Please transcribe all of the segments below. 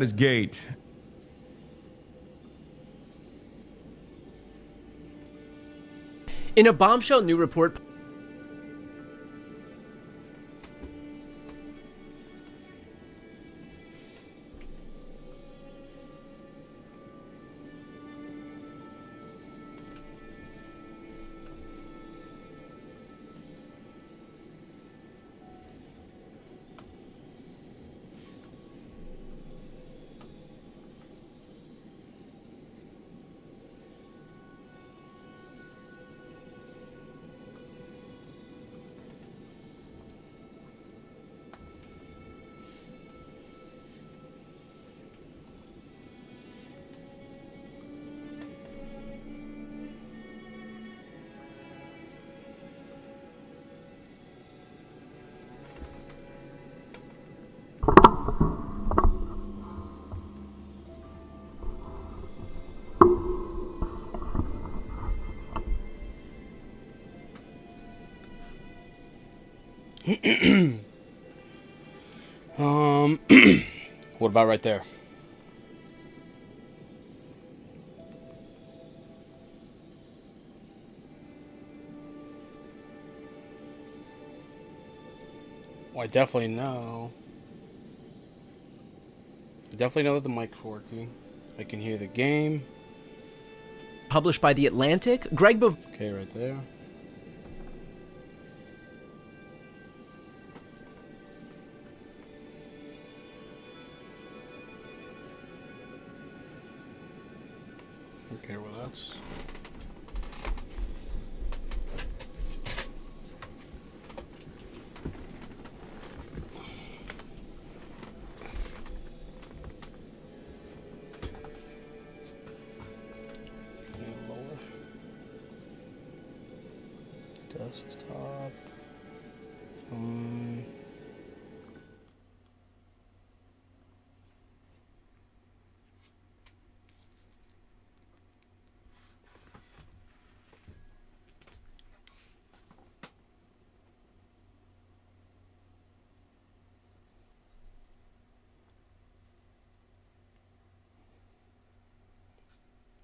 this gate. In a bombshell new report... What about right there? Well, I definitely know. I definitely know that the mic's working. I can hear the game. Published by The Atlantic, Okay, right there. Okay, well that's... lower. Desktop.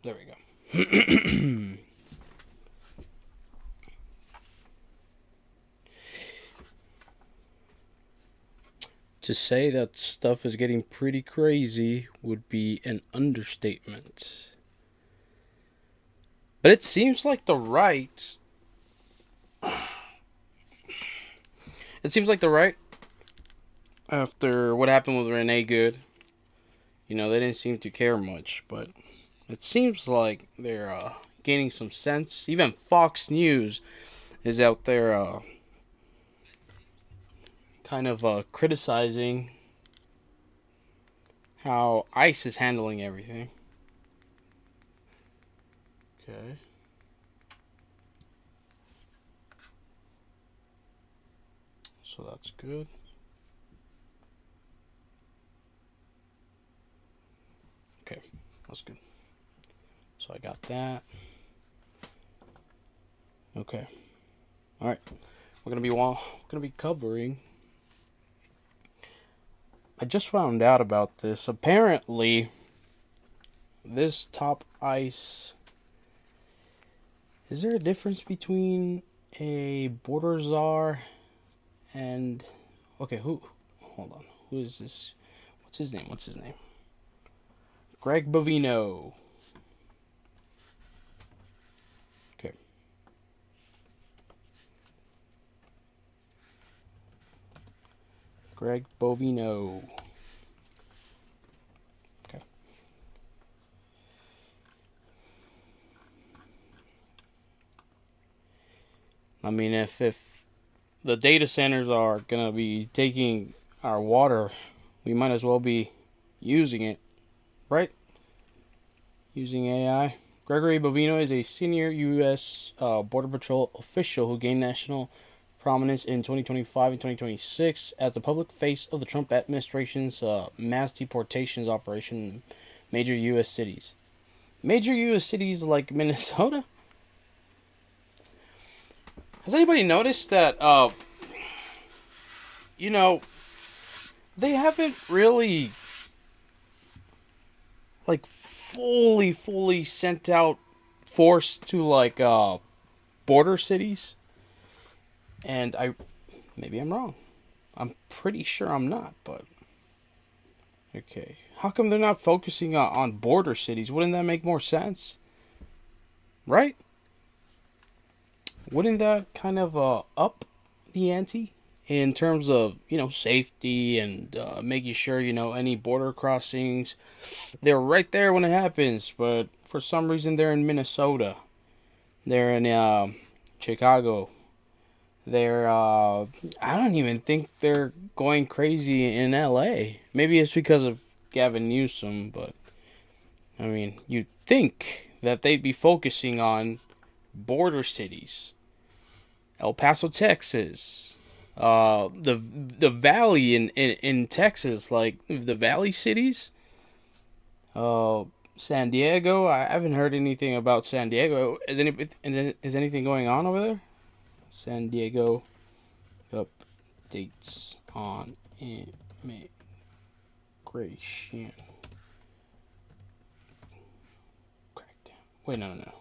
There we go. To say that stuff is getting pretty crazy would be an understatement. But it seems like the right... It seems like the right, after what happened with Renee Good, you know, they didn't seem to care much, but it seems like they're gaining some sense. Even Fox News is out there kind of criticizing how ICE is handling everything. Okay. So that's good. Okay, that's good. So I got that. Okay. All right. We're gonna be covering. I just found out about this. Apparently, this top ice. Is there a difference between a border czar and? Okay, who? Hold on. Who is this? What's his name? Greg Bovino. Okay. Greg Bovino. Okay. I mean, if the data centers are gonna be taking our water, we might as well be using it, right? Using AI. Gregory Bovino is a senior U.S. Border Patrol official who gained national prominence in 2025 and 2026 as the public face of the Trump administration's mass deportations operation in major U.S. cities. Major U.S. cities like Minnesota? Has anybody noticed that, you know, they haven't really like fully sent out force to like border cities. And maybe I'm wrong. I'm pretty sure I'm not, but okay. How come they're not focusing on border cities? Wouldn't that make more sense? Right? Wouldn't that kind of up the ante in terms of, safety and making sure, any border crossings, they're right there when it happens, but for some reason they're in Minnesota. They're in Chicago. I don't even think they're going crazy in LA. Maybe it's because of Gavin Newsom, but I mean, you'd think that they'd be focusing on border cities. El Paso, Texas. The valley in Texas, like the valley cities. San Diego. I haven't heard anything about San Diego. Is anything going on over there? San Diego updates on immigration. Crackdown. Wait, no.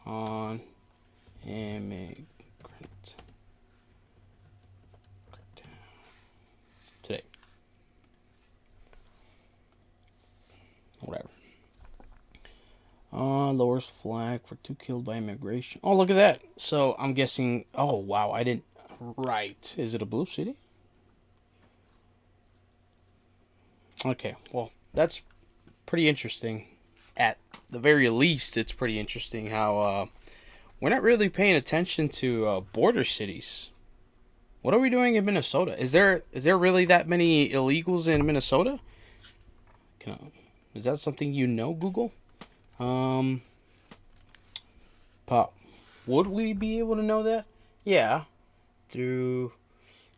On immigrant. Crackdown. Today. Whatever. Lowers flag for 2 killed by immigration. Oh, look at that. So, I'm guessing... Oh, wow. I didn't... Right. Is it a blue city? Okay. Well, that's pretty interesting. At the very least, it's pretty interesting how... we're not really paying attention to border cities. What are we doing in Minnesota? Is there really that many illegals in Minnesota? Is that something you know, Google? Pop. Would we be able to know that? Yeah. Through,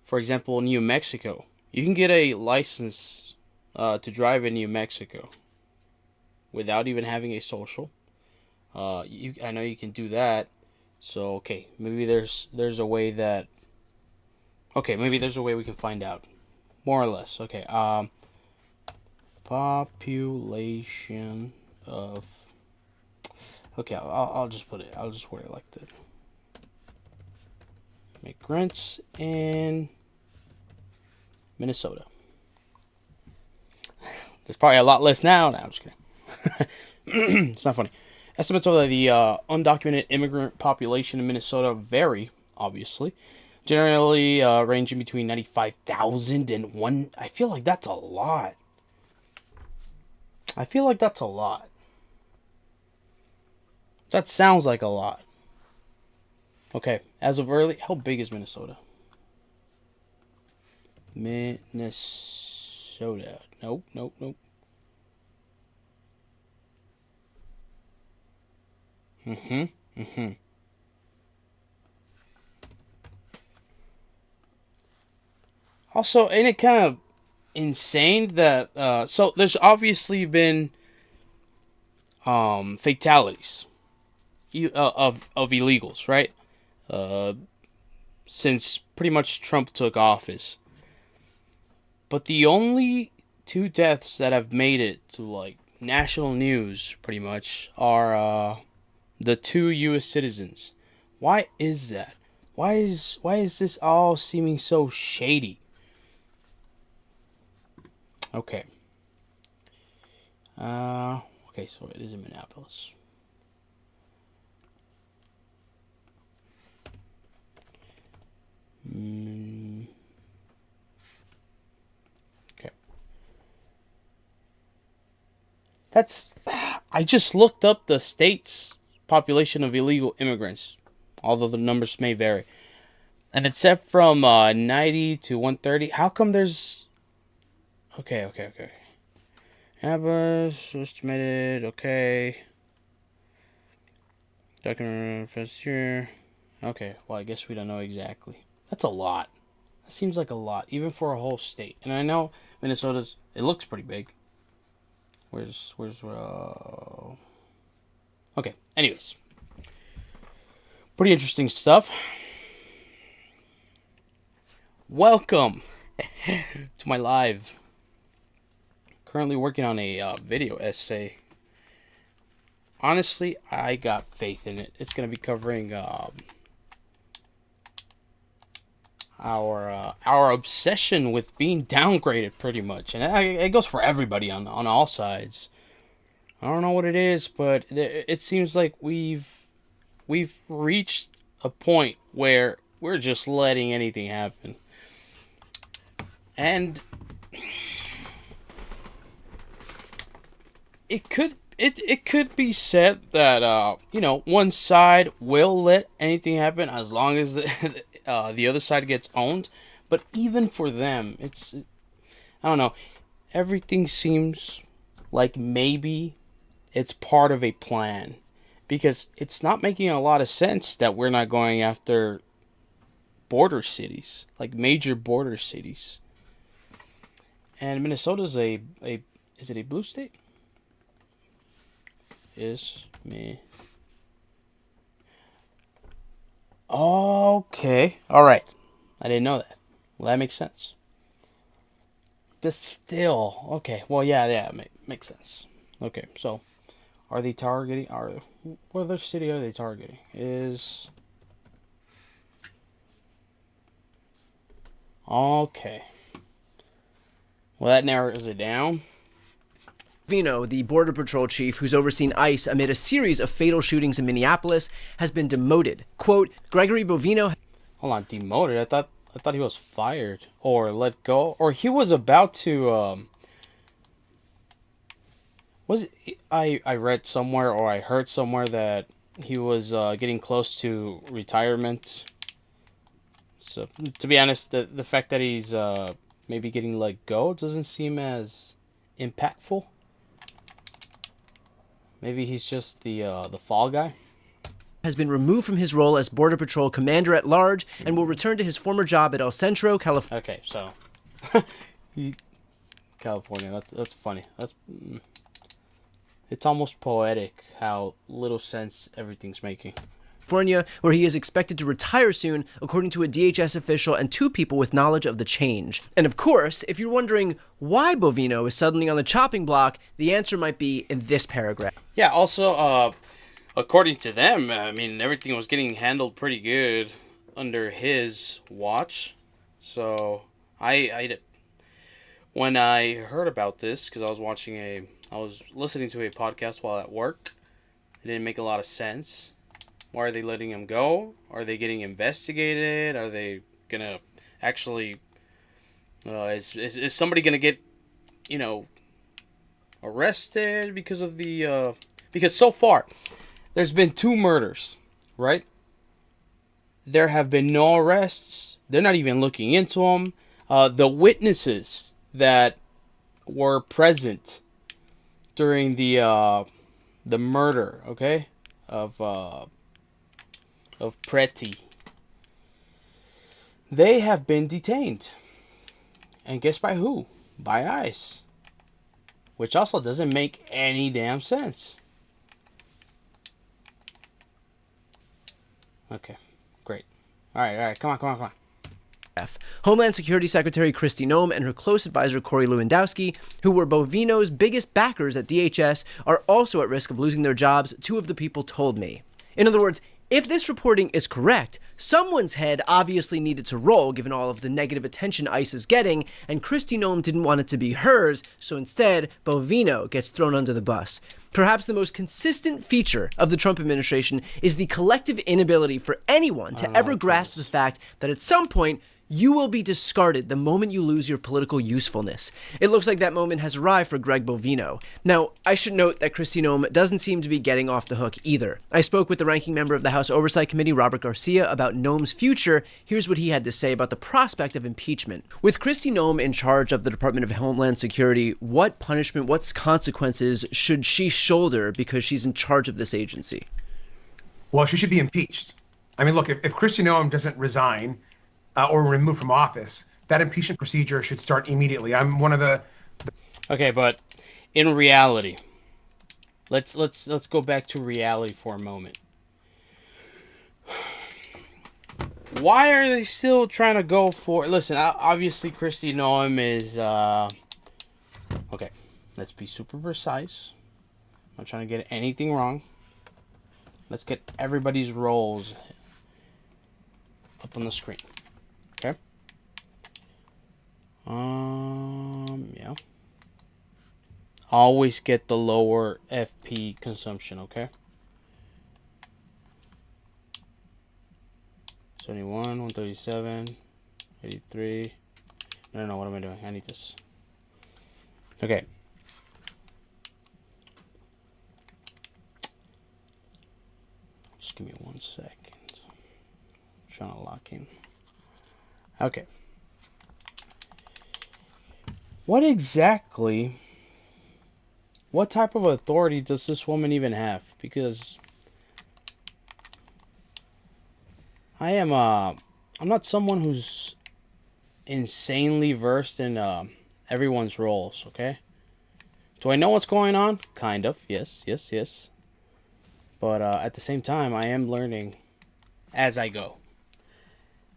for example, New Mexico. You can get a license to drive in New Mexico without even having a social. I know you can do that. So, okay, maybe there's a way that... Okay, maybe there's a way we can find out. More or less. Okay, population of... Okay, I'll just put it. I'll just word it like that. Immigrants in Minnesota. There's probably a lot less now. No, I'm just kidding. It's not funny. Estimates of the undocumented immigrant population in Minnesota vary, obviously. Generally ranging between 95,000 and 1... I feel like that's a lot. That sounds like a lot. Okay, as of early... How big is Minnesota? Minnesota. Nope. Also, ain't it kind of insane that... so, there's obviously been fatalities of illegals, right? Since pretty much Trump took office. But the only 2 deaths that have made it to, like, national news, pretty much, are the 2 U.S. citizens. Why is that? Why is this all seeming so shady? Okay. Okay, so it is in Minneapolis. Okay. I just looked up the state's population of illegal immigrants, although the numbers may vary. And it said from 90 to 130. How come there's... Okay. Average estimated, okay. Document first year. Okay, well, I guess we don't know exactly. That's a lot. That seems like a lot, even for a whole state. And I know Minnesota's... It looks pretty big. Where's okay, anyways. Pretty interesting stuff. Welcome to my live. Currently working on a video essay honestly, I got faith in it. It's going to be covering our obsession with being downgraded, pretty much, and it goes for everybody on all sides. I don't know what it is, but it seems like we've reached a point where we're just letting anything happen, and it could be said that one side will let anything happen as long as the other side gets owned. But even for them, I don't know. Everything seems like maybe it's part of a plan, because it's not making a lot of sense that we're not going after border cities, like major border cities. And Minnesota's is it a blue state? Is me. Okay. All right. I didn't know that. Well, that makes sense. But still, okay. Well, yeah, makes sense. Okay, so are they targeting? What other city are they targeting? Okay. Well, that narrows it down. Bovino, the Border Patrol chief who's overseen ICE amid a series of fatal shootings in Minneapolis, has been demoted. Quote, Gregory Bovino... Hold on, demoted? I thought he was fired or let go, or he was about to... I read somewhere, or I heard somewhere, that he was getting close to retirement. So, to be honest, the fact that he's maybe getting let go doesn't seem as impactful. Maybe he's just the fall guy. Has been removed from his role as Border Patrol Commander-at-Large and will return to his former job at El Centro, California. Okay, so... California, that's funny. It's almost poetic how little sense everything's making. California, where he is expected to retire soon, according to a DHS official and 2 people with knowledge of the change. And of course, if you're wondering why Bovino is suddenly on the chopping block, the answer might be in this paragraph. Yeah, also, according to them, I mean, everything was getting handled pretty good under his watch. So, when I heard about this, because I was listening to a podcast while at work, it didn't make a lot of sense. Why are they letting him go? Are they getting investigated? Are they gonna actually... is somebody gonna get, arrested because of the... Because so far, there's been 2 murders, right? There have been no arrests. They're not even looking into them. The witnesses that were present during the murder, okay, of Pretty, they have been detained. And guess by who? By ICE. Which also doesn't make any damn sense. Okay, great. All right, come on. Homeland Security Secretary Kristi Noem and her close advisor Corey Lewandowski, who were Bovino's biggest backers at DHS, are also at risk of losing their jobs, 2 of the people told me. In other words, if this reporting is correct, someone's head obviously needed to roll given all of the negative attention ICE is getting, and Kristi Noem didn't want it to be hers, so instead, Bovino gets thrown under the bus. Perhaps the most consistent feature of the Trump administration is the collective inability for anyone to ever grasp the fact that at some point, you will be discarded the moment you lose your political usefulness. It looks like that moment has arrived for Greg Bovino. Now, I should note that Kristi Noem doesn't seem to be getting off the hook either. I spoke with the ranking member of the House Oversight Committee, Robert Garcia, about Noem's future. Here's what he had to say about the prospect of impeachment. With Kristi Noem in charge of the Department of Homeland Security, what punishment, what consequences should she shoulder because she's in charge of this agency? Well, she should be impeached. I mean, look, if Kristi Noem doesn't resign, or removed from office, that impeachment procedure should start immediately. I'm one of the... Okay, but in reality, let's go back to reality for a moment. Why are they still trying to go for... Listen, obviously Kristi Noem is... Okay, let's be super precise. Not trying to get anything wrong. Let's get everybody's roles up on the screen. Okay. Yeah. Always get the lower FP consumption, okay? 71, 137, 83. No, what am I doing? I need this. Okay. Just give me 1 second. I'm trying to lock in. Okay. What type of authority does this woman even have? Because I'm not someone who's insanely versed in everyone's roles, okay? Do I know what's going on? Kind of, yes. But at the same time, I am learning as I go.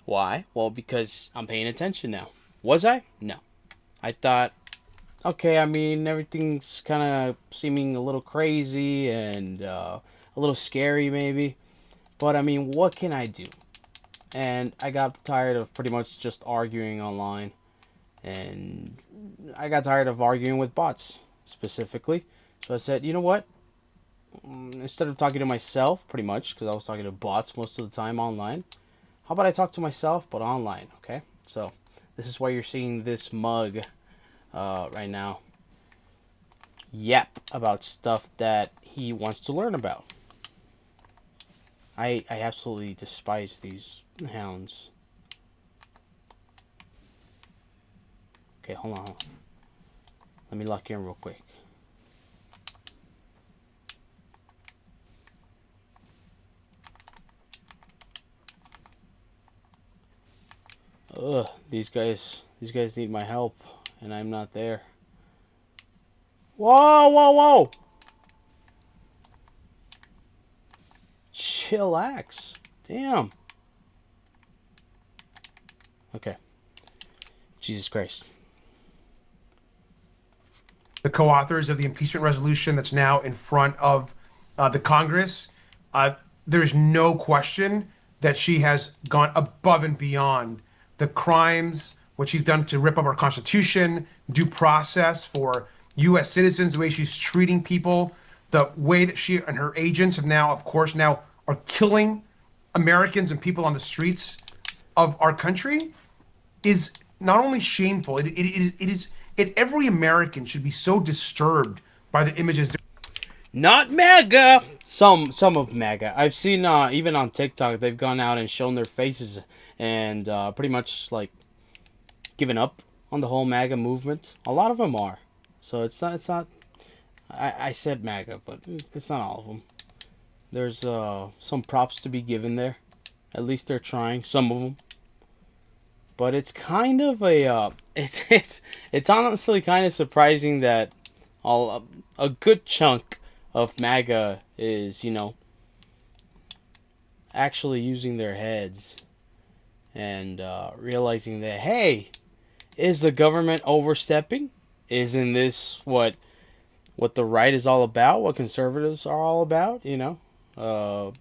Why? Well, because I'm paying attention now. Was I? No. I thought, okay, I mean, everything's kind of seeming a little crazy and a little scary maybe. But, I mean, what can I do? And I got tired of pretty much just arguing online. And I got tired of arguing with bots, specifically. So I said, you know what? Instead of talking to myself, pretty much, because I was talking to bots most of the time online, how about I talk to myself, but online, okay? So, this is why you're seeing this mug right now yap about stuff that he wants to learn about. I absolutely despise these hounds. Okay, hold on. Let me lock you in real quick. Ugh, these guys need my help, and I'm not there. Whoa! Chillax. Damn. Okay. Jesus Christ. The co-authors of the impeachment resolution that's now in front of the Congress, there's no question that she has gone above and beyond the crimes, what she's done to rip up our Constitution, due process for U.S. citizens, the way she's treating people, the way that she and her agents have now, of course, are killing Americans and people on the streets of our country is not only shameful, every American should be so disturbed by the images. Not MAGA. Some of MAGA. I've seen even on TikTok they've gone out and shown their faces and pretty much like given up on the whole MAGA movement. A lot of them are. So it's not. I said MAGA, but it's not all of them. There's some props to be given there. At least they're trying. Some of them. But it's kind of a it's honestly kind of surprising that a good chunk of MAGA is, actually using their heads and realizing that, hey, is the government overstepping? Isn't this what the right is all about? What conservatives are all about?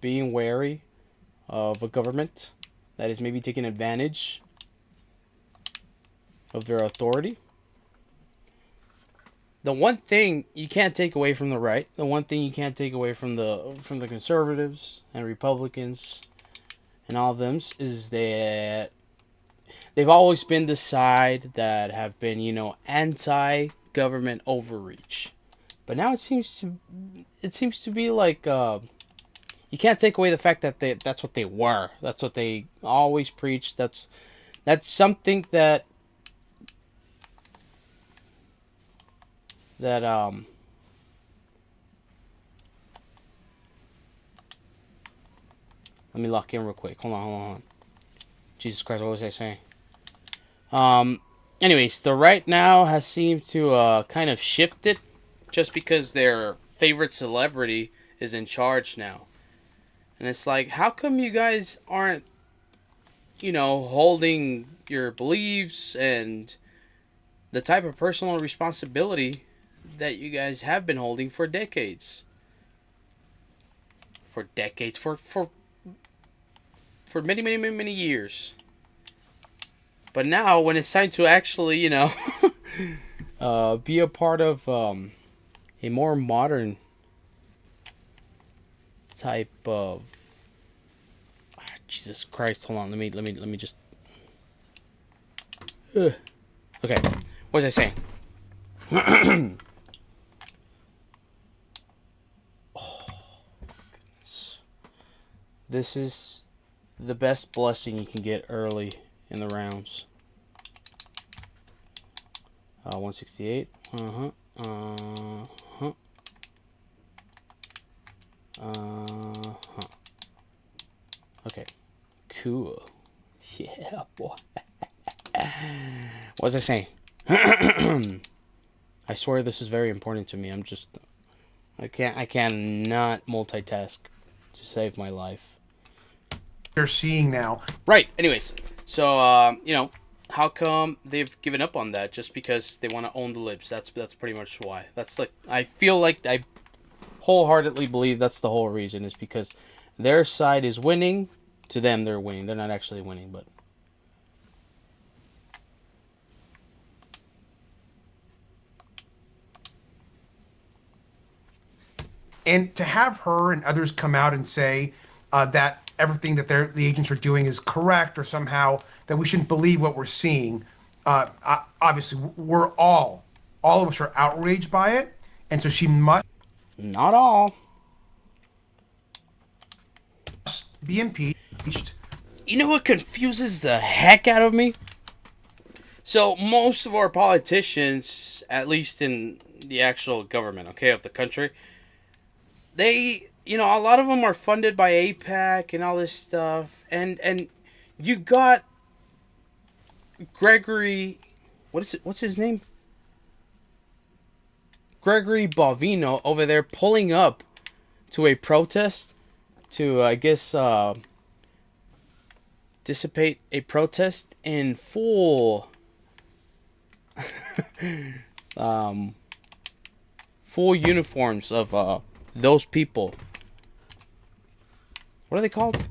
Being wary of a government that is maybe taking advantage of their authority. The one thing you can't take away from the right, the one thing you can't take away from the conservatives and Republicans and all of them is that they've always been the side that have been, anti-government overreach. But now it seems to be like you can't take away the fact that that's what they were. That's what they always preached. That's something that let me lock in real quick. Hold on. Jesus Christ, what was I saying? Anyways, the right now has seemed to kind of shifted just because their favorite celebrity is in charge now. And it's like, how come you guys aren't, holding your beliefs and the type of personal responsibility that you guys have been holding for decades? for decades, for many, many, many, many years. But now, when it's time to actually, be a part of a more modern type of Jesus Christ, hold on, let me just okay, what was I saying? Oh, goodness. This is the best blessing you can get early in the rounds. 168. Okay. Cool. Yeah, boy. What was I saying? I swear this is very important to me. I cannot multitask to save my life. You're seeing now. Right. Anyways, so how come they've given up on that? Just because they want to own the libs. That's pretty much why. That's like, I feel like I wholeheartedly believe that's the whole reason, is because their side is winning. To them, they're winning. They're not actually winning, but And to have her and others come out and say that everything that the agents are doing is correct, or somehow that we shouldn't believe what we're seeing, obviously we're all of us are outraged by it, and so she must not all. be impeached. You know what confuses the heck out of me? So most of our politicians, at least in the actual government, okay, of the country, they, a lot of them are funded by APAC and all this stuff, and you got Gregory, what's his name? Gregory Bovino over there pulling up to a protest to, I guess, dissipate a protest in full full uniforms of those people. What are they called?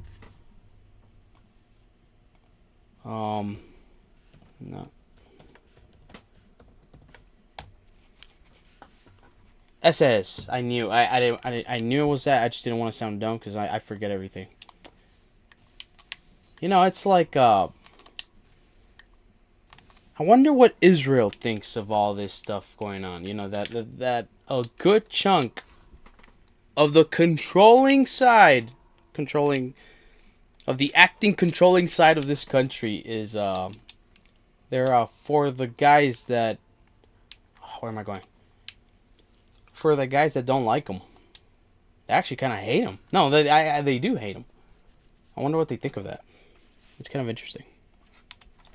No. SS. I knew. I knew it was that. I just didn't want to sound dumb because I forget everything. It's like I wonder what Israel thinks of all this stuff going on. That a good chunk of the controlling side of the controlling side of this country is they're for the guys that where am I going? For the guys that don't like them. They actually kind of hate them. No, they do hate them. I wonder what they think of that. It's kind of interesting.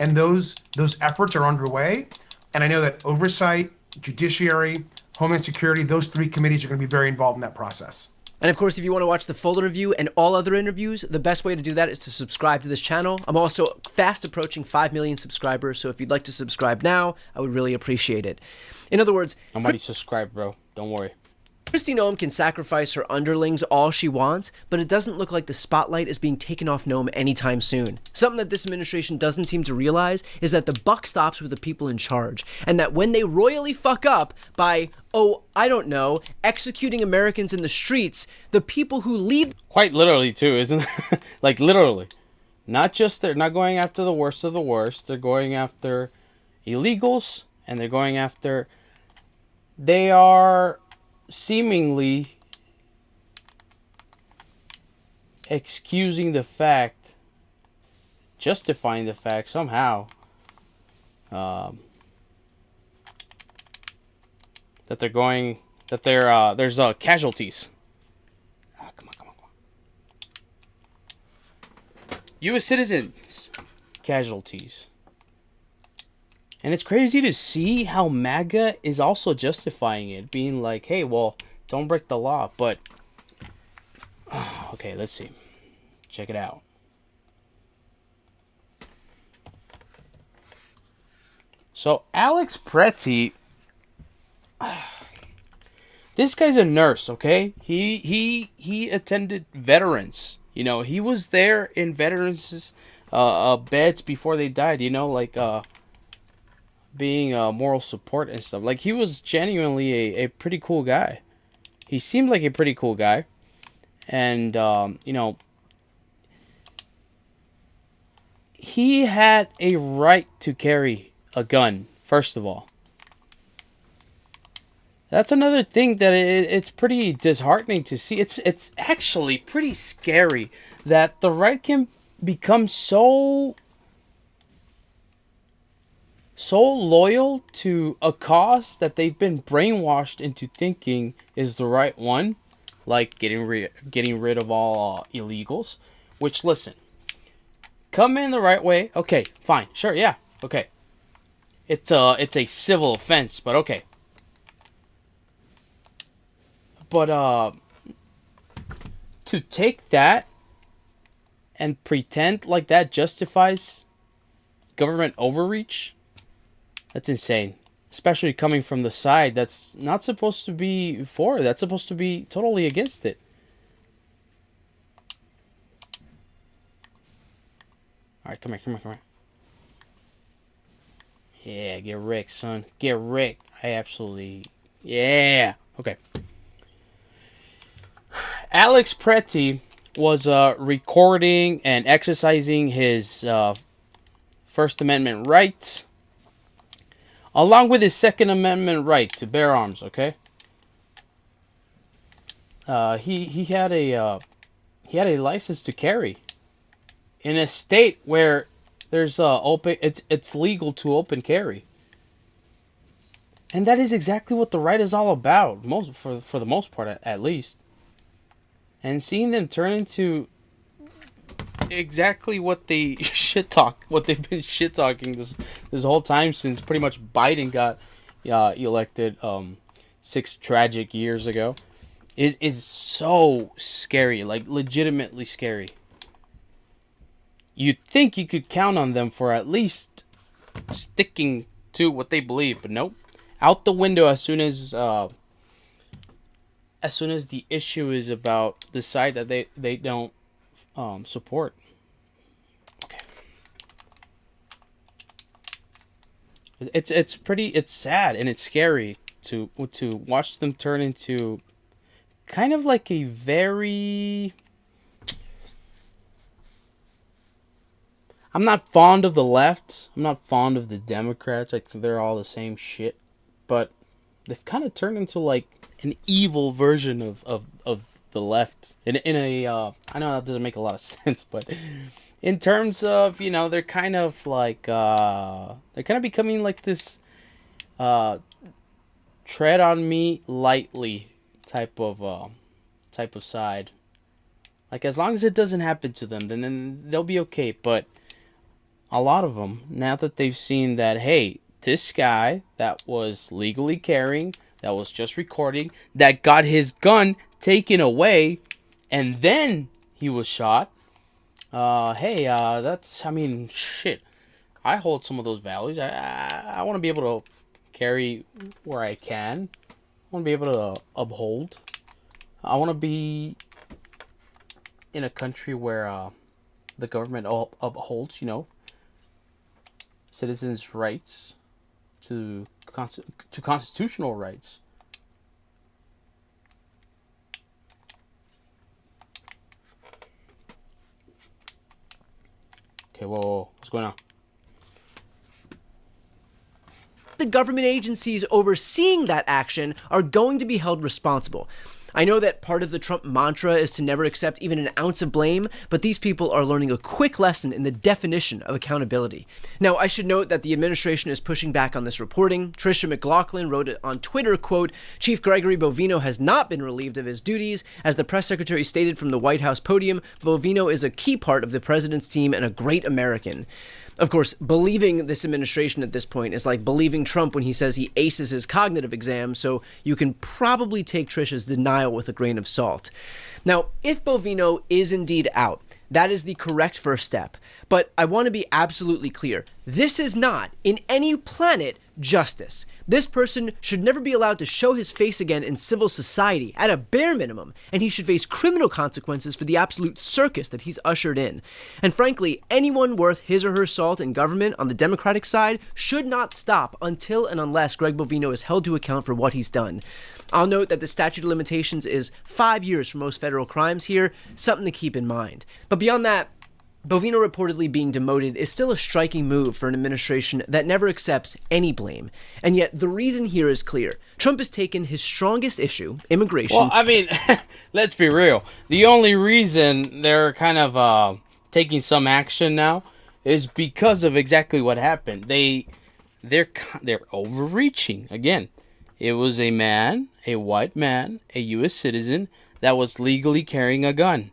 And those efforts are underway, and I know that oversight, judiciary, homeland security, those three committees are going to be very involved in that process. And of course, if you want to watch the full interview and all other interviews, the best way to do that is to subscribe to this channel. I'm also fast approaching 5 million subscribers, so if you'd like to subscribe now, I would really appreciate it. In other words, I'm already subscribed, bro. Don't worry. Kristi Noem can sacrifice her underlings all she wants, but it doesn't look like the spotlight is being taken off Noem anytime soon. Something that this administration doesn't seem to realize is that the buck stops with the people in charge, and that when they royally fuck up by, executing Americans in the streets, the people who lead... Quite literally, too, isn't it? Like, literally. They're not going after the worst of the worst. They're going after illegals, and they're going after... They are seemingly excusing the fact, justifying the fact somehow, that there's casualties. Come on. U.S. citizens casualties. And it's crazy to see how MAGA is also justifying it, being like, hey, well, don't break the law. But, okay, let's see. Check it out. So, Alex Pretty, This guy's a nurse, okay? He attended veterans. You know, he was there in veterans' beds before they died. You know, like being moral support and stuff. Like he was genuinely a pretty cool guy. He seemed like a pretty cool guy, and you know, he had a right to carry a gun. First of all. That's another thing that it's pretty disheartening to see. It's actually pretty scary that the right can become so loyal to a cause that they've been brainwashed into thinking is the right one, like getting rid of all illegals. Which, listen, come in the right way. Okay, fine, sure, yeah, okay. It's a civil offense, but okay. But to take that and pretend like that justifies government overreach, that's insane. Especially coming from the side that's not supposed to be for it. That's supposed to be totally against it. Alright, come here. Yeah, get wrecked, son. Get wrecked. I absolutely... Yeah! Okay. Alex Pretty was recording and exercising his First Amendment rights, along with his Second Amendment right to bear arms. Okay. He had a license to carry in a state where there's it's legal to open carry, and that is exactly what the right is all about. For the most part, at least. And seeing them turn into exactly what they what they've been shit talking this whole time since pretty much Biden got elected 6 tragic years ago, is so scary, like legitimately scary. You'd think you could count on them for at least sticking to what they believe, but nope, out the window as soon as the issue is about the side that they don't support. Okay. It's sad and it's scary to watch them turn into kind of like a very... I'm not fond of the left. I'm not fond of the Democrats. I think they're all the same shit. But they've kind of turned into like an evil version of the left in a I know that doesn't make a lot of sense, but in terms of, you know, they're kind of like they're kind of becoming like this tread on me lightly type of side. Like, as long as it doesn't happen to them, then they'll be okay. But a lot of them, now that they've seen that, hey, this guy that was legally carrying, that was just recording, that got his gun taken away, and then he was shot. That's, I mean, shit. I hold some of those values. I want to be able to carry where I can. I want to be able to uphold. I want to be in a country where the government upholds, you know, citizens' rights to constitutional rights. Okay, whoa, what's going on? The government agencies overseeing that action are going to be held responsible. I know that part of the Trump mantra is to never accept even an ounce of blame, but these people are learning a quick lesson in the definition of accountability. Now, I should note that the administration is pushing back on this reporting. Tricia McLaughlin wrote it on Twitter, quote, "Chief Gregory Bovino has not been relieved of his duties. As the press secretary stated from the White House podium, Bovino is a key part of the president's team and a great American." Of course, believing this administration at this point is like believing Trump when he says he aces his cognitive exam, so you can probably take Tricia's denial with a grain of salt. Now, if Bovino is indeed out, that is the correct first step. But I want to be absolutely clear. This is not, in any planet, justice. This person should never be allowed to show his face again in civil society, at a bare minimum, and he should face criminal consequences for the absolute circus that he's ushered in. And frankly, anyone worth his or her salt in government on the Democratic side should not stop until and unless Greg Bovino is held to account for what he's done. I'll note that the statute of limitations is 5 years for most federal crimes here, something to keep in mind. But beyond that, Bovino reportedly being demoted is still a striking move for an administration that never accepts any blame. And yet, the reason here is clear. Trump has taken his strongest issue, immigration. Well, I mean, let's be real. The only reason they're kind of taking some action now is because of exactly what happened. They're overreaching. Again, it was a man, a white man, a U.S. citizen that was legally carrying a gun.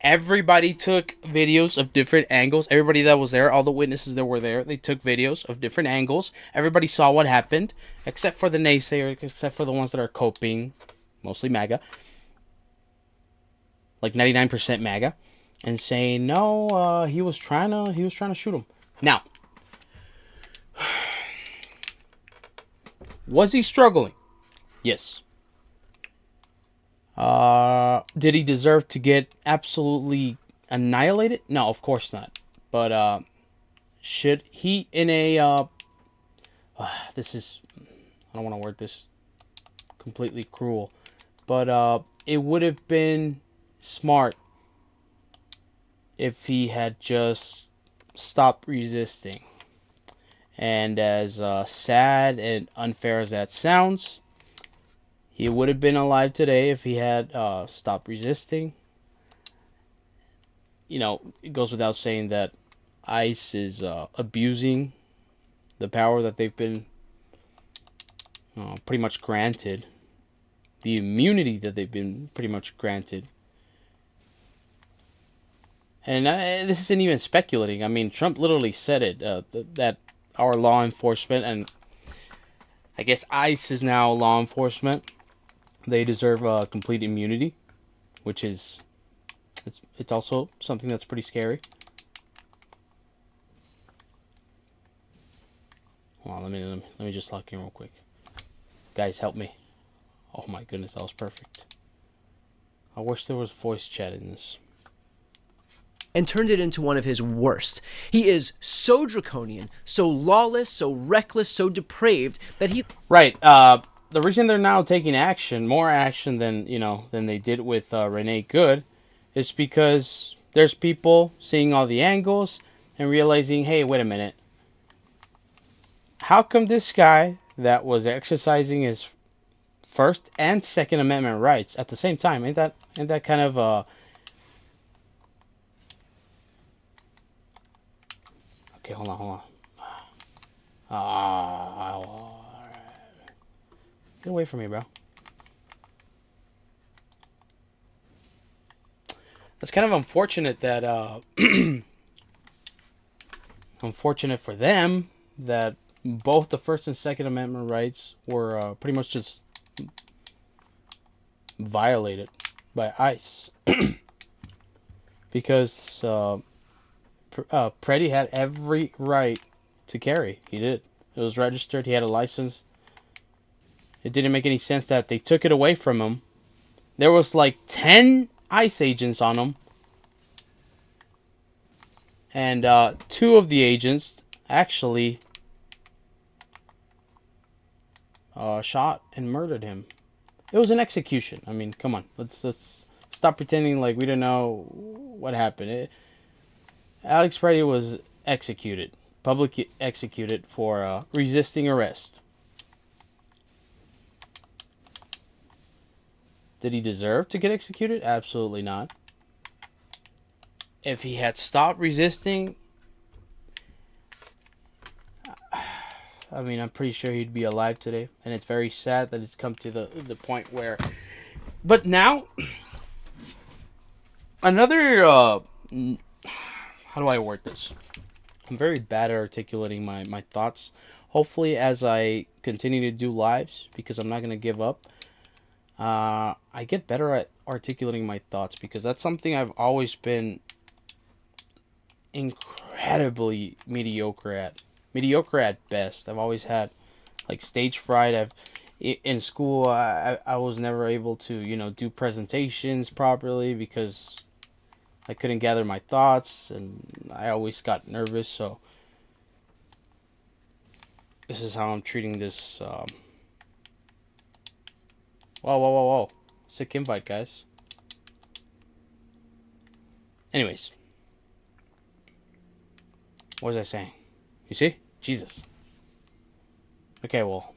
Everybody took videos of different angles. Everybody that was there, all the witnesses that were there, they took videos of different angles. Everybody saw what happened, except for the naysayers, except for the ones that are coping, mostly MAGA, like 99% MAGA, and saying no, he was trying to shoot him. Now, was he struggling? Yes. Did he deserve to get absolutely annihilated? No, of course not. But should he in a this is, I don't want to word this completely cruel, but it would have been smart if he had just stopped resisting. And as sad and unfair as that sounds, he would have been alive today if he had stopped resisting. You know, it goes without saying that ICE is abusing the power that they've been pretty much granted. The immunity that they've been pretty much granted. And this isn't even speculating. I mean, Trump literally said it, that our law enforcement, and I guess ICE is now law enforcement, they deserve complete immunity, which is, it's also something that's pretty scary. Hold on, let me just lock in real quick. Guys, help me. Oh my goodness, that was perfect. I wish there was voice chat in this. And turned it into one of his worst. He is so draconian, so lawless, so reckless, so depraved that he... Right, the reason they're now taking action, more action than they did with Renee Good, is because there's people seeing all the angles and realizing, hey, wait a minute. How come this guy that was exercising his First and Second Amendment rights at the same time? Ain't that kind of okay, hold on. Get away from me, bro. That's kind of unfortunate that unfortunate for them that both the First and Second Amendment rights were pretty much just violated by ICE. Because Preddy had every right to carry. He did. It was registered. He had a license. It didn't make any sense that they took it away from him. There was like 10 ICE agents on him. And 2 of the agents actually shot and murdered him. It was an execution. I mean, come on. Let's stop pretending like we don't know what happened. Alex Preddy was executed. Publicly executed for resisting arrest. Did he deserve to get executed? Absolutely not. If he had stopped resisting, I mean, I'm pretty sure he'd be alive today. And it's very sad that it's come to the point where... But now, another... how do I word this? I'm very bad at articulating my thoughts. Hopefully, as I continue to do lives, because I'm not going to give up, I get better at articulating my thoughts, because that's something I've always been incredibly mediocre at. Mediocre at best. I've always had like stage fright. In school, I was never able to, do presentations properly because I couldn't gather my thoughts, and I always got nervous. So this is how I'm treating this. Whoa, whoa, whoa, whoa! Sick invite, guys. Anyways, what was I saying? You see? Jesus. Okay, well,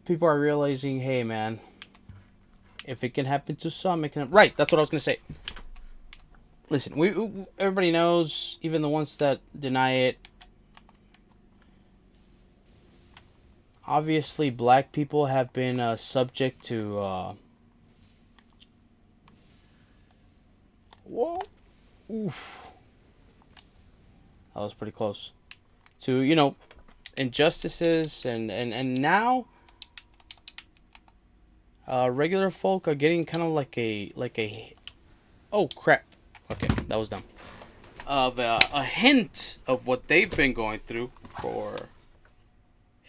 people are realizing, hey, man, if it can happen to some, it can. Right, that's what I was gonna say. Listen, everybody knows, even the ones that deny it. Obviously, black people have been subject to. Whoa, oof. That was pretty close. To injustices and now regular folk are getting kind of like a oh crap, okay, that was dumb, of a hint of what they've been going through for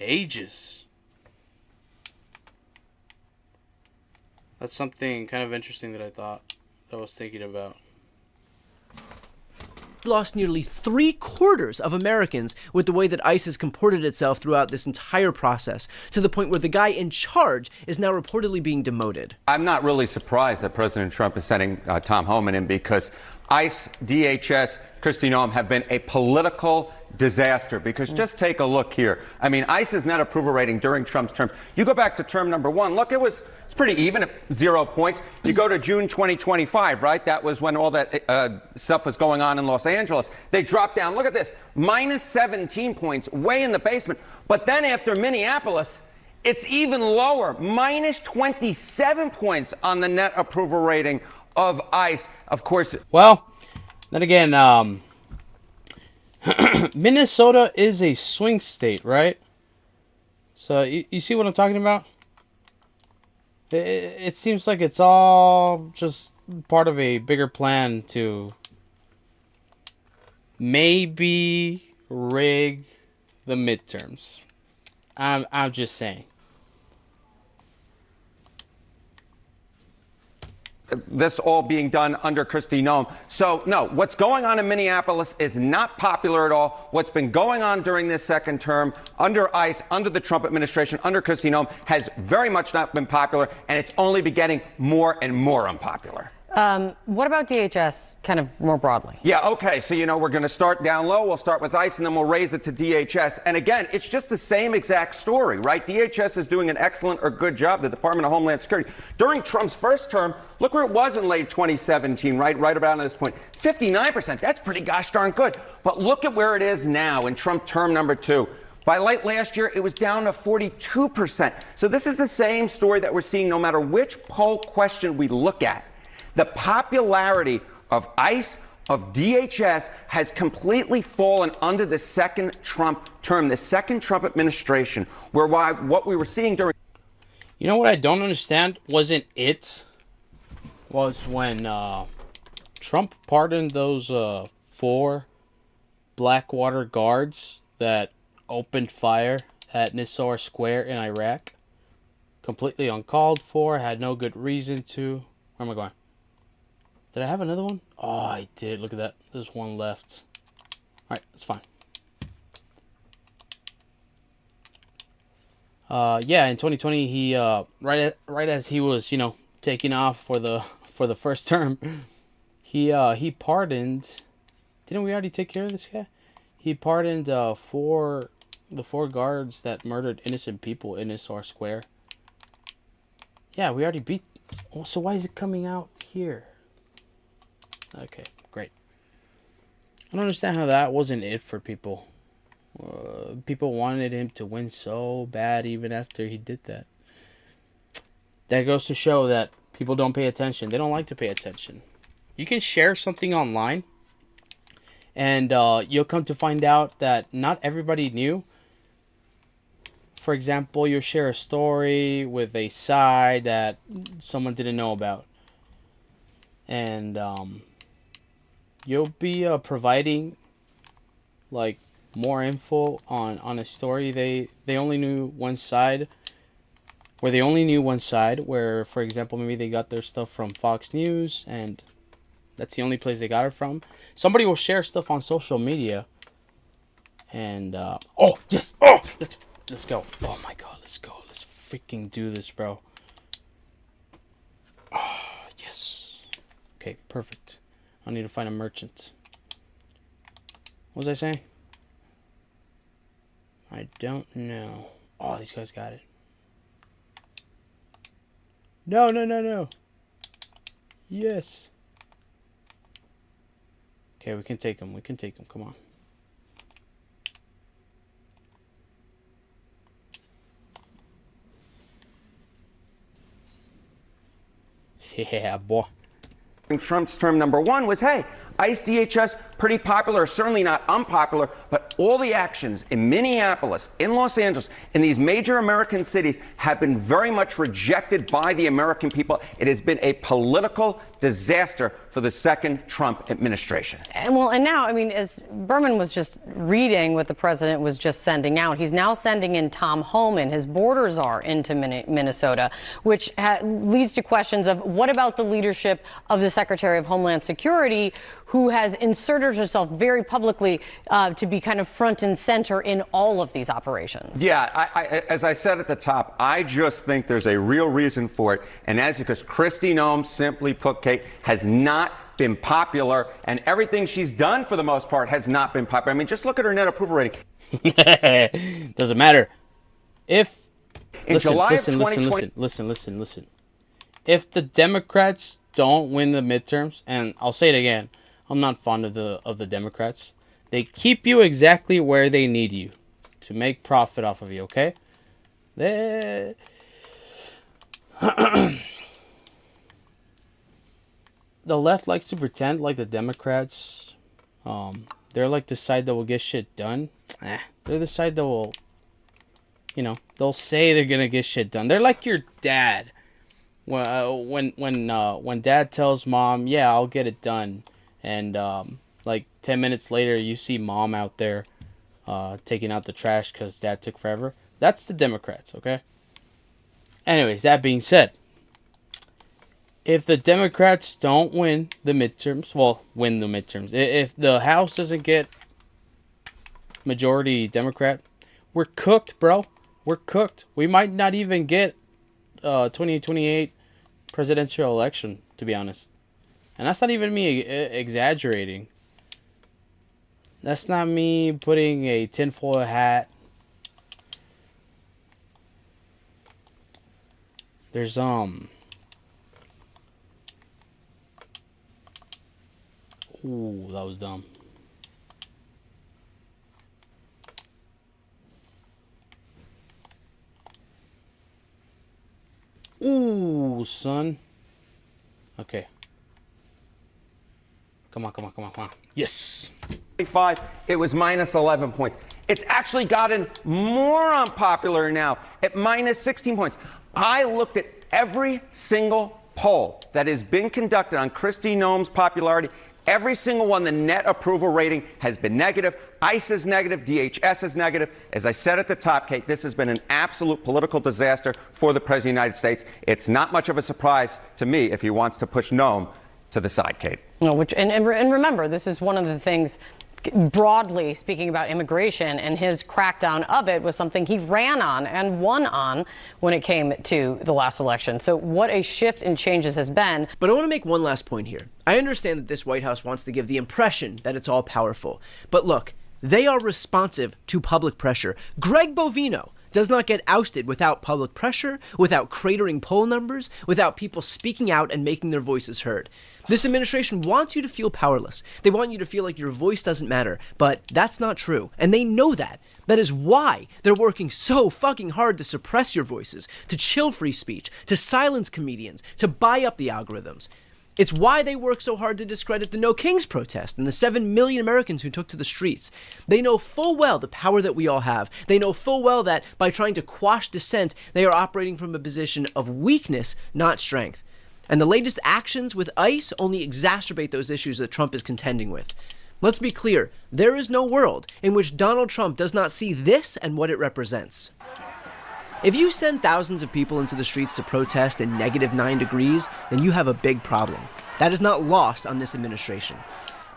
ages. That's something kind of interesting that I was thinking about. Lost nearly 3/4 of Americans with the way that ICE has comported itself throughout this entire process, to the point where the guy in charge is now reportedly being demoted. I'm not really surprised that President Trump is sending Tom Homan in, because ICE, DHS, Kristi Noem have been a political disaster. Because just take a look here. I mean, ICE's net approval rating during Trump's term. You go back to term number 1. Look, it's pretty even at 0 points. You go to June 2025, right? That was when all that stuff was going on in Los Angeles. They dropped down. Look at this, minus 17 points, way in the basement. But then after Minneapolis, it's even lower, minus 27 points on the net approval rating of ICE. Of course. Well, then again, Minnesota is a swing state, right? So you see what I'm talking about? It seems like it's all just part of a bigger plan to maybe rig the midterms. I'm just saying. This all being done under Kristi Noem. So, no, what's going on in Minneapolis is not popular at all. What's been going on during this second term under ICE, under the Trump administration, under Kristi Noem, has very much not been popular, and it's only been getting more and more unpopular. What about DHS kind of more broadly? Yeah, okay, so we're going to start down low. We'll start with ICE, and then we'll raise it to DHS. And again, it's just the same exact story, right? DHS is doing an excellent or good job, the Department of Homeland Security. During Trump's first term, look where it was in late 2017, right about at this point. 59%, that's pretty gosh darn good. But look at where it is now in Trump term number 2. By late last year, it was down to 42%. So this is the same story that we're seeing no matter which poll question we look at. The popularity of ICE, of DHS, has completely fallen under the second Trump term, the second Trump administration, where what we were seeing during... You know what I don't understand? Was when Trump pardoned those 4 Blackwater guards that opened fire at Nisour Square in Iraq. Completely uncalled for, had no good reason to. Where am I going? Did I have another one? Oh, I did. Look at that. There's one left. All right, that's fine. Yeah, in 2020, he right as he was, taking off for the first term, he pardoned. Didn't we already take care of this guy? He pardoned the 4 guards that murdered innocent people in Nisour Square. Yeah, we already beat. Oh, so why is it coming out here? Okay, great. I don't understand how that wasn't it for people. People wanted him to win so bad even after he did that. That goes to show that people don't pay attention. They don't like to pay attention. You can share something online, and you'll come to find out that not everybody knew. For example, you'll share a story with a side that someone didn't know about. And you'll be providing like more info on a story, they only knew one side. Where they only knew one side, where, for example, maybe they got their stuff from Fox News, and that's the only place they got it from. Somebody will share stuff on social media, and oh yes, oh let's go. Oh my God, let's go. Let's freaking do this, bro. Oh, yes. Okay, perfect. I need to find a merchant. What was I saying? I don't know. Oh, these guys got it. No. Yes. Okay, we can take him. Come on. Yeah, boy. Trump's term number one was, hey, ICE DHS, pretty popular, certainly not unpopular, but all the actions in Minneapolis, in Los Angeles, in these major American cities have been very much rejected by the American people. It has been a political disaster for the second Trump administration. And now, I mean, as Berman was just reading what the president was just sending out, he's now sending in Tom Homan, his border czar, into Minnesota, which leads to questions of what about the leadership of the Secretary of Homeland Security, who has inserted herself very publicly to be kind of front and center in all of these operations. Yeah, as I said at the top, I just think there's a real reason for it, and that's because Kristi Noem, simply put, Kate, has not been popular, and everything she's done for the most part has not been popular. I mean, just look at her net approval rating. Doesn't matter. If in July of 2020, listen. If the Democrats don't win the midterms, and I'll say it again, I'm not fond of the Democrats. They keep you exactly where they need you to make profit off of you, okay? The left likes to pretend like the Democrats, they're like the side that will get shit done. They're the side that will, they'll say they're gonna get shit done. They're like your dad. When dad tells mom, yeah, I'll get it done, and like 10 minutes later you see mom out there taking out the trash because dad took forever. That's the Democrats, okay? Anyways, that being said, if the Democrats don't win the midterms, if the House doesn't get majority Democrat, we're cooked, bro. We're cooked. We might not even get 2028 presidential election, to be honest. And that's not even me exaggerating. That's not me putting a tinfoil hat. There's Ooh, that was dumb. Ooh, son. Okay. Come on. Yes. it was minus 11 points. It's actually gotten more unpopular now at minus 16 points. I looked at every single poll that has been conducted on Kristi Noem's popularity. Every single one, the net approval rating has been negative. ICE is negative. DHS is negative. As I said at the top, Kate, this has been an absolute political disaster for the President of the United States. It's not much of a surprise to me if he wants to push Noem to the side, Kate. No, and remember, this is one of the things, broadly speaking, about immigration, and his crackdown of it was something he ran on and won on when it came to the last election. So what a shift in changes has been. But I want to make one last point here. I understand that this White House wants to give the impression that it's all powerful. But look, they are responsive to public pressure. Greg Bovino does not get ousted without public pressure, without cratering poll numbers, without people speaking out and making their voices heard. This administration wants you to feel powerless. They want you to feel like your voice doesn't matter, but that's not true, and they know that. That is why they're working so fucking hard to suppress your voices, to chill free speech, to silence comedians, to buy up the algorithms. It's why they work so hard to discredit the No Kings protest and the 7 million Americans who took to the streets. They know full well the power that we all have. They know full well that by trying to quash dissent, they are operating from a position of weakness, not strength. And the latest actions with ICE only exacerbate those issues that Trump is contending with. Let's be clear, there is no world in which Donald Trump does not see this and what it represents. If you send thousands of people into the streets to protest in -9 degrees, then you have a big problem. That is not lost on this administration.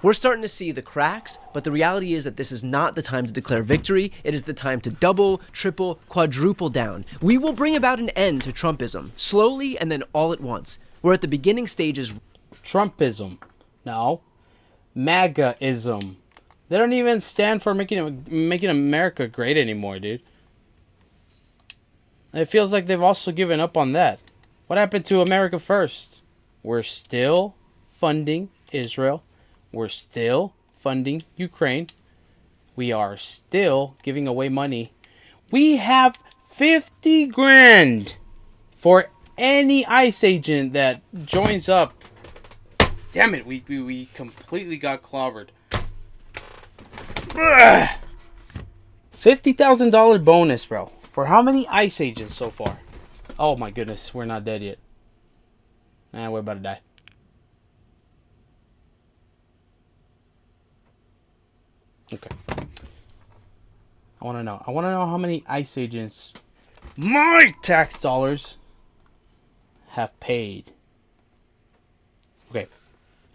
We're starting to see the cracks, but the reality is that this is not the time to declare victory. It is the time to double, triple, quadruple down. We will bring about an end to Trumpism, slowly and then all at once. We're at the beginning stages. Trumpism. No. MAGAism. They don't even stand for making America great anymore, dude. It feels like they've also given up on that. What happened to America First? We're still funding Israel. We're still funding Ukraine. We are still giving away money. We have 50 grand for any ICE agent that joins up. Damn it, we completely got clobbered. $50,000 bonus, bro. For how many ICE agents so far? Oh my goodness, we're not dead yet. Nah, we're about to die. Okay. I want to know. I want to know how many ICE agents my tax dollars have paid. Okay.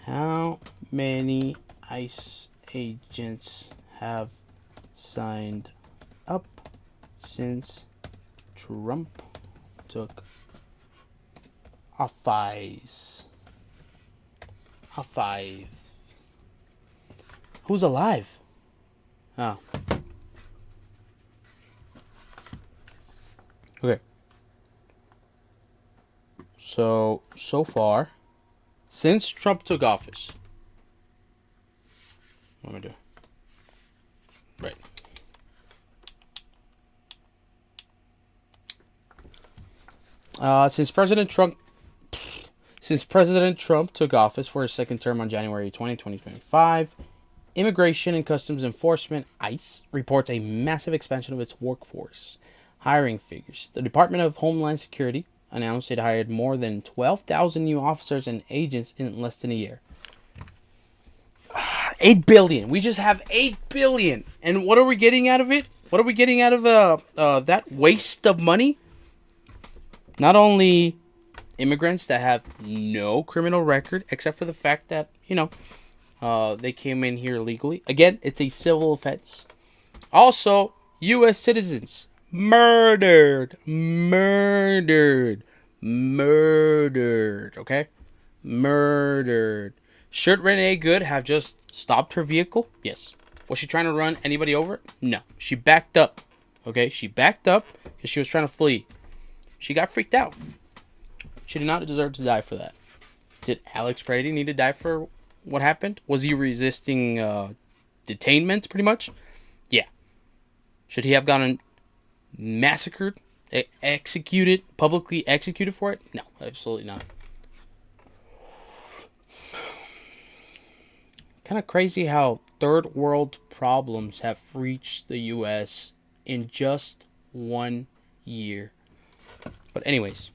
How many ICE agents have signed up since Trump took office? Who's alive? Oh. Okay. So far, since Trump took office. What am I doing? Right. Since President Trump took office for his second term on January 20, 2025, Immigration and Customs Enforcement, ICE, reports a massive expansion of its workforce. Hiring figures. The Department of Homeland Security announced it hired more than 12,000 new officers and agents in less than a year. 8 billion. We just have 8 billion. And what are we getting out of it? What are we getting out of that waste of money? Not only immigrants that have no criminal record, except for the fact that, they came in here legally. Again, it's a civil offense. Also, U.S. citizens murdered. Okay? Murdered. Should Renee Good have just stopped her vehicle? Yes. Was she trying to run anybody over? No. She backed up. Okay? She backed up because she was trying to flee. She got freaked out. She did not deserve to die for that. Did Alex Brady need to die for what happened? Was he resisting detainment, pretty much? Yeah. Should he have gotten massacred, publicly executed for it? No, absolutely not. Kind of crazy how third world problems have reached the U.S. in just 1 year. But anyways,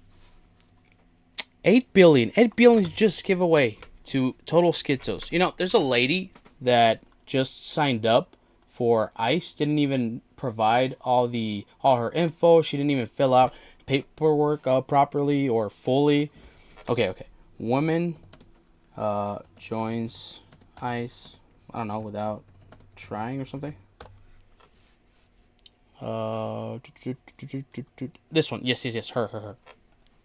8 billion is just giveaway to total schizos. There's a lady that just signed up for ICE, didn't even provide all her info. She didn't even fill out paperwork properly or fully. Okay. Woman joins ICE. I don't know, without trying or something. This one. Yes. Her.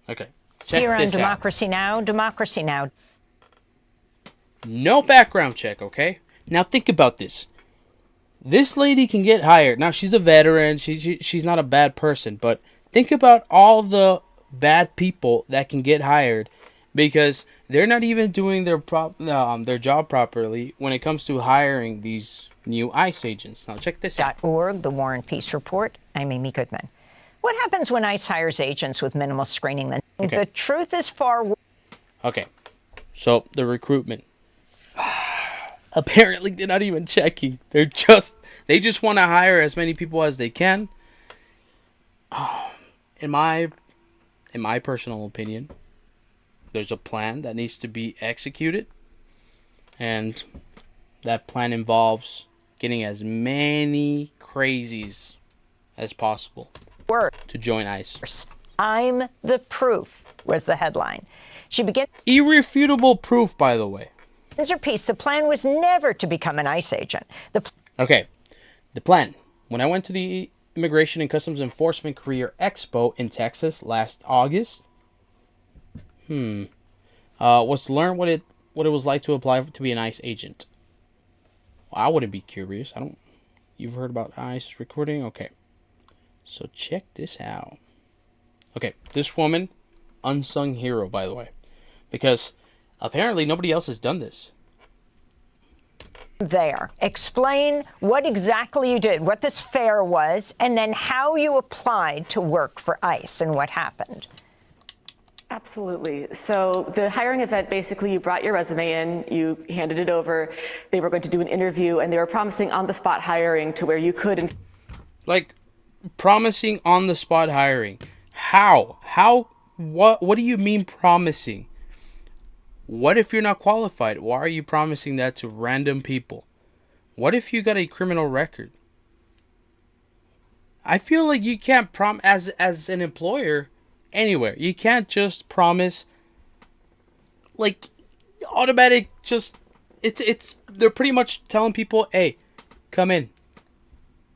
Okay. Check here on this Democracy out. Democracy Now. No background check, okay? Now think about this. This lady can get hired. Now she's a veteran. She's not a bad person, but think about all the bad people that can get hired because they're not even doing their job properly when it comes to hiring these new ICE agents. Now check this out. .org, the War and Peace Report. I'm Amy Goodman. What happens when ICE hires agents with minimal screening? Okay. The truth is far worse. Okay, so the recruitment. Apparently they're not even checking. They just want to hire as many people as they can. In my personal opinion, there's a plan that needs to be executed, and That plan involves getting as many crazies as possible to join ICE. I'm the proof, was the headline. She begins Irrefutable proof, by the way. her piece. The plan was never to become an ICE agent. Okay, the plan. When I went to the Immigration and Customs Enforcement Career Expo in Texas last August, was to learn what it was like to apply to be an ICE agent. Well, I wouldn't be curious. You've heard about ICE recruiting? Okay. So check this out. Okay, this woman, unsung hero, by the way, because apparently nobody else has done this. There. Explain what exactly you did, what this fair was, and then how you applied to work for ICE and what happened. Absolutely. So the hiring event, basically, you brought your resume in, you handed it over, they were going to do an interview, and they were promising on-the-spot hiring to where you could... Like, promising on-the-spot hiring. How? What do you mean promising? What if you're not qualified? Why are you promising that to random people? What if you got a criminal record? I feel like you can't as an employer anywhere. You can't just promise like automatic just it's they're pretty much telling people, "Hey, come in.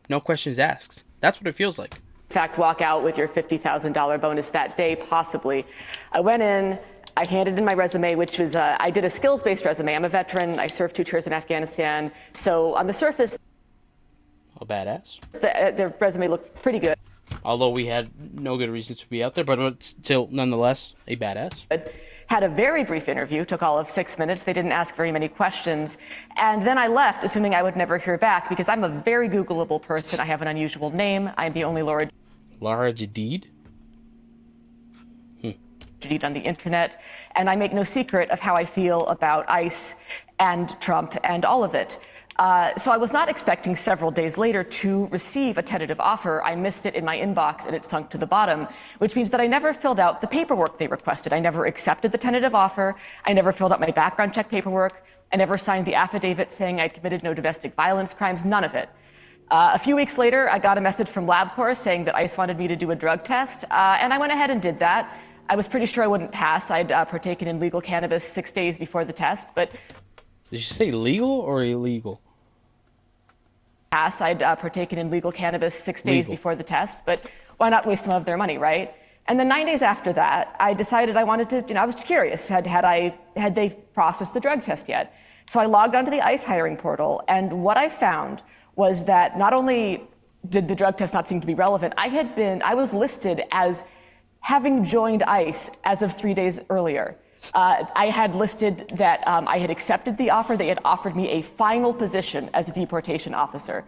No questions asked." That's what it feels like. In fact, walk out with your $50,000 bonus that day, possibly. I went in, I handed in my resume, which was, I did a skills-based resume. I'm a veteran. I served 2 tours in Afghanistan. So on the surface, A badass. the resume looked pretty good. Although we had no good reasons to be out there, but still, nonetheless, a badass. Had a very brief interview, took all of 6 minutes. They didn't ask very many questions. And then I left, assuming I would never hear back, because I'm a very Googleable person. I have an unusual name. I'm the only Laura Jadid? Jadid on the internet. And I make no secret of how I feel about ICE and Trump and all of it. So I was not expecting several days later to receive a tentative offer. I missed it in my inbox and it sunk to the bottom, which means that I never filled out the paperwork they requested. I never accepted the tentative offer. I never filled out my background check paperwork. I never signed the affidavit saying I committed no domestic violence crimes, none of it. A few weeks later, I got a message from LabCorp saying that ICE wanted me to do a drug test, and I went ahead and did that. I was pretty sure I wouldn't pass. I'd partaken in legal cannabis 6 days before the test, but... Did you say legal or illegal? I'd partaken in legal cannabis 6 days before the test, but why not waste some of their money, right? And then 9 days after that, I decided I wanted to, I was curious, had they processed the drug test yet? So I logged onto the ICE hiring portal, and what I found was that not only did the drug test not seem to be relevant, I was listed as having joined ICE as of 3 days earlier. I had listed that I had accepted the offer. They had offered me a final position as a deportation officer.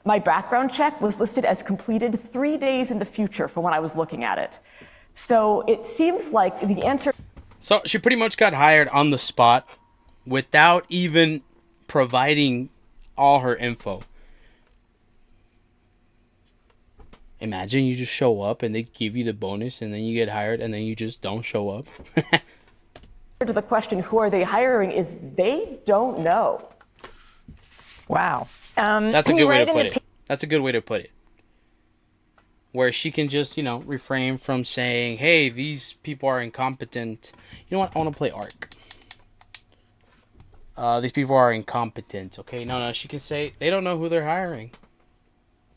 My background check was listed as completed 3 days in the future from when I was looking at it. So it seems like the answer... So she pretty much got hired on the spot without even providing all her info. Imagine you just show up and they give you the bonus and then you get hired and then you just don't show up. To the question, who are they hiring, is they don't know. Wow. That's a good way to put it. That's a good way to put it. Where she can just, refrain from saying, hey, these people are incompetent. You know what? I want to play Ark. These people are incompetent. Okay, no, she can say they don't know who they're hiring.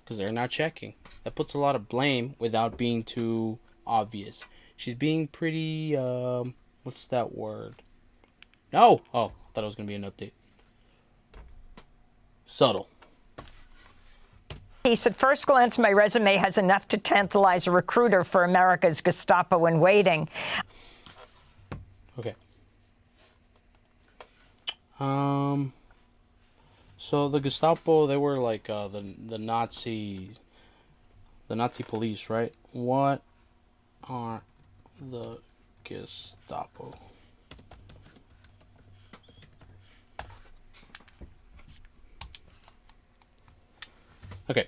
Because they're not checking. That puts a lot of blame without being too obvious. She's being pretty, what's that word? No! Oh, I thought it was going to be an update. Subtle. At first glance, my resume has enough to tantalize a recruiter for America's Gestapo in waiting. Okay. So the Gestapo, they were like the Nazi police, right? What are the Gestapo? Okay.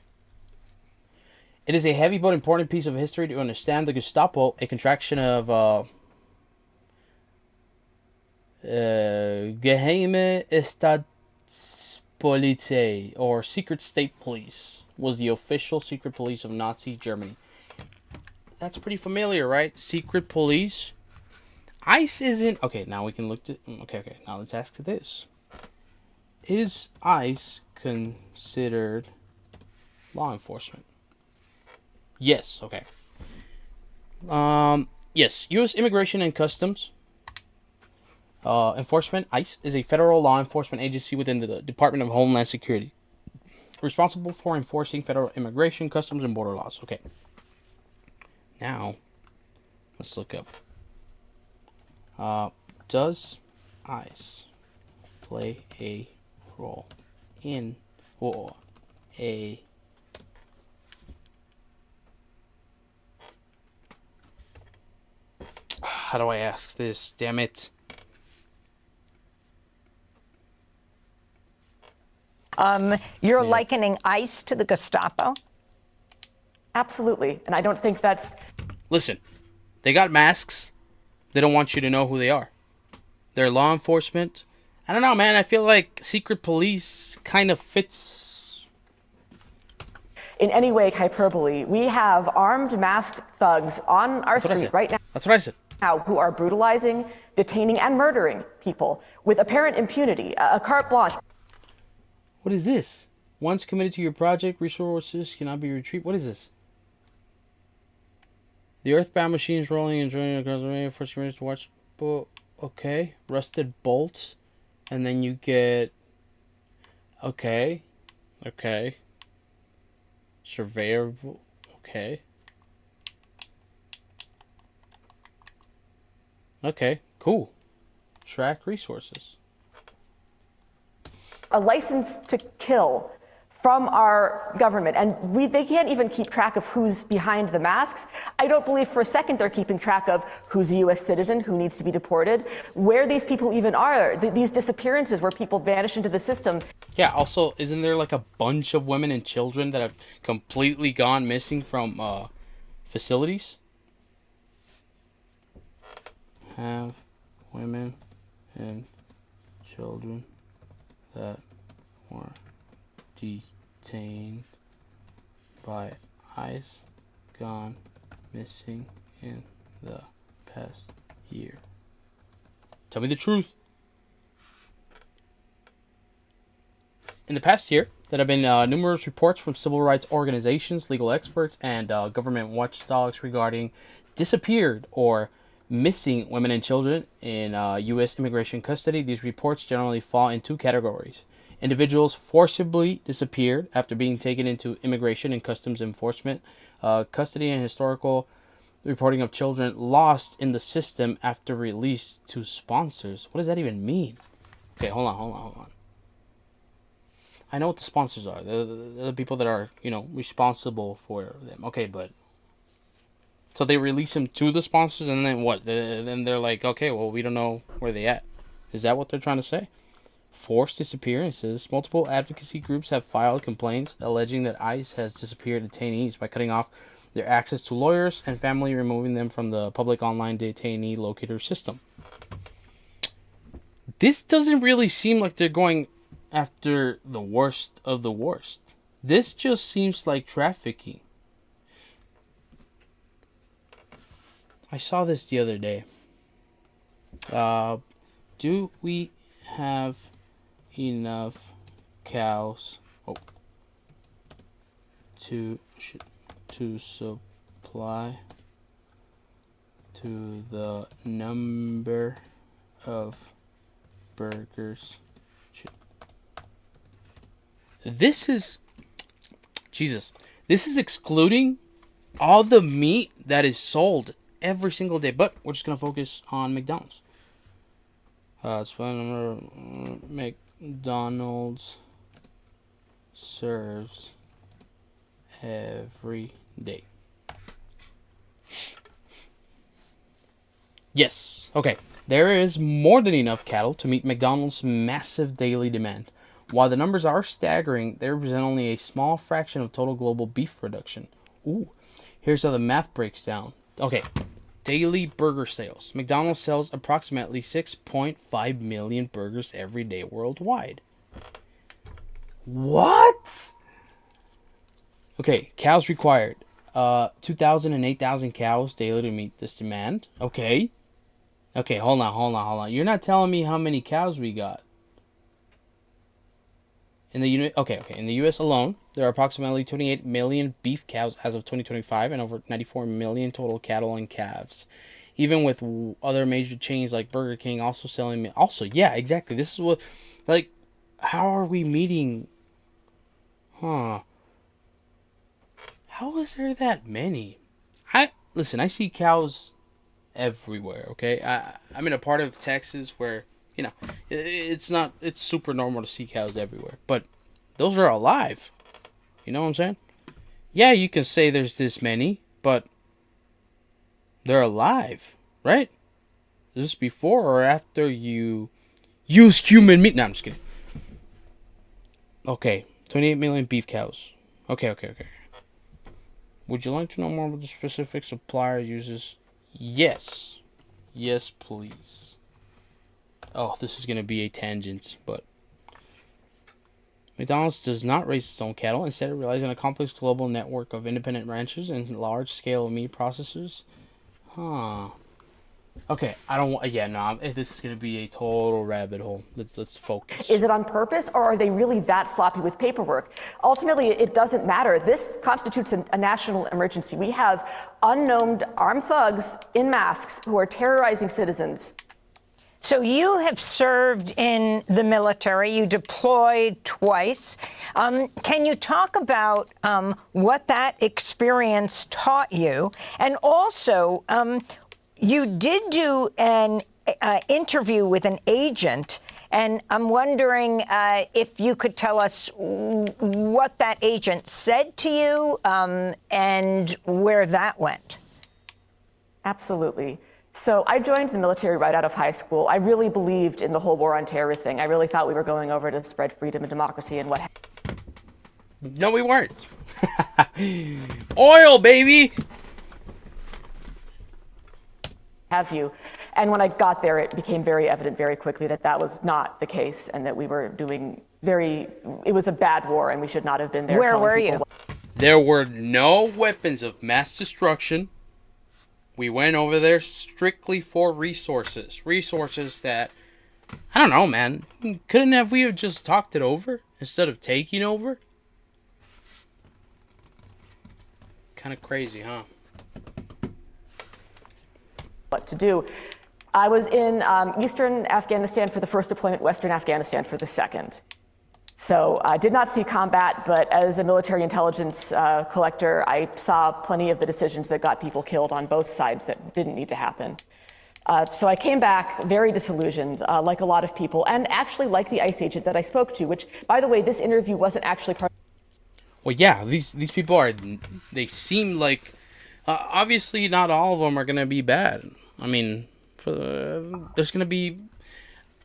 It is a heavy but important piece of history to understand the Gestapo, a contraction of Geheime Polizei, or secret state police, was the official secret police of Nazi Germany. That's pretty familiar, right? Secret police. ICE isn't... Okay, now we can look to... Okay. Now let's ask this. Is ICE considered law enforcement? Yes, okay. Yes, U.S. Immigration and Customs Enforcement, ICE, is a federal law enforcement agency within the Department of Homeland Security, responsible for enforcing federal immigration, customs, and border laws. Okay. Now, let's look up. Does ICE play a role in or a how do I ask this? Damn it. You're likening ICE to the Gestapo? Absolutely. And I don't think that's... Listen, they got masks. They don't want you to know who they are. They're law enforcement. I don't know, man. I feel like secret police kind of fits. in any way hyperbole. We have armed, masked thugs on our street right now. That's what I said. Who are brutalizing, detaining, and murdering people with apparent impunity, a carte blanche. What is this? Once committed to your project, resources cannot be retrieved. What is this? The earthbound machines rolling and draining across the rain. First minutes to watch. Okay. Rusted bolts. And then you get... Okay. Okay. Surveyor... Okay. Okay. Cool. Track resources. A license to kill from our government, and they can't even keep track of who's behind the masks. I don't believe for a second they're keeping track of who's a U.S. citizen, who needs to be deported, where these people even are, these disappearances where people vanish into the system. Yeah, also, isn't there like a bunch of women and children that have completely gone missing from facilities? Have women and children that were detained by ICE gone missing in the past year. Tell me the truth. In the past year, there have been numerous reports from civil rights organizations, legal experts, and government watchdogs regarding disappeared or missing women and children in U.S. immigration custody. These reports generally fall in two categories. Individuals forcibly disappeared after being taken into immigration and customs enforcement custody, and historical reporting of children lost in the system after release to sponsors. What does that even mean? Okay, hold on. I know what the sponsors are. They're the people that are, responsible for them. Okay, but... So they release them to the sponsors, and then what? Then they're like, okay, well, we don't know where they at. Is that what they're trying to say? Forced disappearances. Multiple advocacy groups have filed complaints alleging that ICE has disappeared detainees by cutting off their access to lawyers and family, removing them from the public online detainee locator system. This doesn't really seem like they're going after the worst of the worst. This just seems like trafficking. I saw this the other day. Do we have enough cows to supply to the number of burgers? This is Jesus. This is excluding all the meat that is sold every single day, but we're just gonna focus on McDonald's. McDonald's serves every day. Yes. Okay. There is more than enough cattle to meet McDonald's massive daily demand. While the numbers are staggering, they represent only a small fraction of total global beef production. Ooh. Here's how the math breaks down. Okay. Daily burger sales. McDonald's sells approximately 6.5 million burgers every day worldwide. What? Okay, cows required. 2,000 and 8,000 cows daily to meet this demand. Okay. Okay, hold on. You're not telling me how many cows we got. In the in the U.S. alone, there are approximately 28 million beef cows as of 2025 and over 94 million total cattle and calves. Even with other major chains like Burger King also selling meat. Also, yeah, exactly. This is what, like, how are we meeting? Huh. How is there that many? Listen, I see cows everywhere, okay? I'm in a part of Texas where, it's super normal to see cows everywhere. But those are alive. You know what I'm saying? Yeah, you can say there's this many, but they're alive, right? Is this before or after you use human meat? No, I'm just kidding. Okay, 28 million beef cows. Okay. Would you like to know more about the specific supplier uses? Yes. Yes, please. Oh, this is going to be a tangent, but McDonald's does not raise its own cattle. Instead, it relies on a complex global network of independent ranchers and large-scale meat processors. Huh. Okay, I don't want... Yeah, no, this is going to be a total rabbit hole. Let's focus. Is it on purpose, or are they really that sloppy with paperwork? Ultimately, it doesn't matter. This constitutes a national emergency. We have unknown armed thugs in masks who are terrorizing citizens. So you have served in the military. You deployed twice. Can you talk about what that experience taught you? And also, you did do an interview with an agent, and I'm wondering if you could tell us what that agent said to you and where that went. Absolutely. So I joined the military right out of high school. I really believed in the whole war on terror thing. I really thought we were going over to spread freedom and democracy and what. No, we weren't. Oil, baby. Have you? And when I got there, it became very evident very quickly that that was not the case and that we were doing it was a bad war and we should not have been there. Where were you? There were no weapons of mass destruction. We went over there strictly for resources. Resources that, I don't know, man. Couldn't we have just talked it over instead of taking over? Kind of crazy, huh? What to do. I was in eastern Afghanistan for the first deployment, western Afghanistan for the second. So I did not see combat, but as a military intelligence collector, I saw plenty of the decisions that got people killed on both sides that didn't need to happen. So I came back very disillusioned, like a lot of people, and actually like the ICE agent that I spoke to, which, by the way, this interview wasn't actually part. Well, yeah, these people they seem like, obviously not all of them are going to be bad. I mean, there's going to be,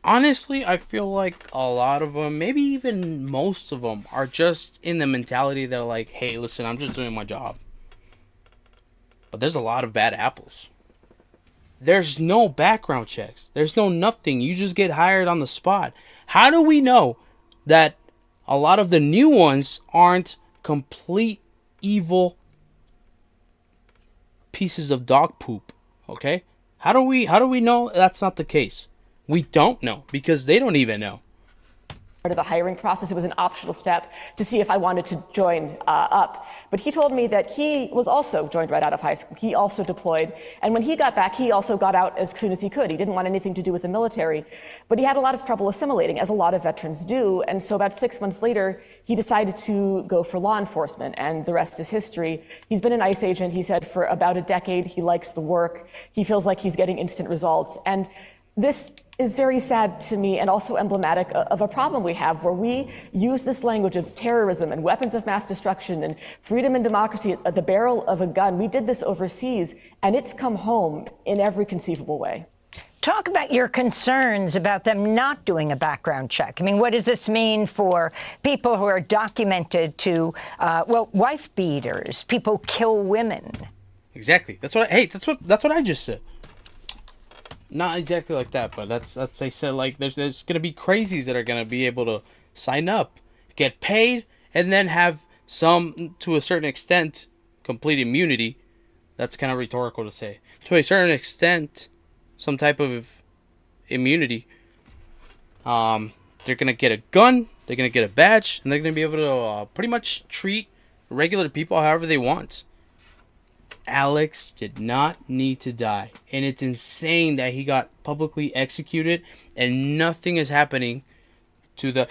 honestly, I feel like a lot of them, maybe even most of them, are just in the mentality that are like, hey, listen, I'm just doing my job. But there's a lot of bad apples. There's no background checks. There's no nothing. You just get hired on the spot. How do we know that a lot of the new ones aren't complete evil pieces of dog poop? Okay? How do we know that's not the case? We don't know because they don't even know. Part of the hiring process, it was an optional step to see if I wanted to join up. But he told me that he was also joined right out of high school. He also deployed. And when he got back, he also got out as soon as he could. He didn't want anything to do with the military. But he had a lot of trouble assimilating, as a lot of veterans do. And so about 6 months later, he decided to go for law enforcement. And the rest is history. He's been an ICE agent, he said, for about a decade. He likes the work. He feels like he's getting instant results. And this is very sad to me and also emblematic of a problem we have where we use this language of terrorism and weapons of mass destruction and freedom and democracy at the barrel of a gun. We did this overseas, and it's come home in every conceivable way. Talk about your concerns about them not doing a background check. I mean, what does this mean for people who are documented to, wife beaters, people kill women? Exactly. That's what I just said. Not exactly like that, but that's I said, like, there's gonna be crazies that are gonna be able to sign up. get paid, and then have some, to a certain extent, complete immunity. That's kind of rhetorical to say. To a certain extent, some type of immunity. They're going to get a gun, they're going to get a badge, and they're going to be able to pretty much treat regular people however they want. Alex did not need to die. And it's insane that he got publicly executed and nothing is happening to the...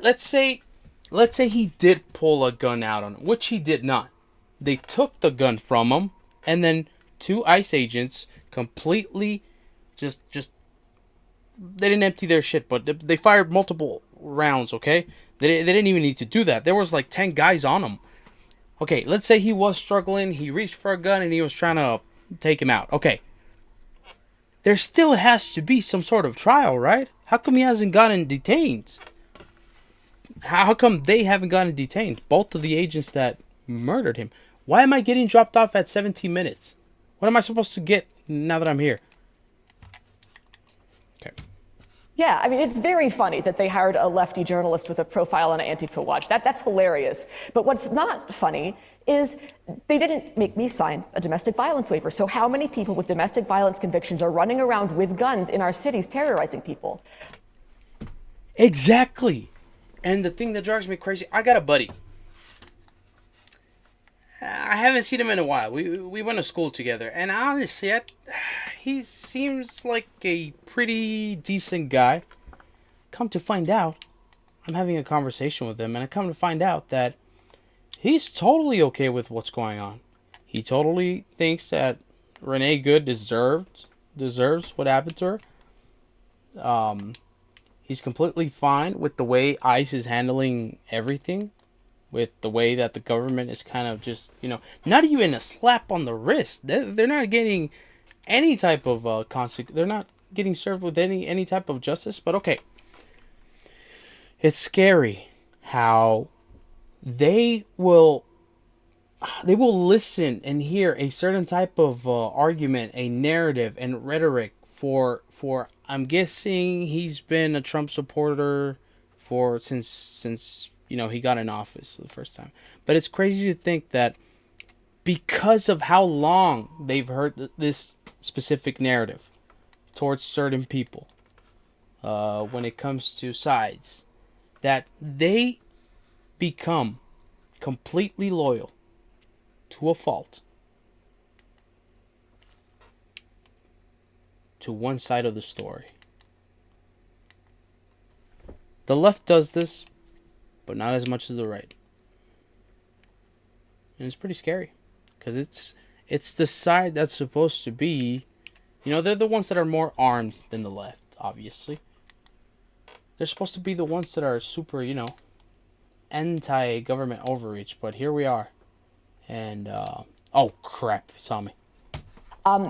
Let's say he did pull a gun out on him, which he did not. They took the gun from him, and then 2 ICE agents completely just they didn't empty their shit, but they fired multiple rounds, okay? They didn't even need to do that. There was like 10 guys on him. Okay, let's say he was struggling, he reached for a gun, and he was trying to take him out. Okay. There still has to be some sort of trial, right? How come he hasn't gotten detained? How come they haven't gotten detained? Both of the agents that murdered him. Why am I getting dropped off at 17 minutes? What am I supposed to get now that I'm here? Okay. Yeah, I mean, it's very funny that they hired a lefty journalist with a profile on Antifa Watch. That's hilarious. But what's not funny is they didn't make me sign a domestic violence waiver. So how many people with domestic violence convictions are running around with guns in our cities terrorizing people? Exactly. And the thing that drives me crazy, I got a buddy. I haven't seen him in a while. We went to school together. And honestly, he seems like a pretty decent guy. Come to find out, I'm having a conversation with him, and I come to find out that he's totally okay with what's going on. He totally thinks that Renee Good deserves what happened to her. He's completely fine with the way ICE is handling everything. With the way that the government is kind of just, not even a slap on the wrist. They're not getting any type of consequence. They're not getting served with any type of justice. But okay, it's scary how they will listen and hear a certain type of argument, a narrative, and rhetoric for. I'm guessing he's been a Trump supporter since he got in office for the first time. But it's crazy to think that because of how long they've heard this specific narrative towards certain people, when it comes to sides, that they become completely loyal to a fault to one side of the story. The left does this, but not as much as the right. And it's pretty scary. Because it's the side that's supposed to be... they're the ones that are more armed than the left, obviously. They're supposed to be the ones that are super, anti-government overreach. But here we are. And, oh crap, saw me.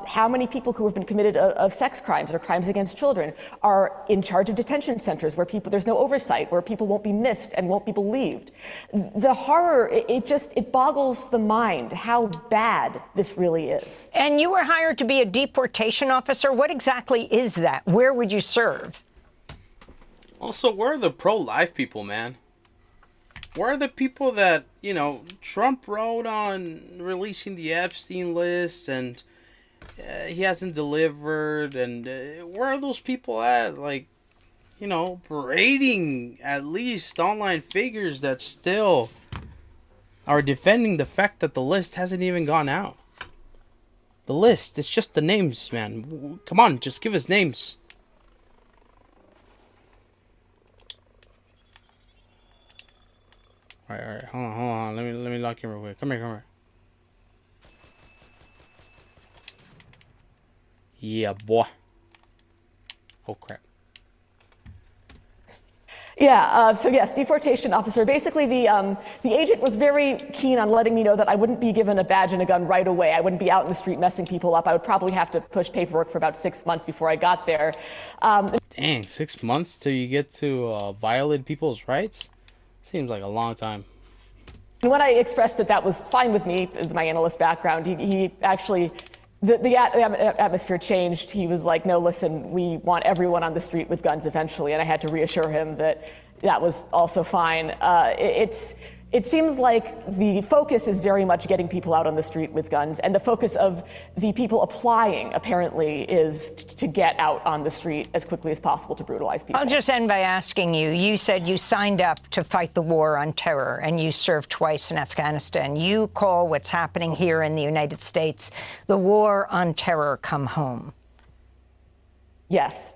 How many people who have been committed of sex crimes or crimes against children are in charge of detention centers where there's no oversight, where people won't be missed and won't be believed? The horror, it boggles the mind how bad this really is. And you were hired to be a deportation officer. What exactly is that? Where would you serve? Also, where are the pro-life people, man? Where are the people that, Trump wrote on releasing the Epstein list and... he hasn't delivered, and where are those people at? Parading at least online figures that still are defending the fact that the list hasn't even gone out. The list, it's just the names, man. Come on, just give us names. All right, hold on. Let me lock in real quick. Come here. Yeah, boy. Oh, crap. Yeah, so yes, deportation officer. Basically, the agent was very keen on letting me know that I wouldn't be given a badge and a gun right away. I wouldn't be out in the street messing people up. I would probably have to push paperwork for about 6 months before I got there. Dang, 6 months till you get to violate people's rights? Seems like a long time. And when I expressed that was fine with me, with my analyst background, he actually... The atmosphere changed. He was like, no, listen, we want everyone on the street with guns eventually. And I had to reassure him that, that was also fine. It seems like the focus is very much getting people out on the street with guns, and the focus of the people applying, apparently, is to get out on the street as quickly as possible to brutalize people. I'll just end by asking you, you said you signed up to fight the war on terror, and you served twice in Afghanistan. You call what's happening here in the United States the war on terror come home. Yes.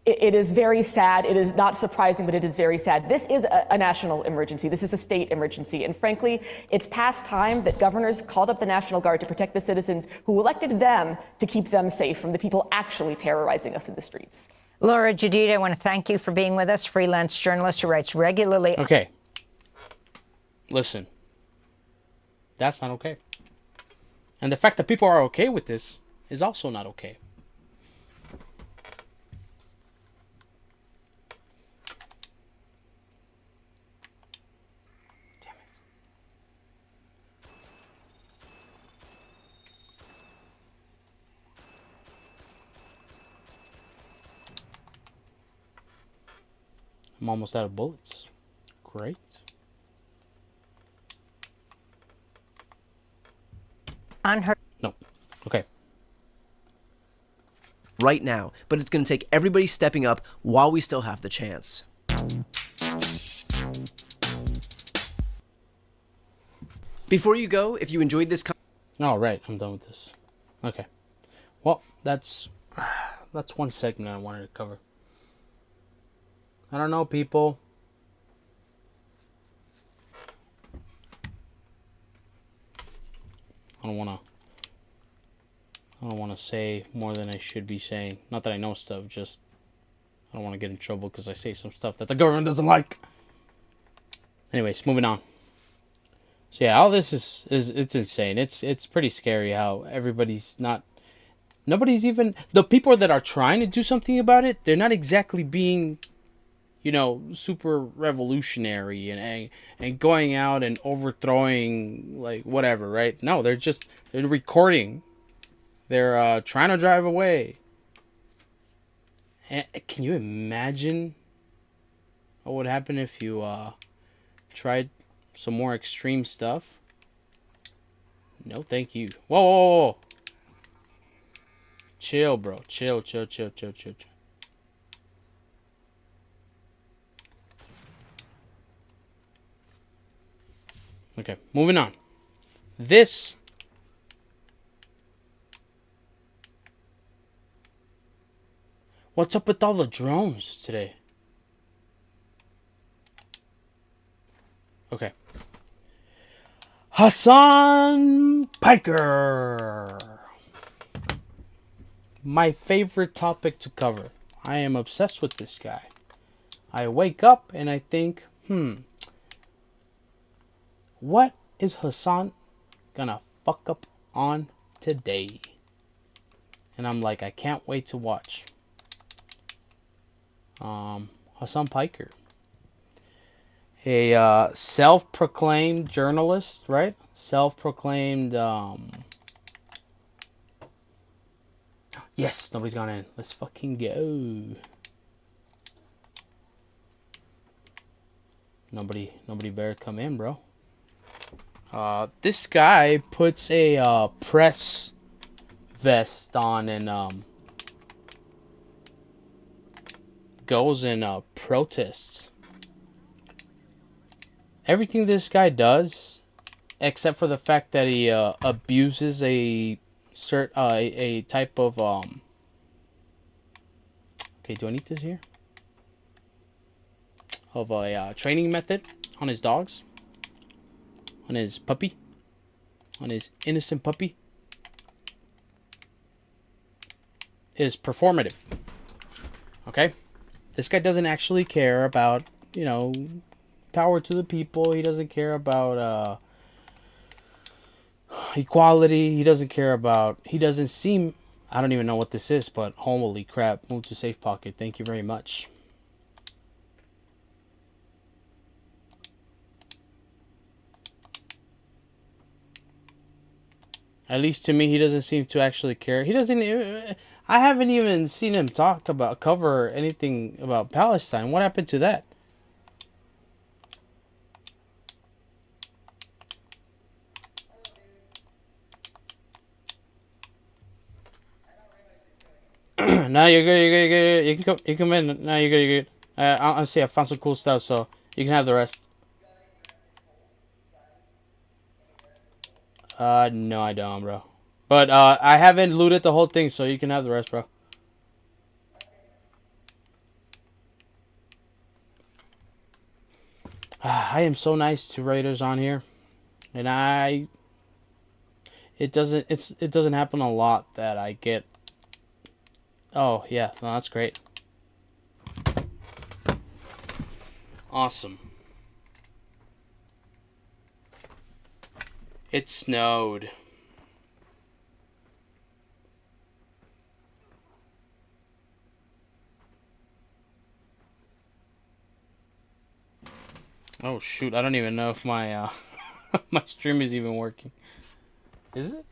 It is very sad. It is not surprising, but it is very sad. This is a national emergency. This is a state emergency. And frankly, it's past time that governors called up the National Guard to protect the citizens who elected them to keep them safe from the people actually terrorizing us in the streets. Laura Jadid, I want to thank you for being with us, freelance journalist who writes regularly. Okay. Listen. That's not okay. And the fact that people are okay with this is also not okay. I'm almost out of bullets. Great. On her. No. Okay. Right now, but it's going to take everybody stepping up while we still have the chance. Before you go, if you enjoyed this All right, I'm done with this. Okay. Well, that's one segment I wanted to cover. I don't know, people. I don't want to say more than I should be saying. Not that I know stuff, just I don't want to get in trouble because I say some stuff that the government doesn't like. Anyways, moving on. So yeah, all this is it's insane. It's pretty scary how nobody's even, the people that are trying to do something about it, they're not exactly being, super revolutionary and going out and overthrowing like whatever, right? No, they're recording. They're trying to drive away. And can you imagine what would happen if you tried some more extreme stuff? No, thank you. Whoa, whoa, whoa. Chill, bro. Chill. Okay, moving on. What's up with all the drones today? Okay. Hassan Piker. My favorite topic to cover. I am obsessed with this guy. I wake up and I think, what is Hassan gonna fuck up on today? And I'm like, I can't wait to watch. Hassan Piker. A self-proclaimed journalist, right? Self-proclaimed, yes, nobody's gone in. Let's fucking go. Nobody better come in, bro. This guy puts a press vest on and goes and protests. Everything this guy does, except for the fact that he abuses a type of okay, do I need this here? Of a training method on his dogs, on his puppy, on his innocent puppy, is performative. Okay, this guy doesn't actually care about, power to the people. He doesn't care about equality. He doesn't seem, I don't even know what this is, but holy crap, move to safe pocket. Thank you very much. At least to me, he doesn't seem to actually care. He doesn't, I haven't even seen him cover anything about Palestine. What happened to that? No, you're good. You're good. You're good. You can come. You come in. No, you're good. You're good. I'll see. I found some cool stuff, so you can have the rest. No, I don't, bro. But I haven't looted the whole thing, so you can have the rest, bro. I am so nice to raiders on here, and it doesn't happen a lot that I get. Oh yeah, no, that's great. Awesome. It snowed. Oh shoot, I don't even know if my my stream is even working. Is it?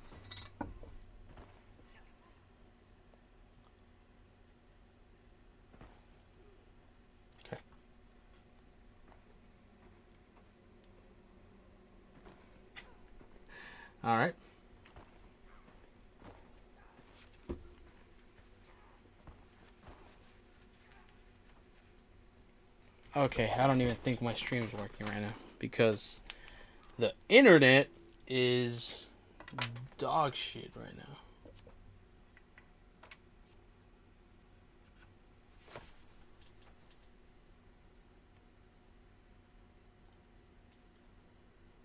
Okay. All right. Okay, I don't even think my stream is working right now because the internet is dog shit right now.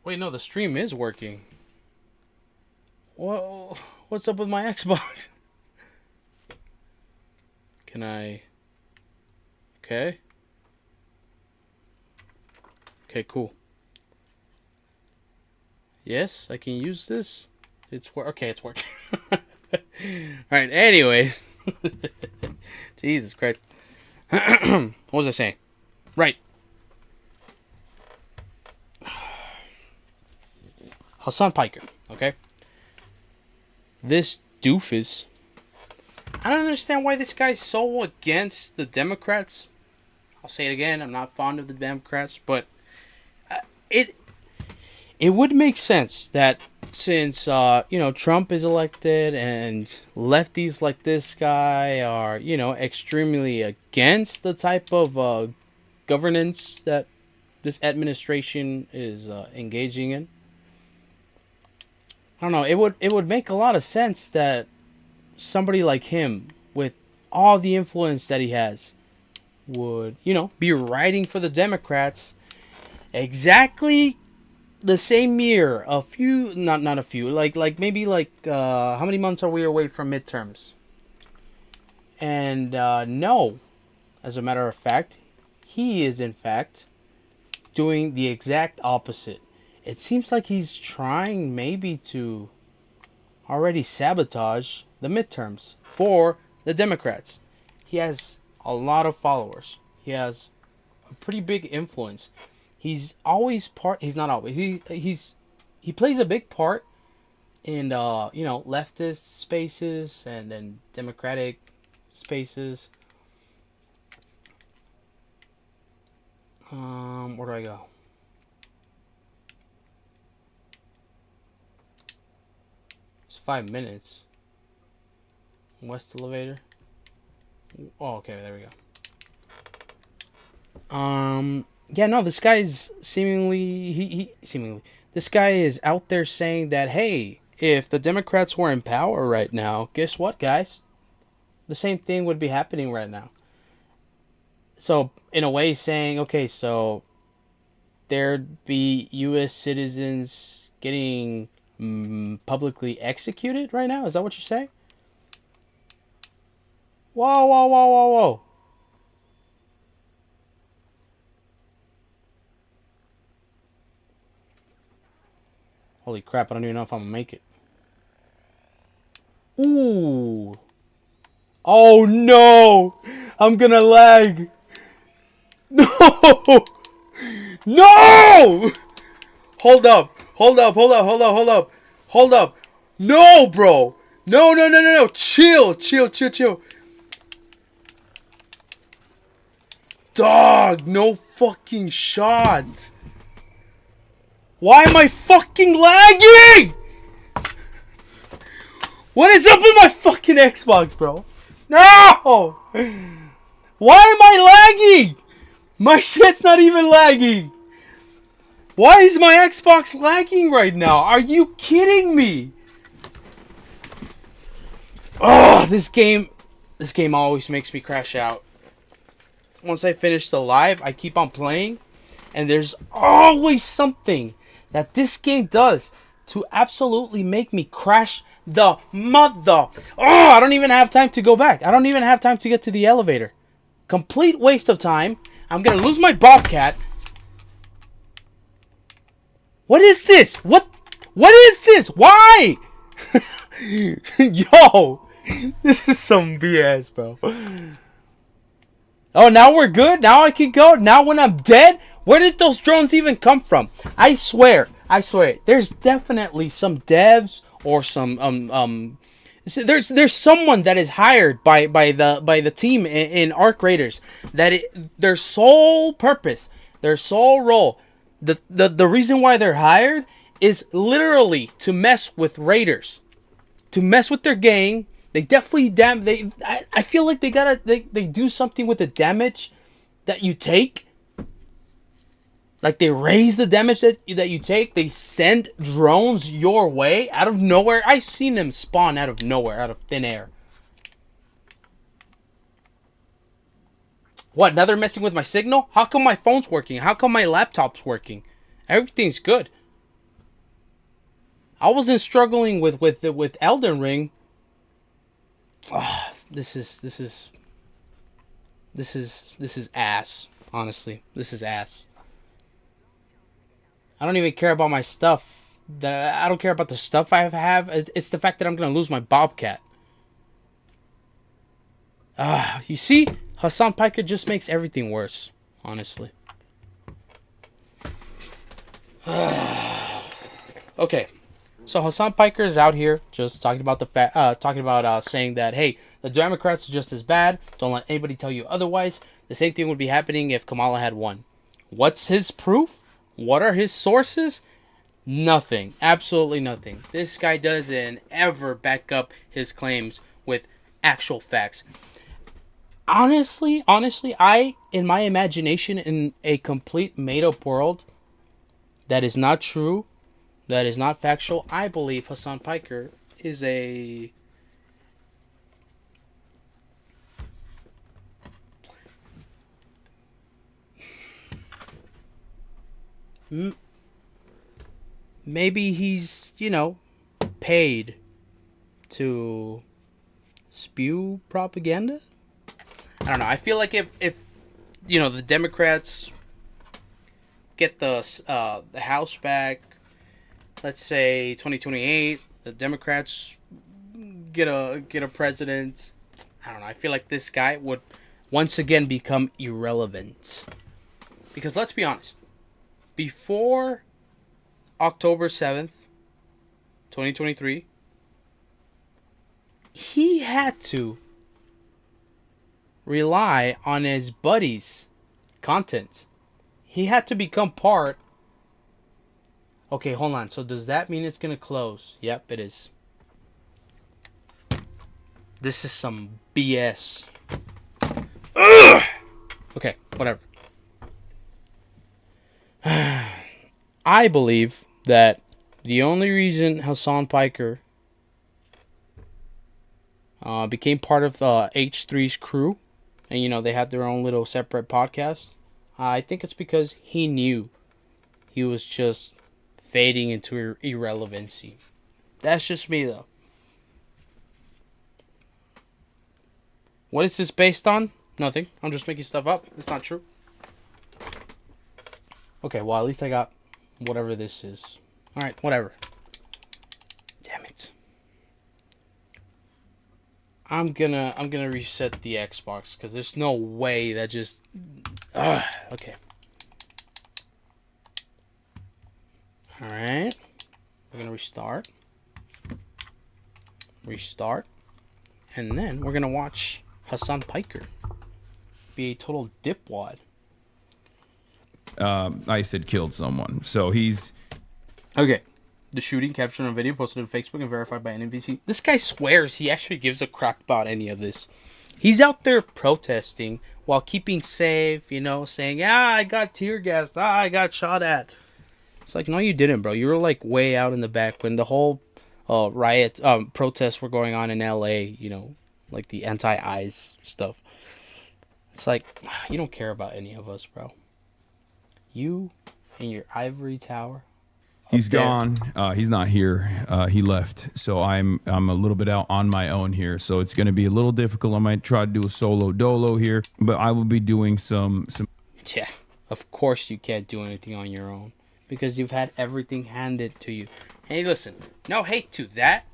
Wait, no, the stream is working. Whoa, what's up with my Xbox? Can I... Okay. Okay, cool. Yes, I can use this. Okay, it's working. Alright, anyways. Jesus Christ. What was I saying? Right. Hassan Piker, okay? This doofus. I don't understand why this guy's so against the Democrats. I'll say it again, I'm not fond of the Democrats, but it would make sense that since Trump is elected and lefties like this guy are extremely against the type of governance that this administration is engaging in. I don't know. It would make a lot of sense that somebody like him, with all the influence that he has, would be writing for the Democrats. Exactly the same year, a few, not a few, like maybe how many months are we away from midterms? And no, as a matter of fact, he is in fact doing the exact opposite. It seems like he's trying maybe to already sabotage the midterms for the Democrats. He has a lot of followers. He has a pretty big influence. He's always he's not always. He plays a big part in leftist spaces and then democratic spaces. Where do I go? It's 5 minutes. West elevator. Oh, okay, there we go. Yeah, no, this guy is seemingly this guy is out there saying that, hey, if the Democrats were in power right now, guess what, guys? The same thing would be happening right now. So, in a way, saying, okay, so there'd be U.S. citizens getting publicly executed right now? Is that what you're saying? Whoa, whoa, whoa, whoa, whoa. Holy crap, I don't even know if I'm gonna make it. Ooh. Oh no! I'm gonna lag. No! No! Hold up. Hold up. Hold up. Hold up. Hold up. Hold up. No, bro. No. Chill. Dog, no fucking shot. Why am I fucking lagging? What is up with my fucking Xbox, bro? No! Why am I lagging? My shit's not even lagging. Why is my Xbox lagging right now? Are you kidding me? Oh, this game always makes me crash out. Once I finish the live, I keep on playing, and there's always something that this game does to absolutely make me crash the mother. Oh, I don't even have time to go back. I don't even have time to get to the elevator. Complete waste of time. I'm gonna lose my bobcat. What is this? What is this? Why? Yo, this is some BS, bro. Oh, now we're good? Now I can go? Now when I'm dead? Where did those drones even come from? I swear. There's definitely some devs or some there's someone that is hired by the team in Arc Raiders that their sole purpose, their sole role, the reason why they're hired is literally to mess with Raiders, to mess with their gang. They definitely I feel like they do something with the damage that you take. Like they raise the damage that you take. They send drones your way out of nowhere. I seen them spawn out of nowhere, out of thin air. What? Now they're messing with my signal? How come my phone's working? How come my laptop's working? Everything's good. I wasn't struggling with Elden Ring. This is ass. Honestly, this is ass. I don't even care about my stuff. I don't care about the stuff I have. It's the fact that I'm gonna lose my bobcat. You see, Hassan Piker just makes everything worse. Honestly. Okay. So Hassan Piker is out here just talking about saying that, hey, the Democrats are just as bad. Don't let anybody tell you otherwise. The same thing would be happening if Kamala had won. What's his proof? What are his sources? Nothing. Absolutely nothing. This guy doesn't ever back up his claims with actual facts. Honestly, I, in my imagination, in a complete made-up world that is not true, that is not factual, I believe Hassan Piker is a... Maybe he's, paid to spew propaganda? I don't know. I feel like if the Democrats get the House back, let's say 2028, the Democrats get a president, I don't know. I feel like this guy would once again become irrelevant. Because let's be honest, before October 7th, 2023, he had to rely on his buddies' content. He had to become part. Okay, hold on. So does that mean it's going to close? Yep, it is. This is some BS. Ugh! Okay, whatever. I believe that the only reason Hassan Piker became part of H3's crew, and they had their own little separate podcast, I think it's because he knew he was just fading into irrelevancy. That's just me, though. What is this based on? Nothing. I'm just making stuff up. It's not true. Okay, well, at least I got whatever this is. Alright, whatever. Damn it. I'm gonna reset the Xbox, because there's no way that just... okay. Alright. We're gonna restart. restart, and then we're gonna watch Hassan Piker be a total dipwad. I said killed someone, so he's Okay. The shooting captured on video posted on Facebook and verified by NBC. This guy swears he actually gives a crap about any of this. He's out there protesting while keeping safe, saying, I got tear gassed, I got shot at. It's like, no, you didn't, bro. You were like way out in the back when the whole protests were going on in LA, like the anti-ICE stuff. It's like, you don't care about any of us, bro. You and your ivory tower. he's gone. He's not here. He left. So I'm a little bit out on my own here. So it's going to be a little difficult. I might try to do a solo dolo here, but I will be doing some. Yeah, of course you can't do anything on your own because you've had everything handed to you. Hey, listen, no hate to that.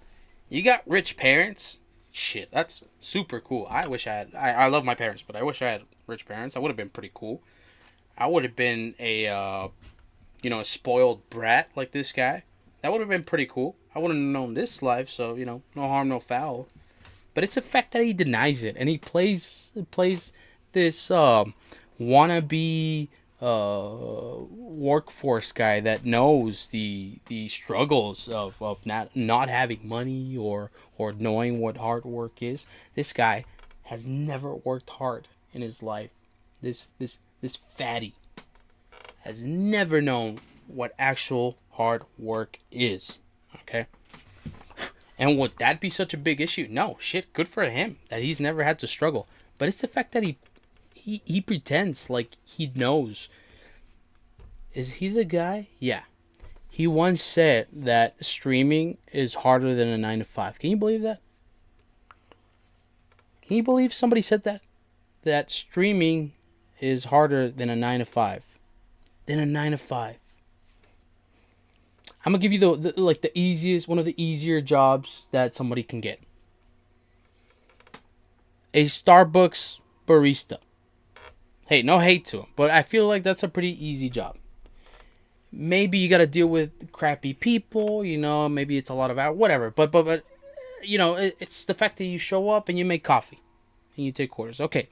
You got rich parents. Shit, that's super cool. I wish I had. I love my parents, but I wish I had rich parents. I would have been pretty cool. I would have been a spoiled brat like this guy. That would have been pretty cool. I wouldn't have known this life, so, no harm, no foul. But it's the fact that he denies it, and he plays this wannabe workforce guy that knows the struggles of not having money or knowing what hard work is. This guy has never worked hard in his life. This fatty has never known what actual hard work is. Okay? And would that be such a big issue? No, shit, good for him that he's never had to struggle. But it's the fact that he pretends like he knows. Is he the guy? Yeah. He once said that streaming is harder than a 9 to 5. Can you believe that? Can you believe somebody said that? That streaming is harder than a 9 to 5. Than a 9 to 5. I'm gonna give you the easiest, one of the easier jobs that somebody can get. A Starbucks barista. Hey, no hate to him, but I feel like that's a pretty easy job. Maybe you got to deal with crappy people, maybe it's a lot of hours, whatever. But it's the fact that you show up and you make coffee and you take orders. Okay,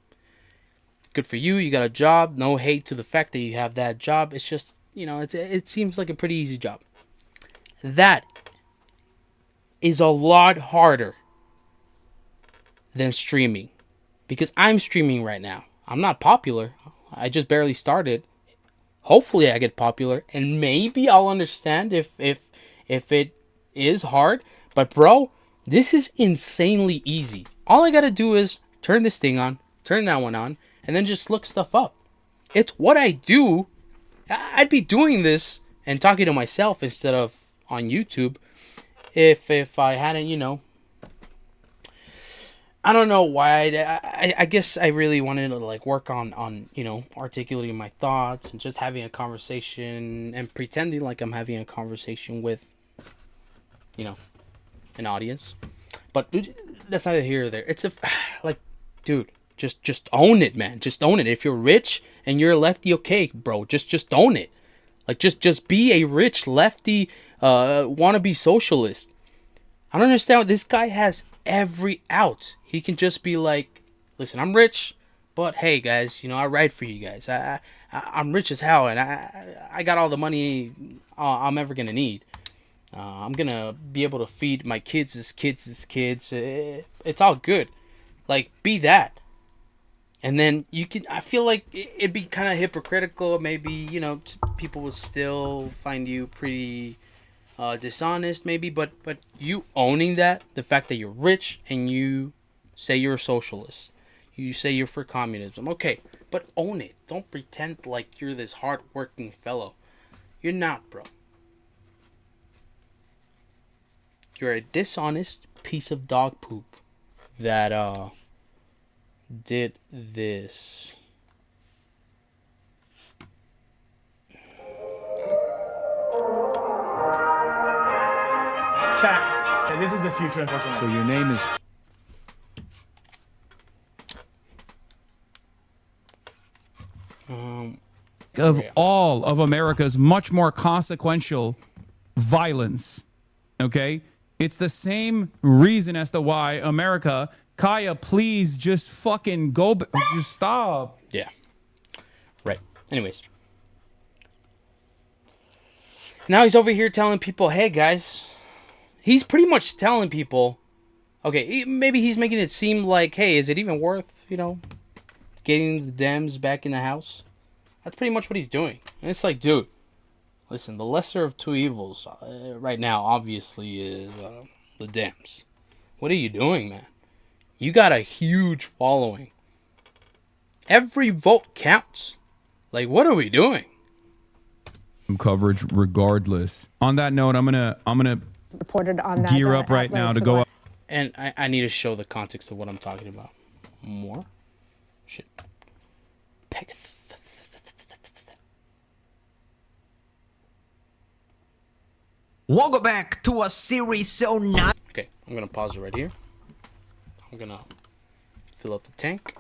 good for you. You got a job. No hate to the fact that you have that job. It's just, it seems like a pretty easy job. That is a lot harder than streaming, because I'm streaming right now. I'm not popular. I just barely started. Hopefully I get popular, and maybe I'll understand if it is hard. But bro, this is insanely easy. All I gotta do is turn this thing on, turn that one on, and then just look stuff up. It's what I do. I'd be doing this and talking to myself instead of on YouTube if I hadn't, I don't know why. I guess I really wanted to work on articulating my thoughts and just having a conversation and pretending like I'm having a conversation with an audience. But that's neither here or there. It's dude, just own it, man. Just own it. If you're rich and you're a lefty, okay, bro, just own it. Just be a rich lefty wannabe socialist. I don't understand. This guy has every out. He can just be like, listen, I'm rich, but hey guys, I ride for you guys. I'm rich as hell, and I got all the money I'm ever gonna need. I'm gonna be able to feed my kids' kids. It's all good. Be that. And then I feel like it'd be kind of hypocritical. Maybe, people would still find you pretty dishonest, maybe. But you owning that, the fact that you're rich and you say you're a socialist, you say you're for communism, okay, but own it. Don't pretend like you're this hard-working fellow. You're not, bro. You're a dishonest piece of dog poop that did this. Chat. Okay, this is the future, unfortunately. So your name is. Of all of America's much more consequential violence, okay? It's the same reason as to why America, Kaya, please just fucking go, just stop. Yeah. Right. Anyways. Now he's over here telling people, hey, guys. He's pretty much telling people, okay, maybe he's making it seem like, hey, is it even worth, getting the Dems back in the house? That's pretty much what he's doing. And it's like, dude, listen, the lesser of two evils right now, obviously, is the Dems. What are you doing, man? You got a huge following. Every vote counts. Like, what are we doing? Coverage regardless. On that note, I'm gonna reported on that. Gear up right now to go up. And I need to show the context of what I'm talking about. More? Shit. Welcome back to a series so nice. Okay, I'm gonna pause it right here. I'm gonna fill up the tank.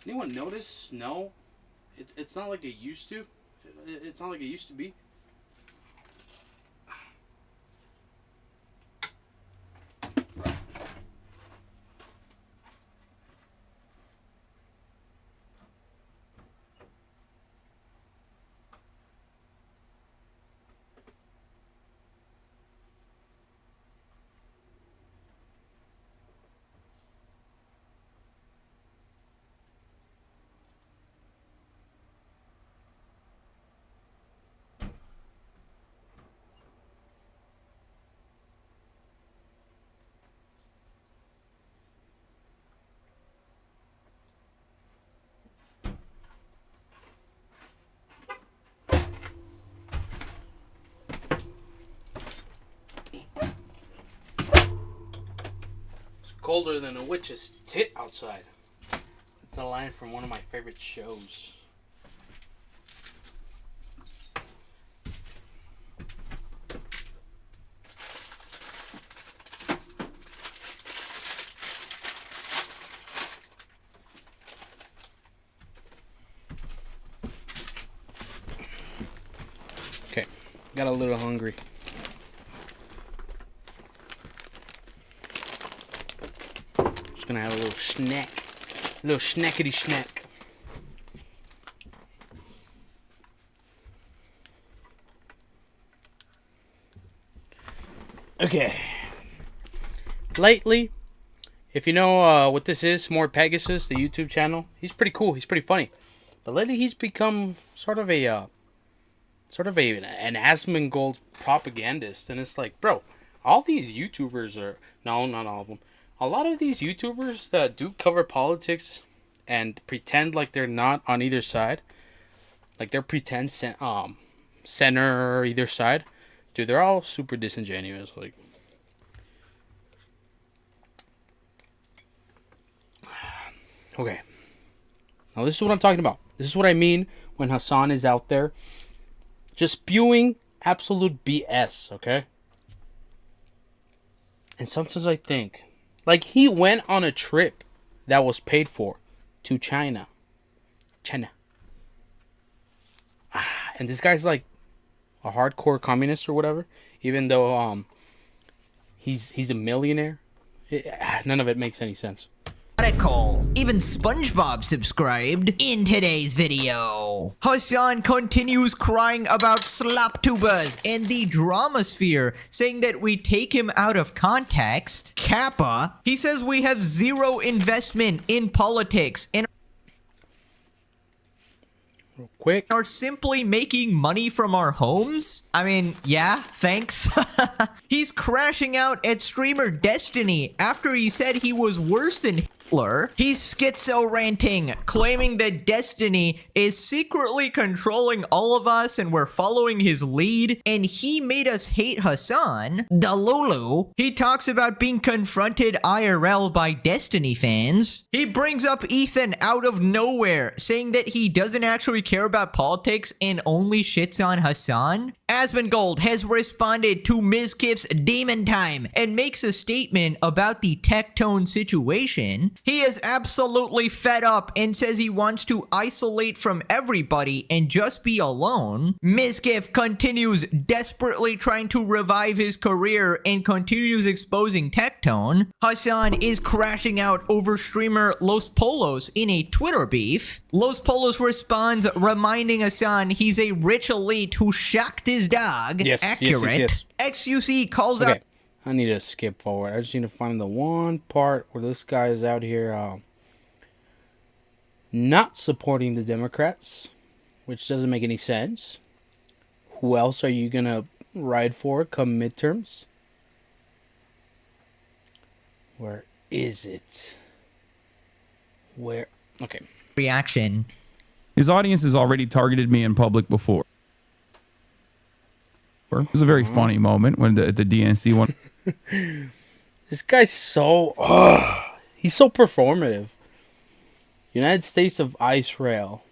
Anyone notice snow? It's not like it used to. It's not like it used to be. Colder than a witch's tit outside. It's a line from one of my favorite shows. Okay, got a little hungry. Gonna have a little snack, a little snackety snack. Okay. Lately, if you know what this is, more Pegasus, the YouTube channel. He's pretty cool. He's pretty funny. But lately, he's become sort of an Asmongold propagandist, and it's like, bro, all these YouTubers are not all of them. A lot of these YouTubers that do cover politics and pretend like they're not on either side, like they're pretend center or either side, dude, they're all super disingenuous. Like, okay, now this is what I'm talking about. This is what I mean when Hassan is out there just spewing absolute BS. Okay, and sometimes I think, like, he went on a trip that was paid for to China. And this guy's like a hardcore communist or whatever, even though he's a millionaire. None of it makes any sense. Article. Even SpongeBob subscribed in today's video. Hassan continues crying about slap tubers and the drama sphere, saying that we take him out of context. Kappa, he says we have zero investment in politics and Quick. are simply making money from our homes? I mean, yeah, thanks. He's crashing out at streamer Destiny after he said he was worse than Hitler. He's schizo-ranting, claiming that Destiny is secretly controlling all of us and we're following his lead, and he made us hate Hassan. Dalulu, he talks about being confronted IRL by Destiny fans. He brings up Ethan out of nowhere, saying that he doesn't actually care about politics and only shits on Hassan. Asmongold has responded to Mizkif's Demon Time and makes a statement about the Tectone situation. He is absolutely fed up and says he wants to isolate from everybody and just be alone. Mizkif continues desperately trying to revive his career and continues exposing Tectone. Hassan is crashing out over streamer Los Polos in a Twitter beef. Los Polos responds, reminding Hassan he's a rich elite who shocked his dog. Yes, accurate. yes. XUC calls out. Okay, I need to skip forward. I just need to find the one part where this guy is out here not supporting the Democrats, which doesn't make any sense. Who else are you gonna ride for come midterms? Where is it? Where? Okay. Reaction. His audience has already targeted me in public before. It was a very funny moment when the DNC one. This guy's so he's so performative. United States of Ice Rail.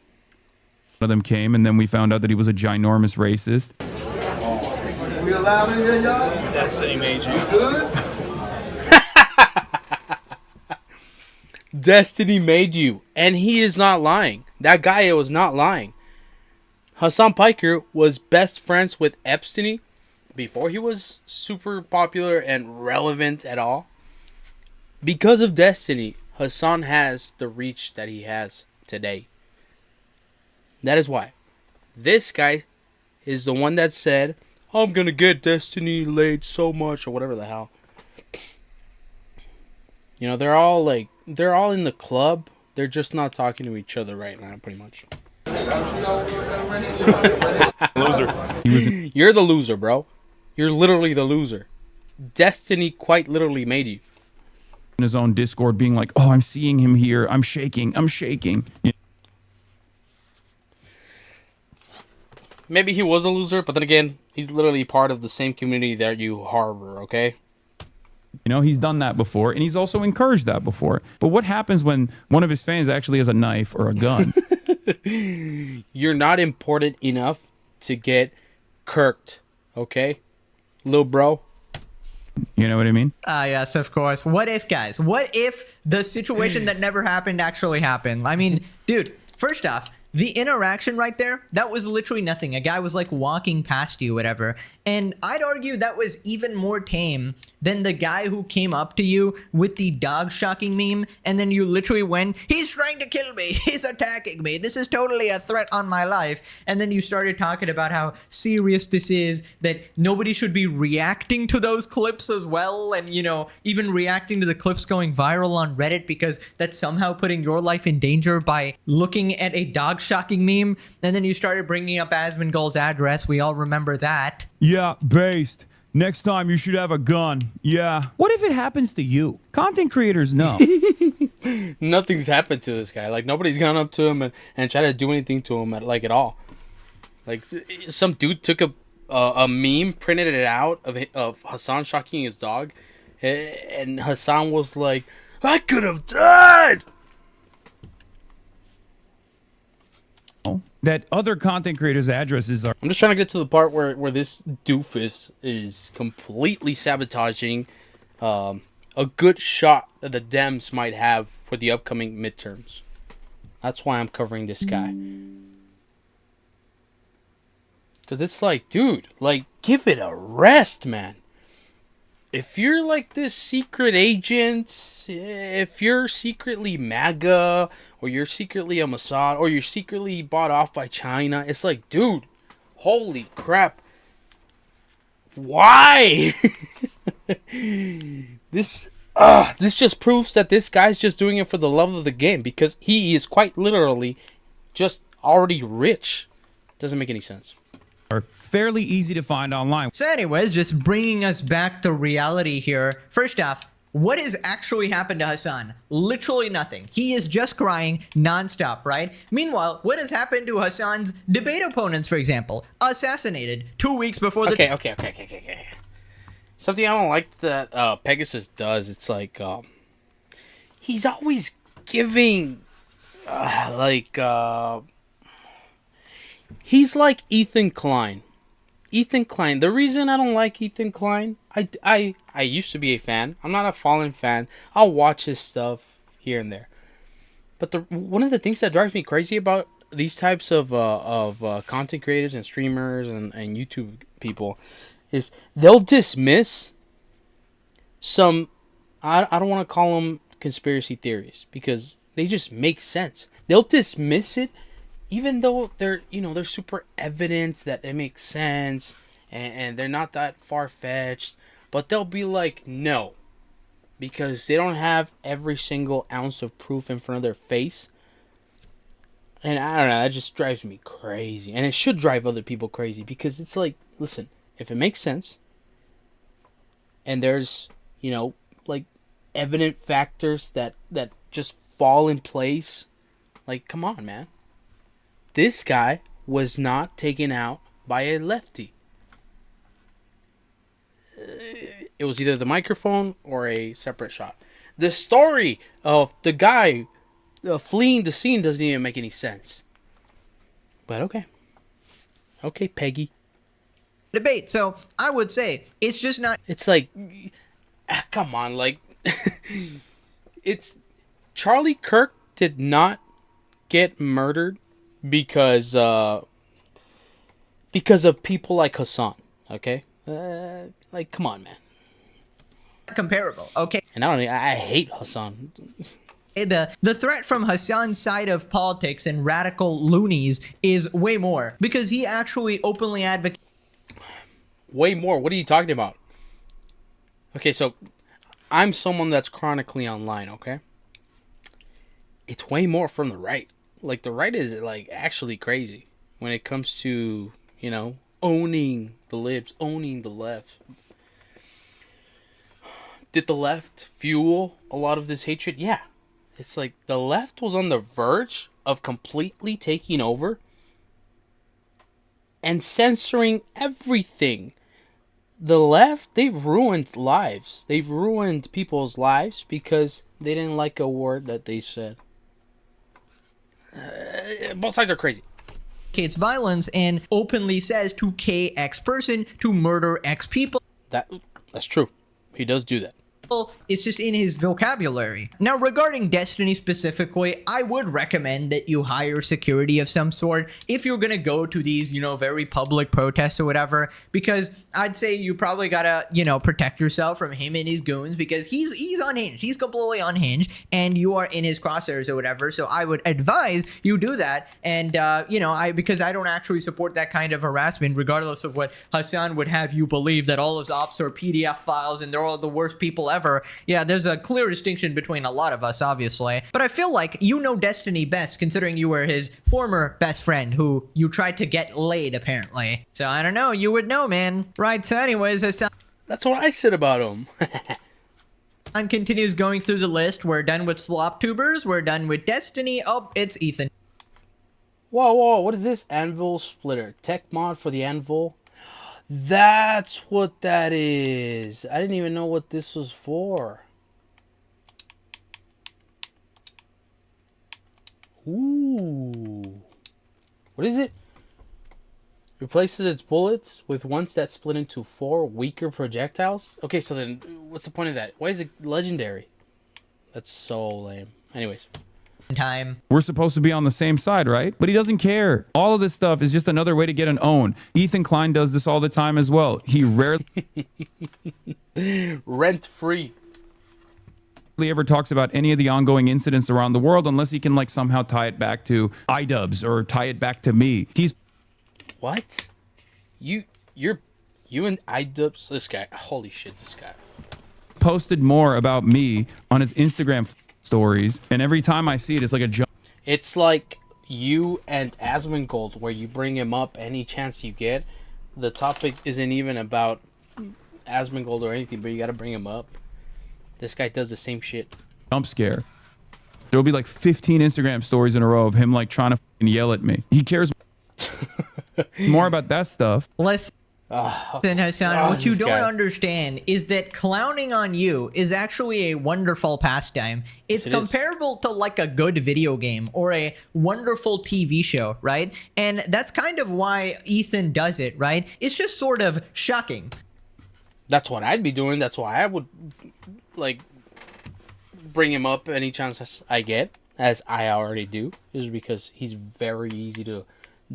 One of them came, and then we found out that he was a ginormous racist. We allowed in here, y'all? Destiny made you. Good? Destiny made you, and he is not lying. That guy was not lying. Hassan Piker was best friends with Epstein before he was super popular and relevant at all. Because of Destiny, Hassan has the reach that he has today. That is why. This guy is the one that said, I'm gonna get Destiny laid so much, or whatever the hell. You know, they're all in the club. They're just not talking to each other right now, pretty much. Loser. You're the loser, bro. You're literally the loser. Destiny quite literally made you. In his own Discord being like, oh, I'm seeing him here. I'm shaking. Maybe he was a loser, but then again, he's literally part of the same community that you harbor, okay? You know, he's done that before, and he's also encouraged that before. But what happens when one of his fans actually has a knife or a gun? You're not important enough to get kirked, okay? Little bro. You know what I mean? Yes, of course. What if, guys? What if the situation that never happened actually happened? I mean, dude, first off, the interaction right there, that was literally nothing. A guy was like walking past you, whatever. And I'd argue that was even more tame than the guy who came up to you with the dog shocking meme. And then you literally went, he's trying to kill me. He's attacking me. This is totally a threat on my life. And then you started talking about how serious this is, that nobody should be reacting to those clips as well. And, you know, even reacting to the clips going viral on Reddit because that's somehow putting your life in danger by looking at a dog shocking meme. And then you started bringing up Asmongold's address. We all remember that. Yeah, based. Next time you should have a gun. Yeah. What if it happens to you? Content creators know. Nothing's happened to this guy. Like, nobody's gone up to him and tried to do anything to him at all. Like, some dude took a meme, printed it out of Hassan shocking his dog, and Hassan was like, I could have died! That other content creators' addresses are... I'm just trying to get to the part where this doofus is completely sabotaging a good shot that the Dems might have for the upcoming midterms. That's why I'm covering this guy. Because it's like, dude, like, give it a rest, man. if you're like this secret agent, if you're secretly MAGA, or you're secretly a Mossad, or you're secretly bought off by China, it's like, dude, holy crap. Why? This just proves that this guy's just doing it for the love of the game, because he is quite literally just already rich. Doesn't make any sense. Are fairly easy to find online. So anyways, just bringing us back to reality here. First off, what has actually happened to Hassan? Literally nothing. He is just crying nonstop, right? Meanwhile, what has happened to Hassan's debate opponents, for example? Assassinated 2 weeks before the... Okay. Something I don't like that Pegasus does, it's like, he's always giving, he's like Ethan Klein. The reason I don't like Ethan Klein, I used to be a fan. I'm not a Fallen fan. I'll watch his stuff here and there. But one of the things that drives me crazy about these types of content creators and streamers and YouTube people is they'll dismiss some, I don't want to call them conspiracy theories, because they just make sense. They'll dismiss it even though they're super evident that it makes sense, and they're not that far-fetched, but they'll be like, no, because they don't have every single ounce of proof in front of their face. And I don't know, that just drives me crazy. And it should drive other people crazy, because it's like, listen, if it makes sense, and there's, evident factors that just fall in place, like, come on, man. This guy was not taken out by a lefty. It was either the microphone or a separate shot. The story of the guy fleeing the scene doesn't even make any sense. But okay. Okay, Peggy. Debate. So I would say it's just not... It's like, come on, like, it's... Charlie Kirk did not get murdered because of people like Hassan, okay? Like, come on, man. Comparable, okay? And I hate Hassan. The threat from Hassan's side of politics and radical loonies is way more, because he actually openly advocates... Way more? What are you talking about? Okay, so I'm someone that's chronically online, okay? It's way more from the right. Like, the right is, like, actually crazy when it comes to, owning the libs, owning the left. Did the left fuel a lot of this hatred? Yeah. It's like the left was on the verge of completely taking over and censoring everything. The left, they've ruined lives. They've ruined people's lives because they didn't like a word that they said. Both sides are crazy. Advocates violence and openly says to K X person to murder X people. That's true. He does do that. It's just in his vocabulary. Now, regarding Destiny specifically, I would recommend that you hire security of some sort if you're gonna go to these, very public protests or whatever, because I'd say you probably gotta, protect yourself from him and his goons, because he's unhinged. He's completely unhinged, and you are in his crosshairs or whatever. So I would advise you do that. And, because I don't actually support that kind of harassment, regardless of what Hassan would have you believe, that all his ops are PDF files and they're all the worst people ever. Yeah, there's a clear distinction between a lot of us, obviously. But I feel like you know Destiny best, considering you were his former best friend who you tried to get laid, apparently. So I don't know, you would know, man. Right, so anyways, that's what I said about him. And continues going through the list. We're done with slop tubers. We're done with Destiny. Oh, it's Ethan. Whoa, what is this? Anvil splitter. Tech mod for the anvil. That's what that is. I didn't even know what this was for. Ooh. What is it? Replaces its bullets with ones that split into 4 weaker projectiles? Okay, so then what's the point of that? Why is it legendary? That's so lame. Anyways. time. We're supposed to be on the same side, right? But he doesn't care. All of this stuff is just another way to get an own. Ethan Klein does this all the time as well. He rarely Rent free. ever talks about any of the ongoing incidents around the world unless he can like somehow tie it back to iDubbbz or tie it back to me. He's What? You and iDubbbz, this guy. Holy shit, this guy. posted more about me on his Instagram stories, and every time I see it, it's like a jump. It's like you and Asmongold, where you bring him up any chance you get. The topic isn't even about Asmongold or anything, but you got to bring him up. This guy does the same shit. Jump scare. There'll be like 15 Instagram stories in a row of him like trying to yell at me. He cares more about that stuff. Listen, Hassan, what you this don't guy. understand is that clowning on you is actually a wonderful pastime. It's Yes, it is. comparable to like a good video game or a wonderful TV show, right? And that's kind of why Ethan does it, right? It's just sort of shocking. That's what I'd be doing. That's why I would, like, bring him up any chance I get, as I already do, is because he's very easy to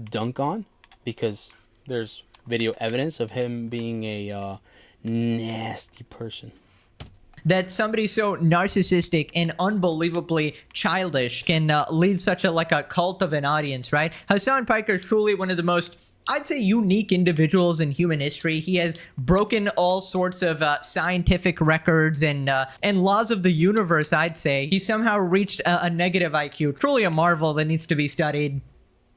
dunk on, because there's video evidence of him being a nasty person. That somebody so narcissistic and unbelievably childish can lead such a like a cult of an audience, right? Hassan Piker is truly one of the most, I'd say, unique individuals in human history. He has broken all sorts of scientific records and laws of the universe, I'd say. He somehow reached a negative IQ. Truly a marvel that needs to be studied.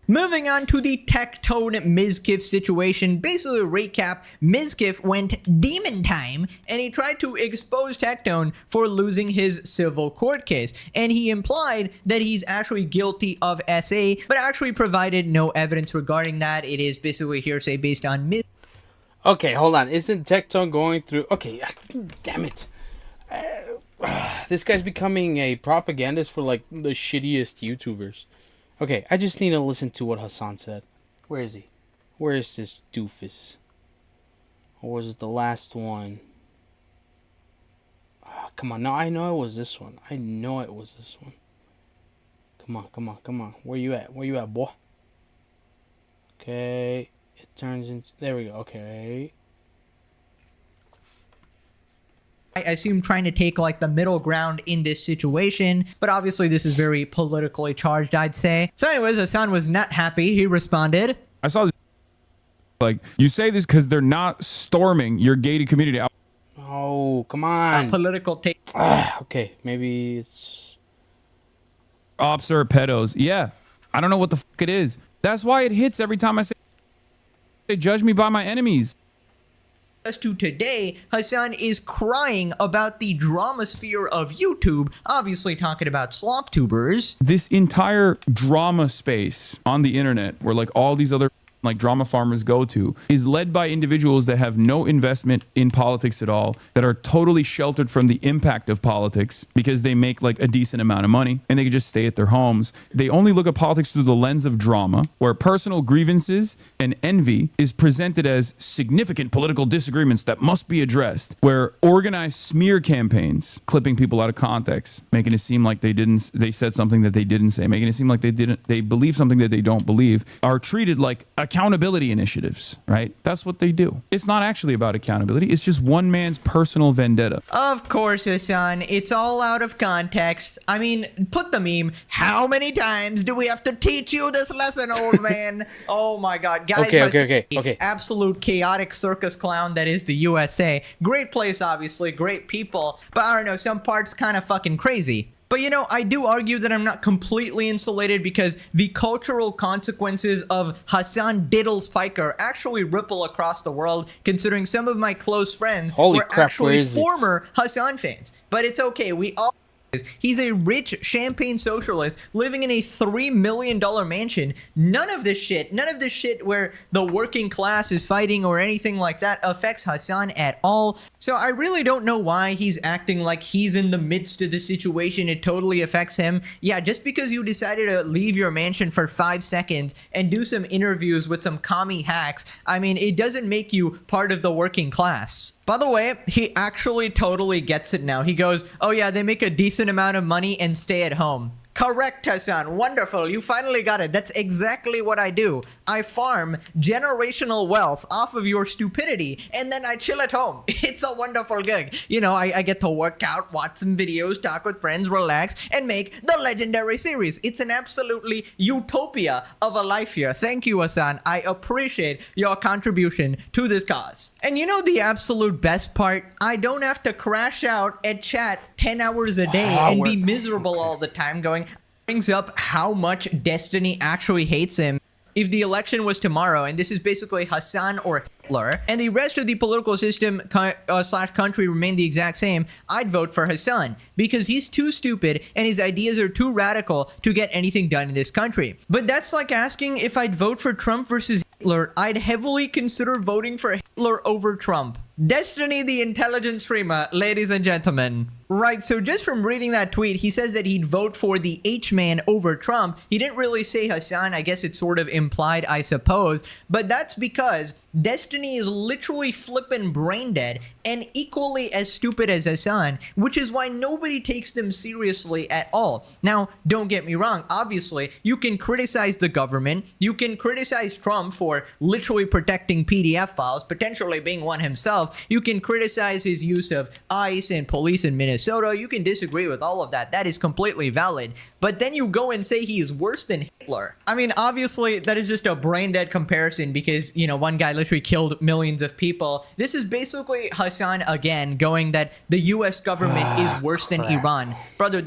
Moving on to the Tectone Mizkif situation. Basically, a recap, Mizkif went demon time and he tried to expose Tectone for losing his civil court case. And he implied that he's actually guilty of SA, but actually provided no evidence regarding that. It is basically hearsay based on Mizkif. Okay, hold on. Isn't Tectone going through... Okay, damn it. This guy's becoming a propagandist for, like, the shittiest YouTubers. Okay, I just need to listen to what Hassan said. Where is he? Where is this doofus? Or was it the last one? Oh, come on. No, I know it was this one. I know it was this one. Come on, come on, come on. Where you at? Where you at, boy? Okay. It turns into... There we go. Okay. I see him trying to take like the middle ground in this situation, but obviously this is very politically charged, I'd say. So anyways, Hassan was not happy. He responded, I saw this, like, you say this because they're not storming your gated community. Oh, come on. political take. Okay, maybe it's... Ops or pedos. Yeah. I don't know what the fuck it is. That's why it hits every time I say they judge me by my enemies. As to today, Hassan is crying about the drama sphere of YouTube, obviously talking about slop tubers. This entire drama space on the internet where like all these other like drama farmers go to is led by individuals that have no investment in politics at all, that are totally sheltered from the impact of politics because they make like a decent amount of money and they can just stay at their homes. They only look at politics through the lens of drama, where personal grievances and envy is presented as significant political disagreements that must be addressed, where organized smear campaigns, clipping people out of context, making it seem like they said something that they didn't say, making it seem like they believe something that they don't believe, are treated like accountability initiatives, right? That's what they do. It's not actually about accountability. It's just one man's personal vendetta. Of course, Hassan, it's all out of context. I mean, put the meme, how many times do we have to teach you this lesson, old man? Oh my God, guys. Okay. Absolute chaotic circus clown that is the USA. Great place, obviously, great people, but I don't know, some parts kind of fucking crazy. But you know, I do argue that I'm not completely insulated because the cultural consequences of Hassan Diddles Piker actually ripple across the world, considering some of my close friends were actually former Hassan fans. But it's okay, we all... He's a rich champagne socialist living in a $3 million mansion. None of this shit where the working class is fighting or anything like that affects Hassan at all. So I really don't know why he's acting like he's in the midst of the situation. It totally affects him. Yeah, just because you decided to leave your mansion for 5 seconds and do some interviews with some commie hacks, I mean, it doesn't make you part of the working class. By the way, he actually totally gets it now. He goes, oh yeah, they make a decent amount of money and stay at home. Correct, Hassan. Wonderful. You finally got it. That's exactly what I do. I farm generational wealth off of your stupidity, and then I chill at home. It's a wonderful gig. You know, I get to work out, watch some videos, talk with friends, relax, and make the legendary series. It's an absolutely utopia of a life here. Thank you, Hassan. I appreciate your contribution to this cause. And you know the absolute best part? I don't have to crash out at chat 10 hours a day and be miserable all the time going, brings up how much Destiny actually hates him. If the election was tomorrow, and this is basically Hassan or Hitler, and the rest of the political system slash country remained the exact same, I'd vote for Hassan, because he's too stupid and his ideas are too radical to get anything done in this country. But that's like asking if I'd vote for Trump versus Hitler. I'd heavily consider voting for Hitler over Trump. Destiny the intelligent streamer, ladies and gentlemen. Right, so just from reading that tweet, he says that he'd vote for the H-man over Trump. He didn't really say Hassan. I guess it's sort of implied, I suppose. But that's because Destiny is literally flippin' brain dead and equally as stupid as Hassan, which is why nobody takes them seriously at all. Now, don't get me wrong. Obviously, you can criticize the government. You can criticize Trump for literally protecting PDF files, potentially being one himself. You can criticize his use of ICE and police in Minnesota. You can disagree with all of that. That is completely valid. But then you go and say he is worse than Hitler. I mean, obviously, that is just a brain dead comparison because, you know, one guy literally killed millions of people. This is basically Hassan again going that the US government is worse than Iran. Brother,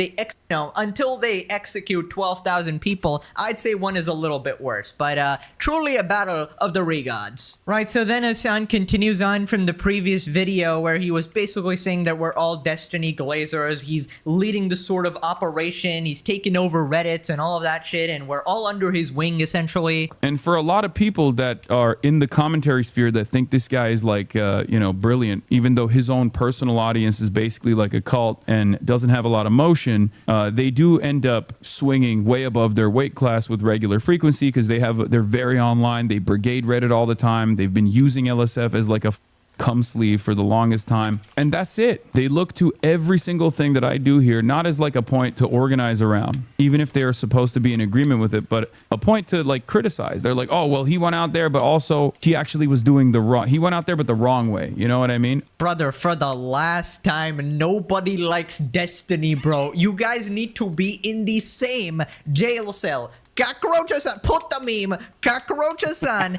until they execute 12,000 people, I'd say one is a little bit worse. But truly a battle of the regods. Right, so then Hassan continues on from the previous video where he was basically saying that we're all Destiny glazers. He's leading the sort of operation. He's taking over Reddit and all of that shit, and we're all under his wing essentially. And for a lot of people that are in the commentary sphere that think this guy is like, you know, brilliant, even though his own personal audience is basically like a cult and doesn't have a lot of motion, they do end up swinging way above their weight class with regular frequency because they're very online. They brigade Reddit all the time. They've been using LSF as like a cum sleeve for the longest time, and that's it. They look to every single thing that I do here not as like a point to organize around, even if they're supposed to be in agreement with it, but a point to like criticize. They're like, oh well, he went out there but also he actually was doing he went out there but the wrong way, you know what I mean? Brother, for the last time, nobody likes Destiny, bro. You guys need to be in the same jail cell. Cockroaches-san, put the meme. Cockroaches-san.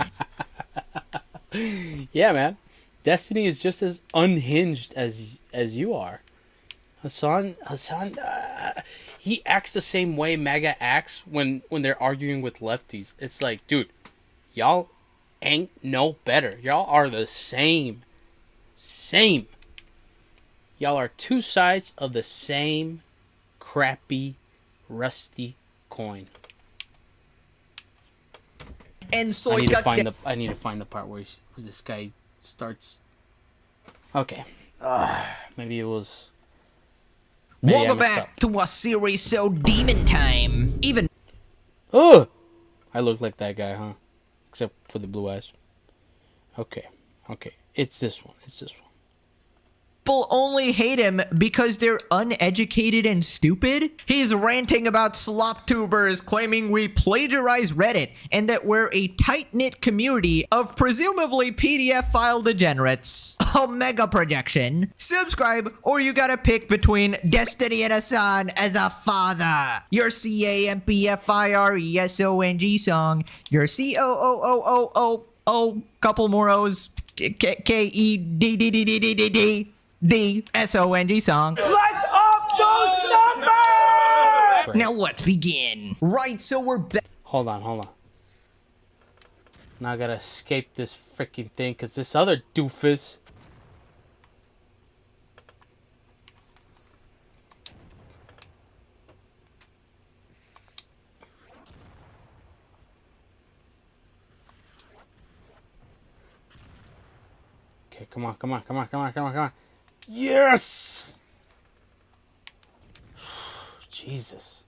Yeah, man. Destiny is just as unhinged as you are. Hassan, he acts the same way MAGA acts when they're arguing with lefties. It's like, dude, y'all ain't no better. Y'all are the same. Y'all are two sides of the same crappy, rusty coin. And so I need to find the part where this guy starts. Okay. Maybe it was. Welcome back to a series so demon time. Even. Oh! I look like that guy, huh? Except for the blue eyes. Okay. It's this one. People only hate him because they're uneducated and stupid? He's ranting about slop tubers, claiming we plagiarize Reddit and that we're a tight-knit community of presumably PDF file degenerates. A mega projection. Subscribe or you gotta pick between Destiny and Hassan as a father. Your CAMPFIRESONG song. Your COOOOO couple more O's. KEDDDDDD. The SONG song. Let's up those numbers! Now let's begin. Right, so we're back. Hold on. Now I gotta escape this freaking thing because this other doofus. Okay, come on. Yes! Jesus.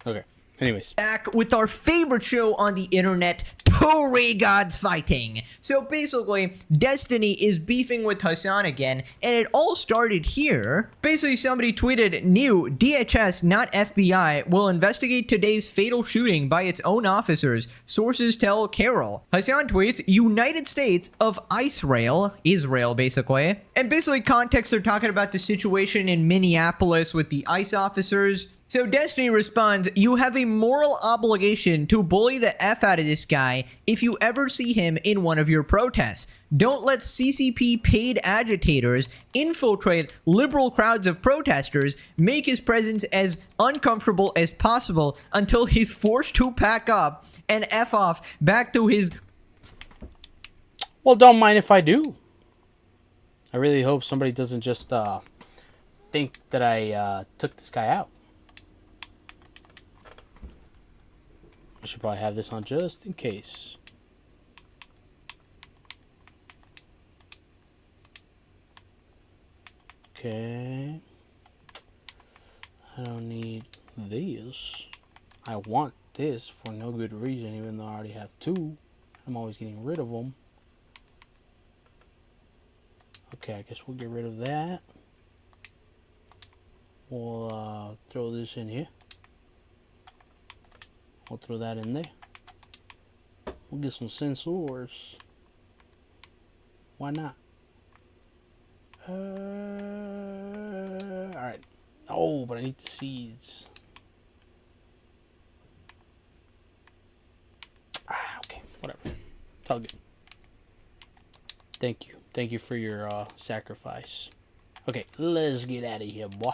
Okay, anyways. Back with our favorite show on the internet, Two regards fighting. So basically, Destiny is beefing with Hassan again, and it all started here. Basically, somebody tweeted, new DHS, not FBI, will investigate today's fatal shooting by its own officers. Sources tell Carol. Hassan tweets, United States of Israel basically. And basically context, they're talking about the situation in Minneapolis with the ICE officers. So Destiny responds, you have a moral obligation to bully the F out of this guy if you ever see him in one of your protests. Don't let CCP paid agitators infiltrate liberal crowds of protesters, make his presence as uncomfortable as possible until he's forced to pack up and F off back to his... Well, don't mind if I do. I really hope somebody doesn't just think that I took this guy out. I should probably have this on just in case. Okay. I don't need this. I want this for no good reason, even though I already have two. I'm always getting rid of them. Okay, I guess we'll get rid of that. We'll throw this in here. We'll throw that in there. We'll get some sensors. Why not? Alright. Oh, but I need the seeds. Okay. Whatever. It's all good. Thank you. Thank you for your sacrifice. Okay, let's get out of here, boy.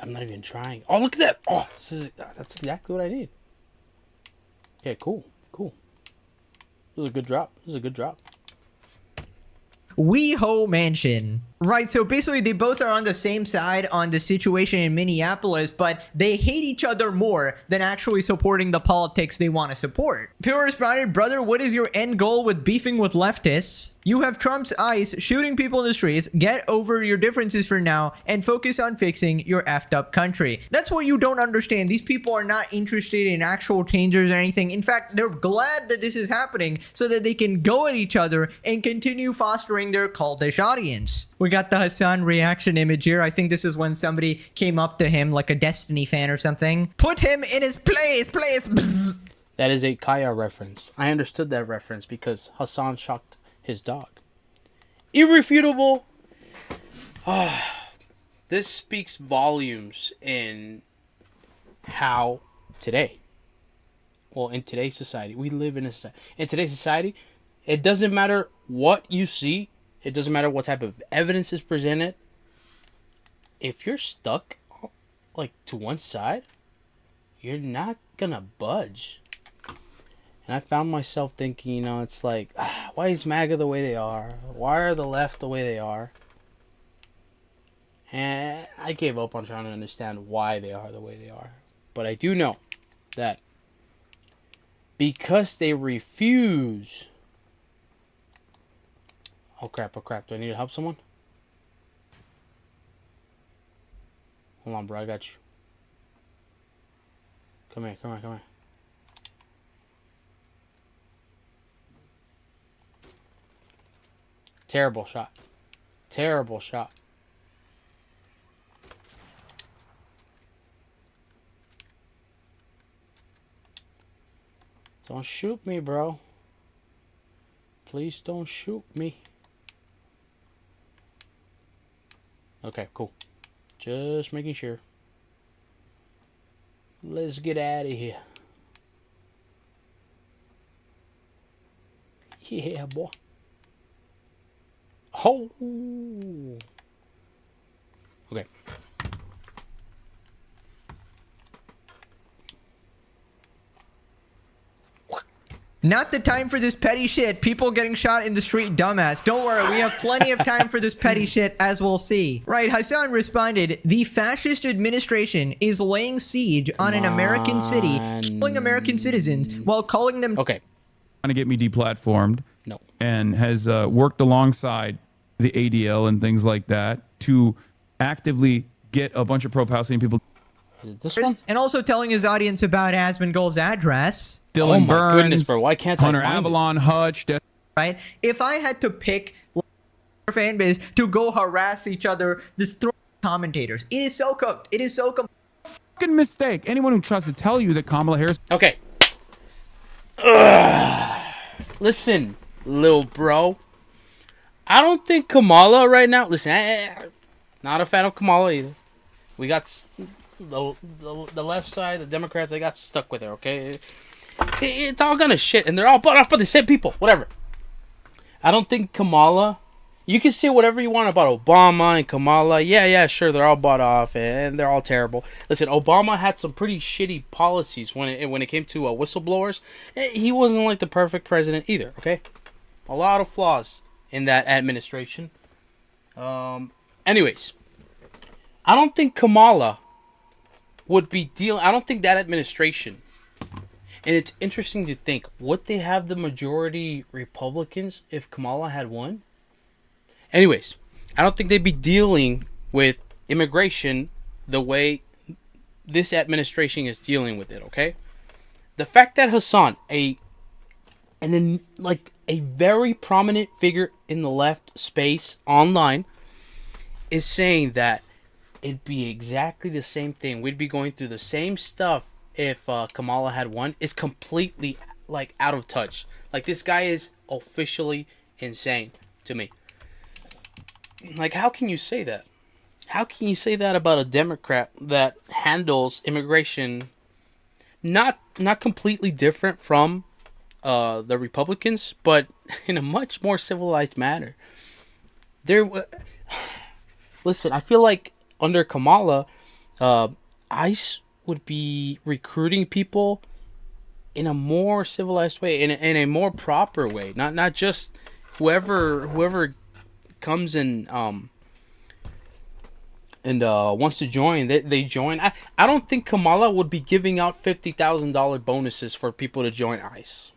I'm not even trying. Oh, look at that. Oh, that's exactly what I need. Okay, cool. Cool. This is a good drop. This is a good drop. WeHo Mansion. Right, so basically they both are on the same side on the situation in Minneapolis, but they hate each other more than actually supporting the politics they want to support. People responded, brother, what is your end goal with beefing with leftists? You have Trump's ICE shooting people in the streets. Get over your differences for now and focus on fixing your effed up country. That's what you don't understand. These people are not interested in actual changes or anything. In fact, they're glad that this is happening so that they can go at each other and continue fostering their cultish audience. We got the Hassan reaction image here. I think this is when somebody came up to him like a Destiny fan or something. Put him in his place. Bzz. That is a Kaya reference. I understood that reference because Hassan shocked his dog. Irrefutable. This speaks volumes in how today, well, in today's society, we live in a society. In today's society, it doesn't matter what you see. It doesn't matter what type of evidence is presented. If you're stuck, like, to one side, you're not gonna budge. And I found myself thinking, you know, it's like, why is MAGA the way they are? Why are the left the way they are? And I gave up on trying to understand why they are the way they are. But I do know that because they refuse... Oh crap, do I need to help someone? Hold on, bro, I got you. Come here. Terrible shot. Don't shoot me, bro. Please don't shoot me. Okay, cool. Just making sure. Let's get out of here. Yeah, boy. Oh. Okay. Not the time for this petty shit. People getting shot in the street, dumbass. Don't worry, we have plenty of time for this petty shit, as we'll see. Right, Hassan responded, the fascist administration is laying siege on an American city, killing American citizens while calling them... Okay. Trying to get me deplatformed. No. And has worked alongside the ADL and things like that to actively get a bunch of pro-Palestinian people. This one? And also telling his audience about Asmongold's address. Dylan Oh my Burns, goodness, bro. Why can't I Hunter find it? Avalon, Hutch. Right? If I had to pick fan base to go harass each other, destroy commentators, it is so cooked. It is so Fucking mistake. Anyone who tries to tell you that Kamala Harris. Okay. Listen, lil bro. I don't think Kamala right now. Listen, not a fan of Kamala either. We got the left side, the Democrats. They got stuck with her. Okay, it's all gonna shit, and they're all bought off by the same people. Whatever. I don't think Kamala. You can say whatever you want about Obama and Kamala. Yeah, sure, they're all bought off and they're all terrible. Listen, Obama had some pretty shitty policies when it came to whistleblowers. He wasn't like the perfect president either. Okay, a lot of flaws in that administration. Anyways, I don't think Kamala would be dealing. I don't think that administration. And it's interesting to think, would they have the majority Republicans if Kamala had won? Anyways, I don't think they'd be dealing with immigration the way this administration is dealing with it, okay? The fact that Hassan, a very prominent figure in the left space online, is saying that it'd be exactly the same thing. We'd be going through the same stuff if Kamala had won, is completely like out of touch. Like, this guy is officially insane to me. Like, how can you say that? How can you say that about a Democrat that handles immigration not completely different from the Republicans, but in a much more civilized manner? Listen, I feel like under Kamala, ICE would be recruiting people in a more civilized way, in a more proper way, not just whoever comes and wants to join, they join. I don't think Kamala would be giving out $50,000 bonuses for people to join ICE.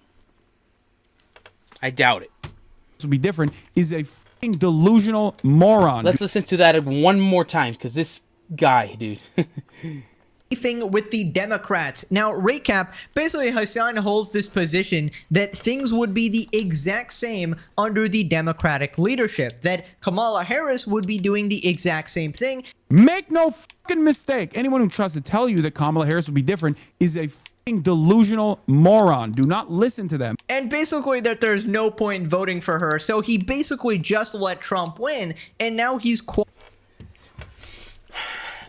I doubt it. This would be different. Is a fucking delusional moron. Let's listen to that one more time, because this guy, dude. Thing with the Democrats. Now, recap, basically Hassan holds this position that things would be the exact same under the Democratic leadership, that Kamala Harris would be doing the exact same thing. Make no fucking mistake. Anyone who tries to tell you that Kamala Harris would be different is a fucking delusional moron. Do not listen to them. And basically that there's no point in voting for her, so he basically just let Trump win, and now he's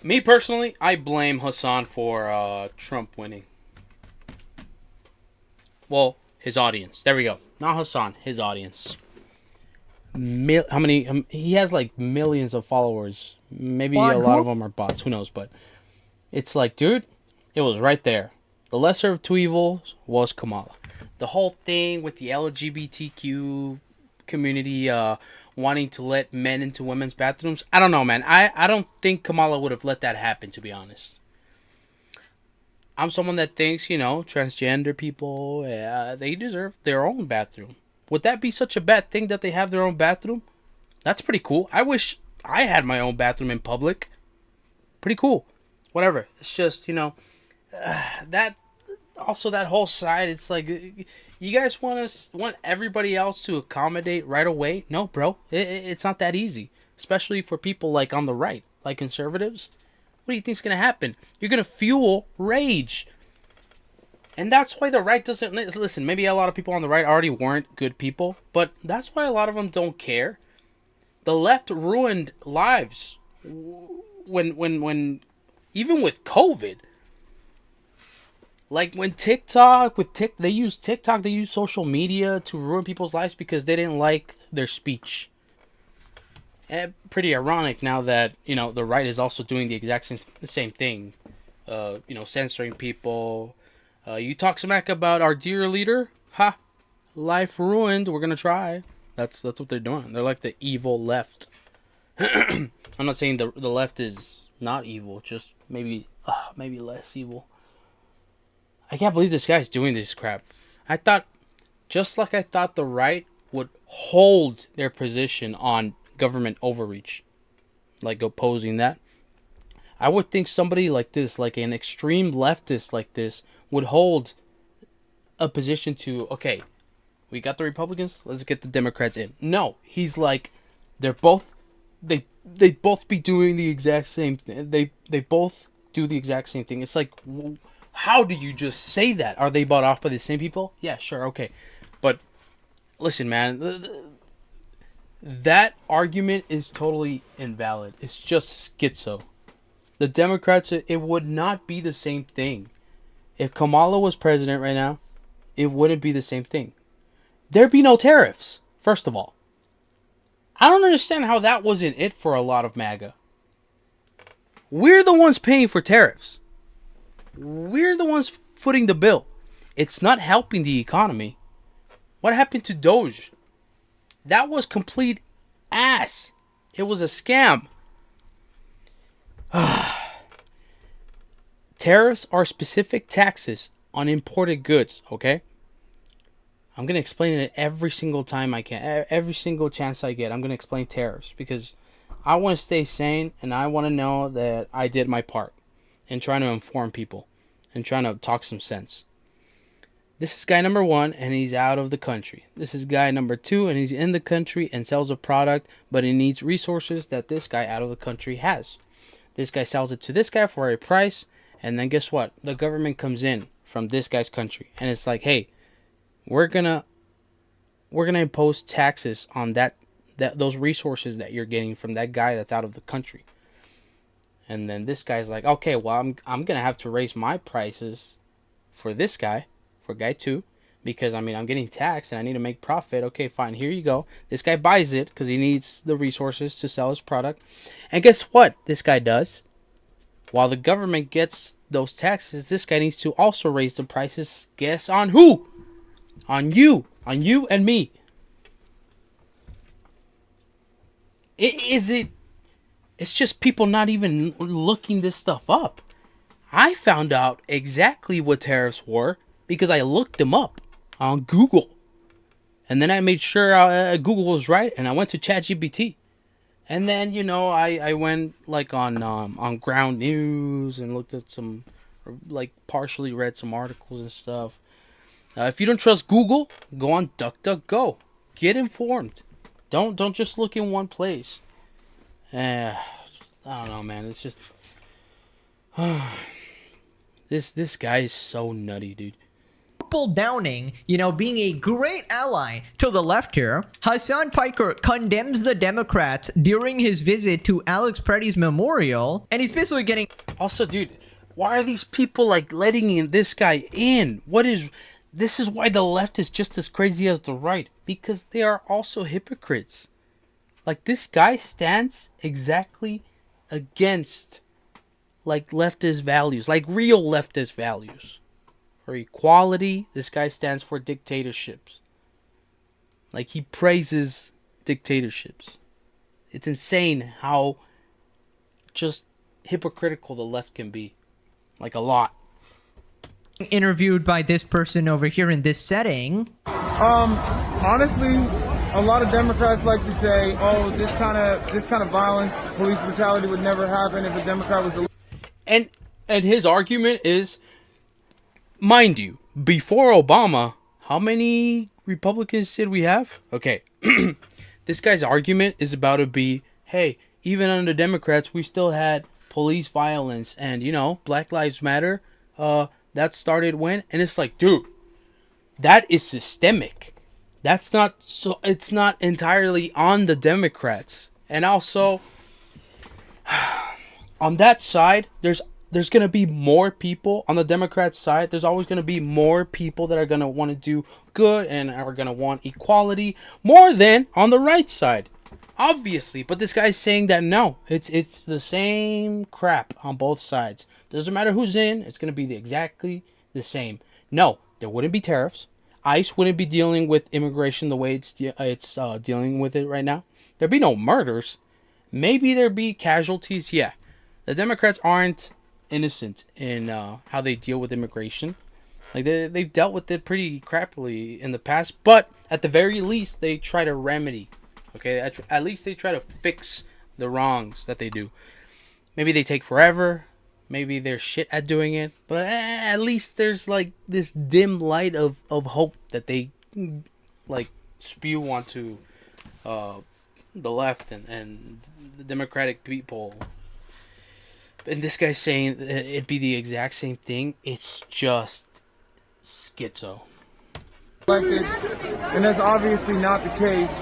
Me personally, I blame Hassan for Trump winning. Well, his audience. There we go. Not Hassan, his audience. How many? He has like millions of followers. Maybe a lot of them are bots. Who knows? But it's like, dude, it was right there. The lesser of two evils was Kamala. The whole thing with the LGBTQ community wanting to let men into women's bathrooms. I don't know, man. I don't think Kamala would have let that happen, to be honest. I'm someone that thinks, transgender people, they deserve their own bathroom. Would that be such a bad thing that they have their own bathroom? That's pretty cool. I wish I had my own bathroom in public. Pretty cool. Whatever. It's just, that whole side, it's like, you guys want everybody else to accommodate right away? No, bro. It's not that easy. Especially for people like on the right, like conservatives. What do you think's going to happen? You're going to fuel rage. And that's why the right doesn't... Listen, maybe a lot of people on the right already weren't good people. But that's why a lot of them don't care. The left ruined lives. When even with COVID... Like when they use TikTok, they use social media to ruin people's lives because they didn't like their speech. Pretty ironic now that, the right is also doing the exact same thing. Censoring people. You talk smack about our dear leader? Ha! Life ruined. We're gonna try. That's what they're doing. They're like the evil left. I'm not saying the left is not evil, just maybe less evil. I can't believe this guy's doing this crap. I thought the right would hold their position on government overreach, like opposing that. I would think somebody like this, like an extreme leftist like this, would hold a position to, okay, we got the Republicans, let's get the Democrats in. No, he's like, they're both, they both be doing the exact same thing. They both do the exact same thing. It's like, how do you just say that? Are they bought off by the same people? Yeah, sure, okay. But listen, man, that argument is totally invalid. It's just schizo. The Democrats, it would not be the same thing. If Kamala was president right now, it wouldn't be the same thing. There'd be no tariffs, first of all. I don't understand how that wasn't it for a lot of MAGA. We're the ones paying for tariffs. We're the ones footing the bill. It's not helping the economy. What happened to Doge? That was complete ass. It was a scam. Tariffs are specific taxes on imported goods, okay? I'm going to explain it every single time I can. Every single chance I get, I'm going to explain tariffs. Because I want to stay sane and I want to know that I did my part in trying to inform people and trying to talk some sense. This is guy number 1 and he's out of the country. This is guy number 2 and he's in the country and sells a product, but he needs resources that this guy out of the country has. This guy sells it to this guy for a price, and then guess what? The government comes in from this guy's country and it's like, hey, we're gonna impose taxes on those resources that you're getting from that guy that's out of the country. And then this guy's like, okay, well, I'm gonna have to raise my prices for this guy, for guy 2, because I mean I'm getting taxed and I need to make profit. Okay, fine, here you go. This guy buys it because he needs the resources to sell his product. And guess what this guy does? While the government gets those taxes, this guy needs to also raise the prices. Guess on who? On you and me. It's just people not even looking this stuff up. I found out exactly what tariffs were because I looked them up on Google. And then I made sure Google was right and I went to ChatGPT. And then, I went like on Ground News and looked at some, like partially read some articles and stuff. If you don't trust Google, go on DuckDuckGo. Get informed. Don't just look in one place. I don't know, man. It's just this guy is so nutty, dude. Downing, being a great ally to the left here, Hassan Piker condemns the Democrats during his visit to Alex Preddy's memorial, and he's basically getting... Also, dude, why are these people, like, letting this guy in? This is why the left is just as crazy as the right. Because they are also hypocrites. Like, this guy stands exactly against, like, leftist values. Like, real leftist values. For equality, this guy stands for dictatorships. Like, he praises dictatorships. It's insane how just hypocritical the left can be. Like, a lot. Interviewed by this person over here in this setting. Honestly, a lot of Democrats like to say, "Oh, this kind of violence, police brutality would never happen if a Democrat was the." And his argument is, mind you, before Obama, how many Republicans did we have? Okay, this guy's argument is about to be, hey, even under Democrats, we still had police violence, and Black Lives Matter. That started when? And it's like, dude, that is systemic. That's not so. It's not entirely on the Democrats. And also, on that side, there's gonna be more people on the Democrats' side. There's always gonna be more people that are gonna want to do good and are gonna want equality more than on the right side, obviously. But this guy's saying that no, it's the same crap on both sides. Doesn't matter who's in, it's going to be exactly the same. No, there wouldn't be tariffs. ICE wouldn't be dealing with immigration the way it's dealing with it right now. There'd be no murders. Maybe there'd be casualties, yeah. The Democrats aren't innocent in how they deal with immigration. Like, they've dealt with it pretty crappily in the past, but at the very least, they try to remedy. Okay, at least they try to fix the wrongs that they do. Maybe they take forever. Maybe they're shit at doing it. But at least there's like this dim light of hope that they like spew onto the left and the Democratic people. And this guy's saying it'd be the exact same thing. It's just schizo. And that's obviously not the case,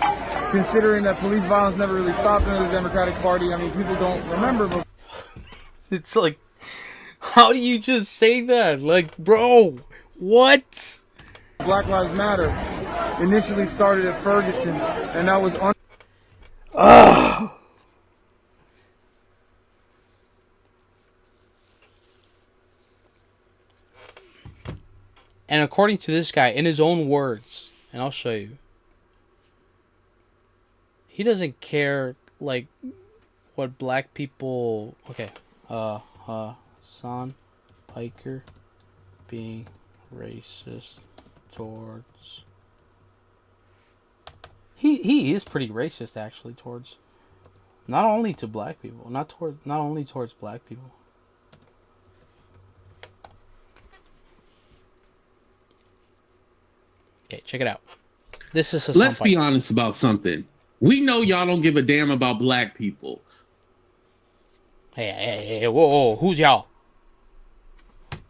considering that police violence never really stopped under the Democratic Party. I mean, people don't remember. But It's like, how do you just say that? Like, bro, what? Black Lives Matter initially started at Ferguson, and that was And according to this guy, in his own words, and I'll show you, he doesn't care, like, what black people... Okay. Son, Piker being racist towards... He is pretty racist, actually, towards... Not only to black people. Not only towards black people. Okay, check it out. This is a Let's be honest about something. We know y'all don't give a damn about black people. Hey, whoa, who's y'all?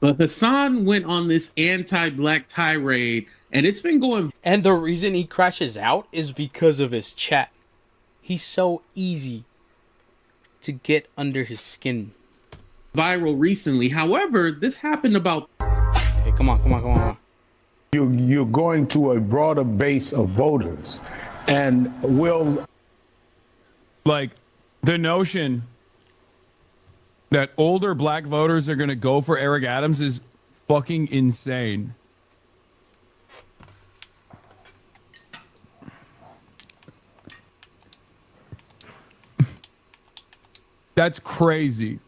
But Hassan went on this anti-black tirade, and it's been going... And the reason he crashes out is because of his chat. He's so easy to get under his skin. ...viral recently. However, this happened about... Hey, come on. You're going to a broader base of voters, and will... Like, the notion that older black voters are going to go for Eric Adams is fucking insane. That's crazy.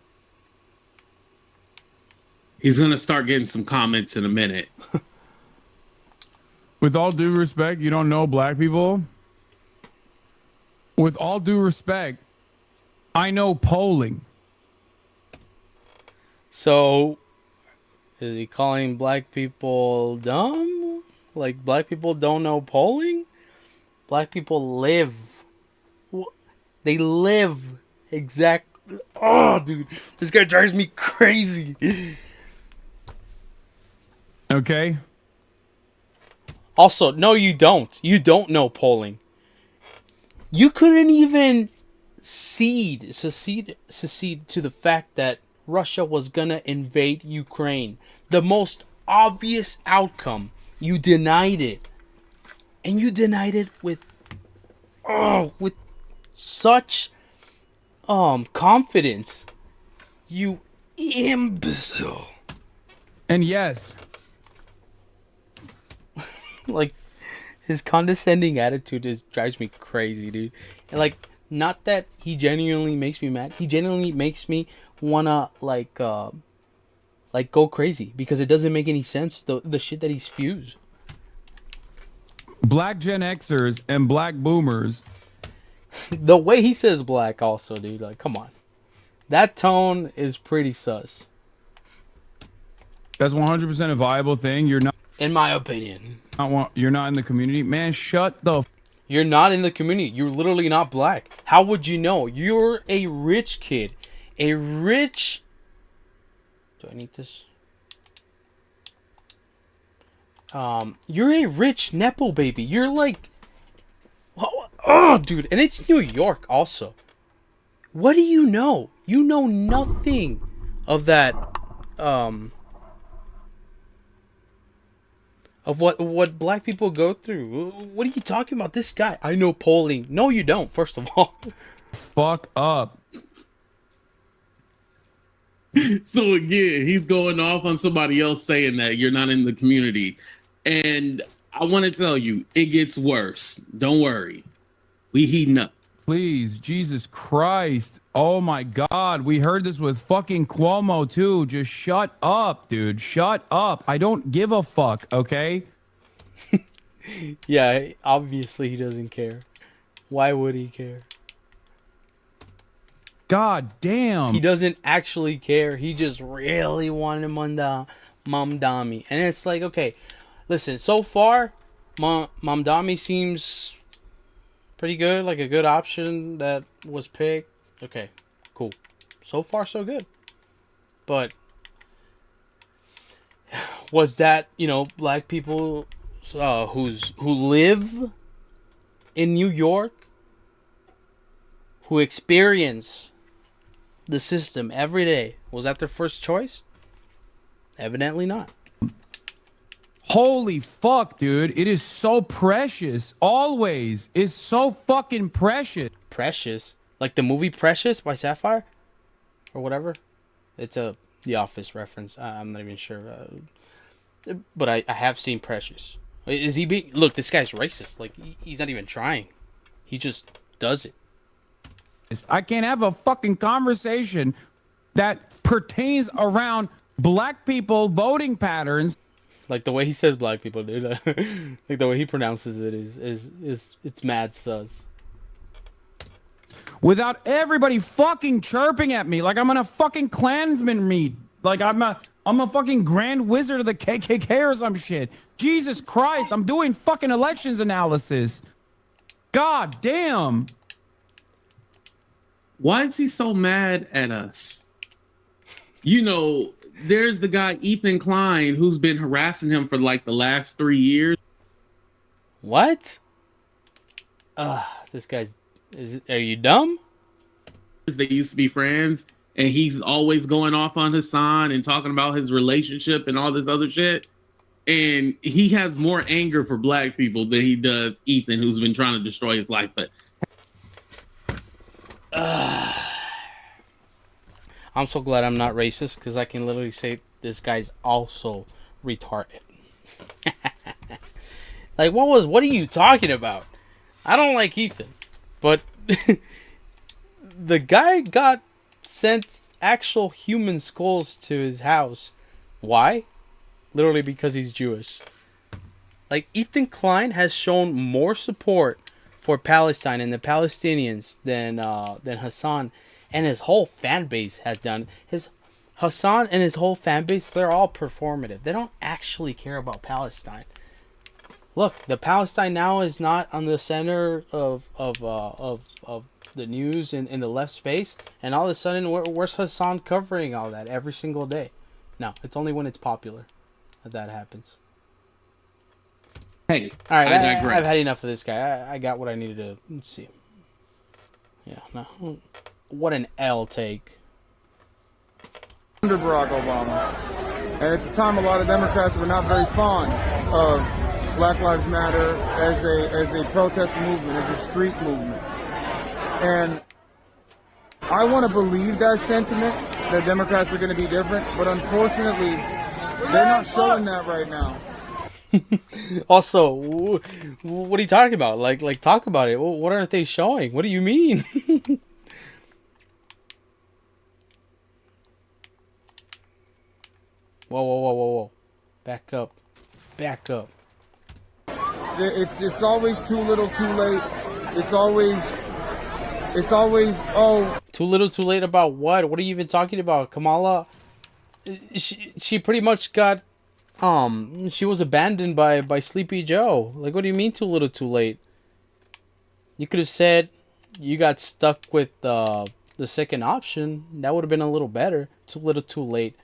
He's going to start getting some comments in a minute. With all due respect, you don't know black people? With all due respect, I know polling. So, is he calling black people dumb? Like, black people don't know polling? Black people live. They live exactly. Oh, dude. This guy drives me crazy. Okay. Also, no, you don't. You don't know polling. You couldn't even secede to the fact that Russia was gonna invade Ukraine. The most obvious outcome. You denied it. And you denied it with such confidence. You imbecile. And yes, like, his condescending attitude drives me crazy, dude. And like, not that he genuinely makes me mad. He genuinely makes me wanna like go crazy because it doesn't make any sense. The shit that he spews. black Gen Xers and black boomers. The way he says black, also, dude. Like, come on, that tone is pretty sus. That's 100% a viable thing. You're not, in my opinion. You're not in the community, man. Shut the. You're not in the community. You're literally not black. How would you know? You're a rich kid. A rich... Do I need this? You're a rich Nepo baby. You're like... Oh, dude. And it's New York also. What do you know? You know nothing of that... Of what black people go through. What are you talking about? This guy. I know polling. No, you don't, first of all. Fuck up. So again, he's going off on somebody else saying that you're not in the community. And I want to tell you, it gets worse. Don't worry. We heating up. Please, Jesus Christ. Oh my God. We heard this with fucking Cuomo too. Just shut up, dude. Shut up. I don't give a fuck, okay? Yeah, obviously he doesn't care. Why would he care? God damn. He doesn't actually care. He just really wanted Mamdani. And it's like, okay, listen, so far, Mamdani seems pretty good, like a good option that was picked. Okay, cool. So far, so good. But was that, black people who live in New York, who experience the system every day, was that their first choice? Evidently not. Holy fuck, dude. It is so precious. Always. It's so fucking precious. Precious? Like the movie Precious by Sapphire? Or whatever? It's a The Office reference. I'm not even sure. But I have seen Precious. Is he being... Look, this guy's racist. Like, he's not even trying. He just does it. I can't have a fucking conversation that pertains around black people voting patterns. Like the way he says black people, dude. Like the way he pronounces it is it's mad sus. Without everybody fucking chirping at me like I'm on a fucking Klansman meet. Like I'm a fucking Grand Wizard of the KKK or some shit. Jesus Christ, I'm doing fucking elections analysis. God damn. Why is he so mad at us? There's the guy Ethan Klein who's been harassing him for like the last 3 years. What? This guy's... Are you dumb? They used to be friends, and he's always going off on Hassan and talking about his relationship and all this other shit. And he has more anger for black people than he does Ethan, who's been trying to destroy his life. But I'm so glad I'm not racist, because I can literally say this guy's also retarded. Like, what are you talking about? I don't like Ethan, but the guy got sent actual human skulls to his house. Why? Literally because he's Jewish. Like, Ethan Klein has shown more support for Palestine and the Palestinians than Hassan and his whole fan base has done. Hassan and his whole fan base, they're all performative. They don't actually care about Palestine. Look, the Palestine now is not on the center of the news in the left space, and all of a sudden, where's Hassan covering all that every single day? No, it's only when it's popular that happens. Hey, all right, I digress. I've had enough of this guy. I got what I needed to see. Yeah, no, what an L take. Under Barack Obama, and at the time, a lot of Democrats were not very fond of Black Lives Matter as a protest movement, as a street movement. And I want to believe that sentiment, that Democrats are going to be different, but unfortunately, they're not showing that right now. Also, what are you talking about? Like talk about it. What aren't they showing? What do you mean? Whoa. Back up. It's always too little, too late. It's always too little, too late about what? What are you even talking about? Kamala, she pretty much got she was abandoned by Sleepy Joe. Like, what do you mean too little, too late? You could have said you got stuck with the second option. That would have been a little better. Too little, too late.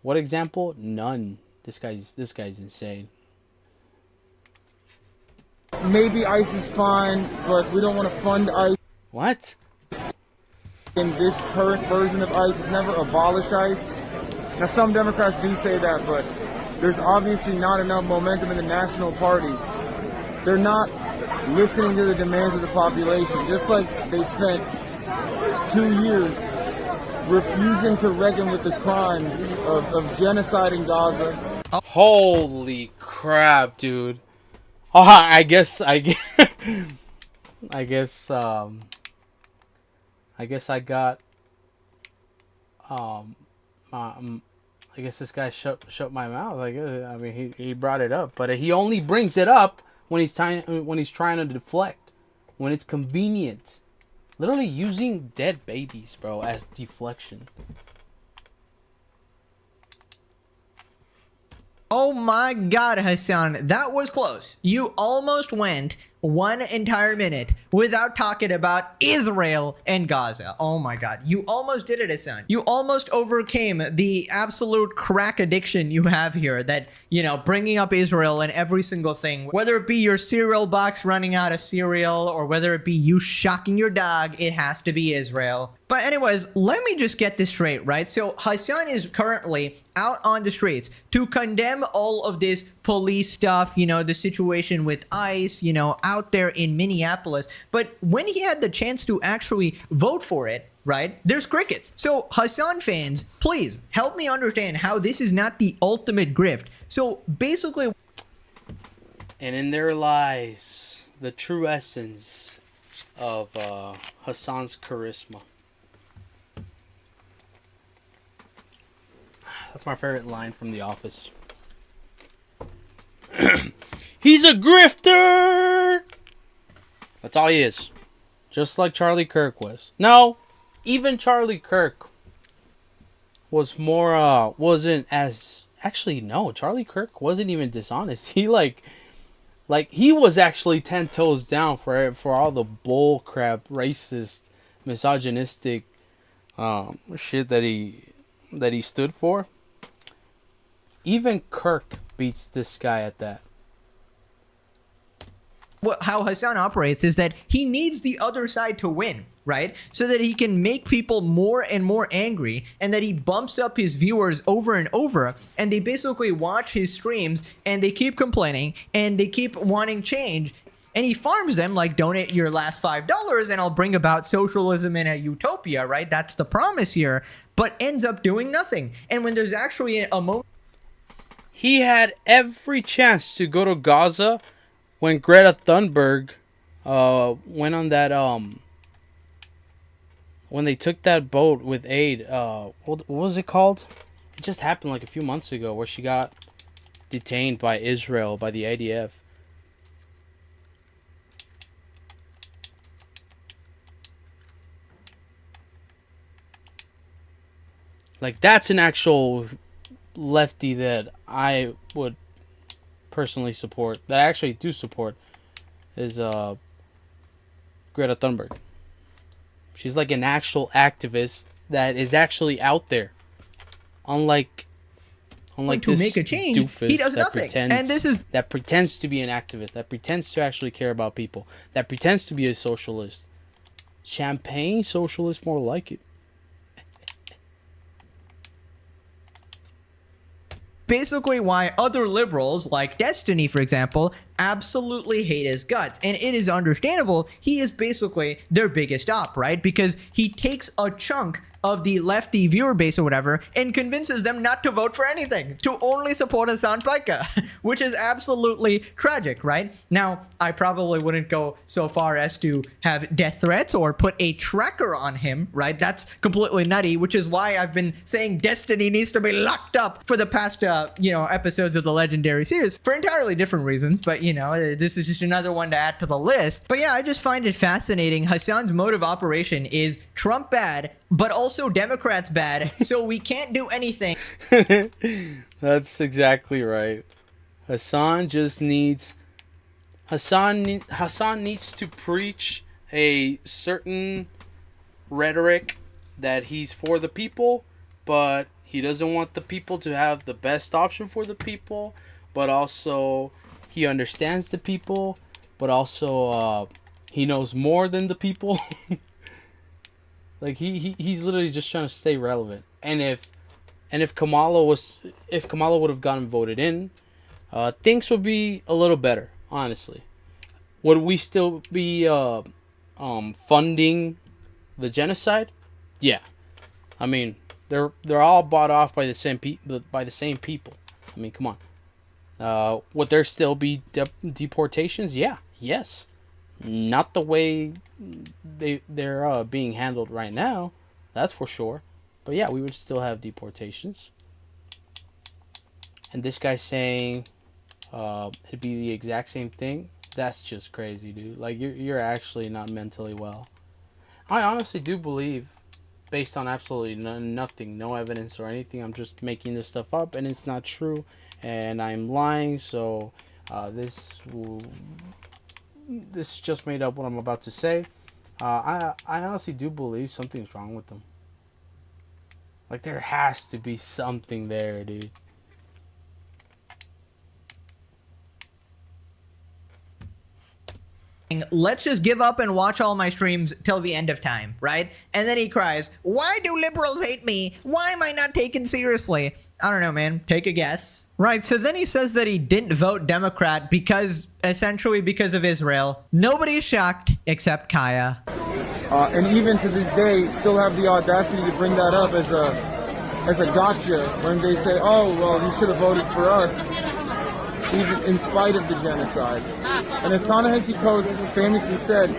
What example? None. This guy's insane. Maybe ICE is fine, but we don't want to fund ICE. What? In this current version of ICE, never abolish ICE. Now, some Democrats do say that, but there's obviously not enough momentum in the National Party. They're not listening to the demands of the population, just like they spent 2 years refusing to reckon with the crimes of genocide in Gaza. Holy crap, dude. Oh, I guess I got I guess this guy shut my mouth. Like, I mean, he brought it up, but he only brings it up when he's trying to deflect, when it's convenient. Literally using dead babies, bro, as deflection. Oh my God, Hassan, that was close. You almost went 1 entire minute without talking about Israel and Gaza. Oh my God, you almost did it, Hassan. You almost overcame the absolute crack addiction you have here that, you know, bringing up Israel in every single thing, whether it be your cereal box running out of cereal or whether it be you shocking your dog, it has to be Israel. But anyways, let me just get this straight, right? So Hassan is currently out on the streets to condemn all of this police stuff, you know, the situation with ICE, you know, out there in Minneapolis. But when he had the chance to actually vote for it, right, there's crickets. So Hassan fans, please help me understand how this is not the ultimate grift. So basically... And in there lies the true essence of Hassan's charisma. That's my favorite line from The Office. He's a grifter! That's all he is. Just like Charlie Kirk was. No, even Charlie Kirk was more, wasn't as... Actually, no, Charlie Kirk wasn't even dishonest. He, like he was actually 10 toes down for all the bull crap, racist, misogynistic shit that he stood for. Even Kirk beats this guy at that. How Hassan operates is that he needs the other side to win, right? So that he can make people more and more angry, and that he bumps up his viewers over and over, and they basically watch his streams and they keep complaining and they keep wanting change. And he farms them like, donate your last $5 and I'll bring about socialism in a utopia, right? That's the promise here, but ends up doing nothing. And when there's actually a moment... He had every chance to go to Gaza when Greta Thunberg went on that when they took that boat with aid. What was it called? It just happened like a few months ago where she got detained by Israel, by the IDF. Like, that's an actual lefty that I would personally support, that I actually do support, is Greta Thunberg. She's like an actual activist that is actually out there, unlike to this make a change, doofus he does that nothing. And this is that pretends to be an activist, that pretends to actually care about people, that pretends to be a socialist. Champagne socialist, more like it. basically why other liberals, like Destiny, for example, absolutely hate his guts. And it is understandable. He is basically their biggest op, right? Because he takes a chunk of the lefty viewer base or whatever and convinces them not to vote for anything, to only support Hassan Piker, which is absolutely tragic, right? Now, I probably wouldn't go so far as to have death threats or put a tracker on him, right? That's completely nutty, which is why I've been saying Destiny needs to be locked up for the past, episodes of the Legendary series for entirely different reasons. But, this is just another one to add to the list. But yeah, I just find it fascinating. Hassan's mode of operation is Trump bad, but also Democrats bad, so we can't do anything. That's exactly right. Hassan needs to preach a certain rhetoric that he's for the people, but he doesn't want the people to have the best option for the people, but also he understands the people, but also he knows more than the people. Like he's literally just trying to stay relevant. And if Kamala would have gotten voted in, things would be a little better, honestly. Would we still be funding the genocide? Yeah. I mean, they're all bought off by the same people. I mean, come on. Would there still be deportations? Yeah. Yes. Not the way they're being handled right now, that's for sure. But yeah, we would still have deportations. And this guy's saying it'd be the exact same thing. That's just crazy, dude. Like you're actually not mentally well. I honestly do believe, based on absolutely nothing, no evidence or anything, I'm just making this stuff up and it's not true and I'm lying. So this just made up what I'm about to say. I honestly do believe something's wrong with them. Like, there has to be something there, dude. Let's just give up and watch all my streams till the end of time, right? And then he cries, why do liberals hate me? Why am I not taken seriously? I don't know, man. Take a guess. Right, so then he says that he didn't vote Democrat essentially because of Israel. Nobody's shocked except Kaya. And even to this day, still have the audacity to bring that up as a gotcha when they say, oh, well, you should have voted for us, even in spite of the genocide. And as Ta-Nehisi Coates famously said,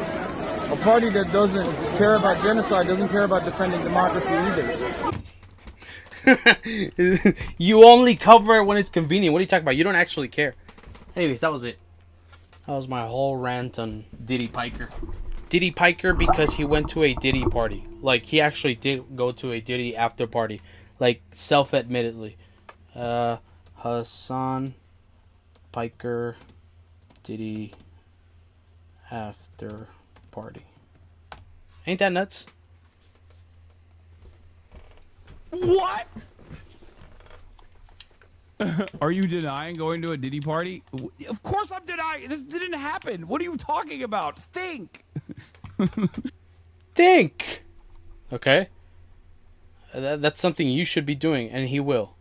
a party that doesn't care about genocide doesn't care about defending democracy either. You only cover it when it's convenient. What are you talking about? You don't actually care. Anyways, that was it. That was my whole rant on Diddy Piker. Diddy Piker because he went to a Diddy party. Like, he actually did go to a Diddy after party. Like, self-admittedly. Hassan Piker Diddy after party. Ain't that nuts? What? Are you denying going to a Diddy party? Of course I'm denying. This didn't happen. What are you talking about? Think. Think. Okay. That's something you should be doing, and he will.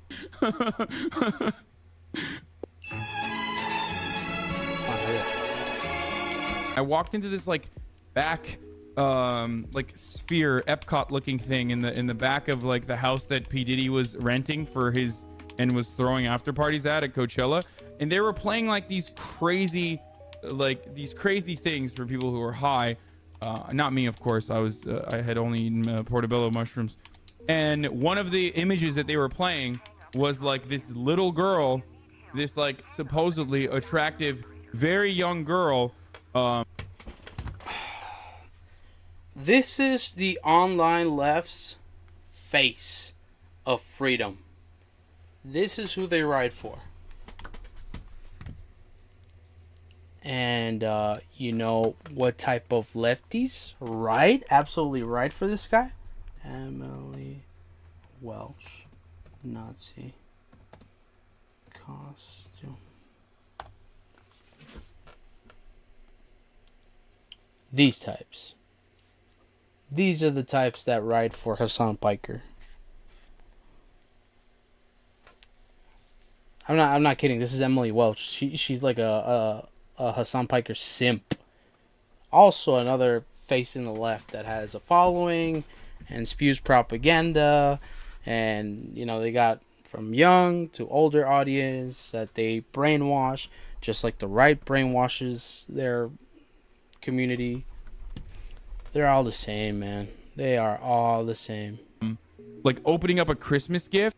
I walked into this like back like sphere Epcot looking thing in the back of like the house that P. Diddy was renting for his and was throwing after parties at Coachella, and they were playing like these crazy things for people who were high. Not me, of course. I had only eaten portobello mushrooms, and one of the images that they were playing was like this little girl, this like supposedly attractive, very young girl. This is the online left's face of freedom. This is who they ride for. And you know what type of lefties ride? Absolutely ride for this guy? Emily Welch. Nazi costume. These types. These are the types that ride for Hassan Piker. I'm not kidding. This is Emily Welch. She's like a Hassan Piker simp. Also another face in the left that has a following and spews propaganda, and you know, they got from young to older audience that they brainwash, just like the right brainwashes their community. They're all the same, man. They are all the same. Like opening up a Christmas gift.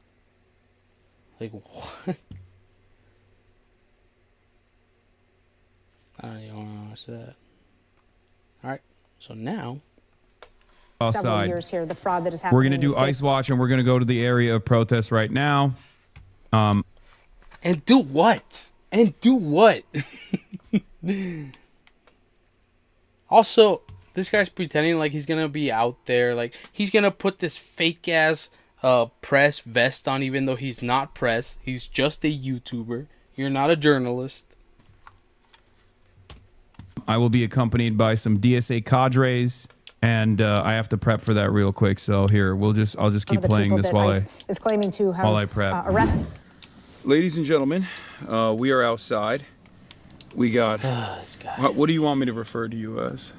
Like what? I don't even want to watch that. All right, so now. Several years here, the fraud that is happening. We're gonna do Ice Watch, and we're gonna go to the area of protest right now. And do what? And do what? Also, this guy's pretending like he's gonna be out there, like he's gonna put this fake ass press vest on, even though he's not press. He's just a YouTuber. You're not a journalist. I will be accompanied by some DSA cadres, and I have to prep for that real quick. So here, I'll just keep playing this while is claiming to have while I prep. arrested. Ladies and gentlemen, we are outside. We got. This guy. What do you want me to refer to you as?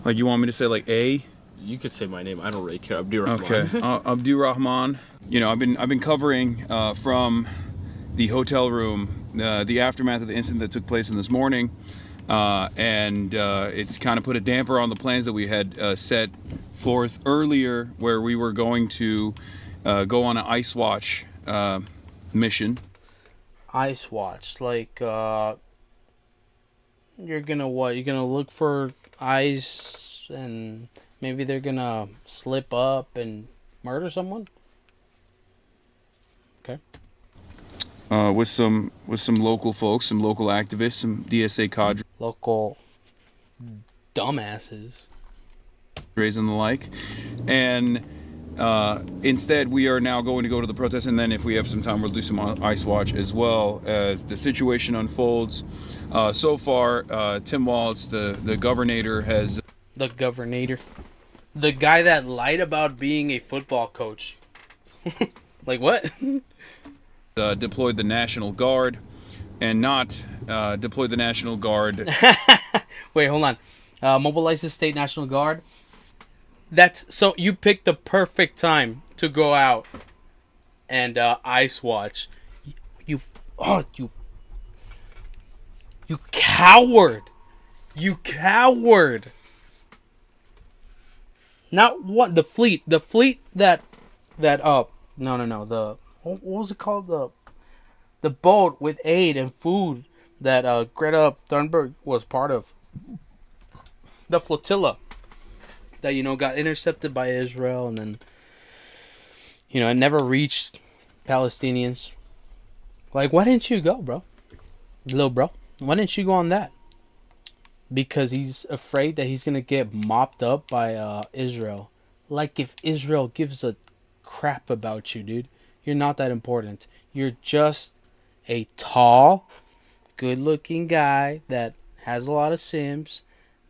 Like, you want me to say like A? You could say my name. I don't really care. Abdurrahman. Okay, Abdurrahman. You know, I've been covering from the hotel room the aftermath of the incident that took place in this morning, and it's kind of put a damper on the plans that we had set forth earlier, where we were going to go on an Ice Watch mission. Ice Watch, like you're gonna what? You're gonna look for ice and Maybe they're gonna slip up and murder someone. Okay. With some local folks, some local activists, some DSA cadre. Local dumbasses. And the like. And instead, we are now going to go to the protest, and then if we have some time, we'll do some ice watch as well as the situation unfolds. So far, Tim Walz, the governor, has... The governor. The guy that lied about being a football coach. Like what? Deployed the National Guard and not deployed the National Guard. Wait, hold on. Mobilize the state National Guard. That's so you picked the perfect time to go out and ice watch. You coward! You coward! Not what the fleet that no the what was it called, the boat with aid and food that Greta Thunberg was part of, the flotilla that got intercepted by Israel and then it never reached Palestinians. Like, why didn't you go, bro? Little bro, why didn't you go on that? Because he's afraid that he's gonna get mopped up by Israel. Like, if Israel gives a crap about you, dude, you're not that important. You're just a tall, good-looking guy that has a lot of Sims,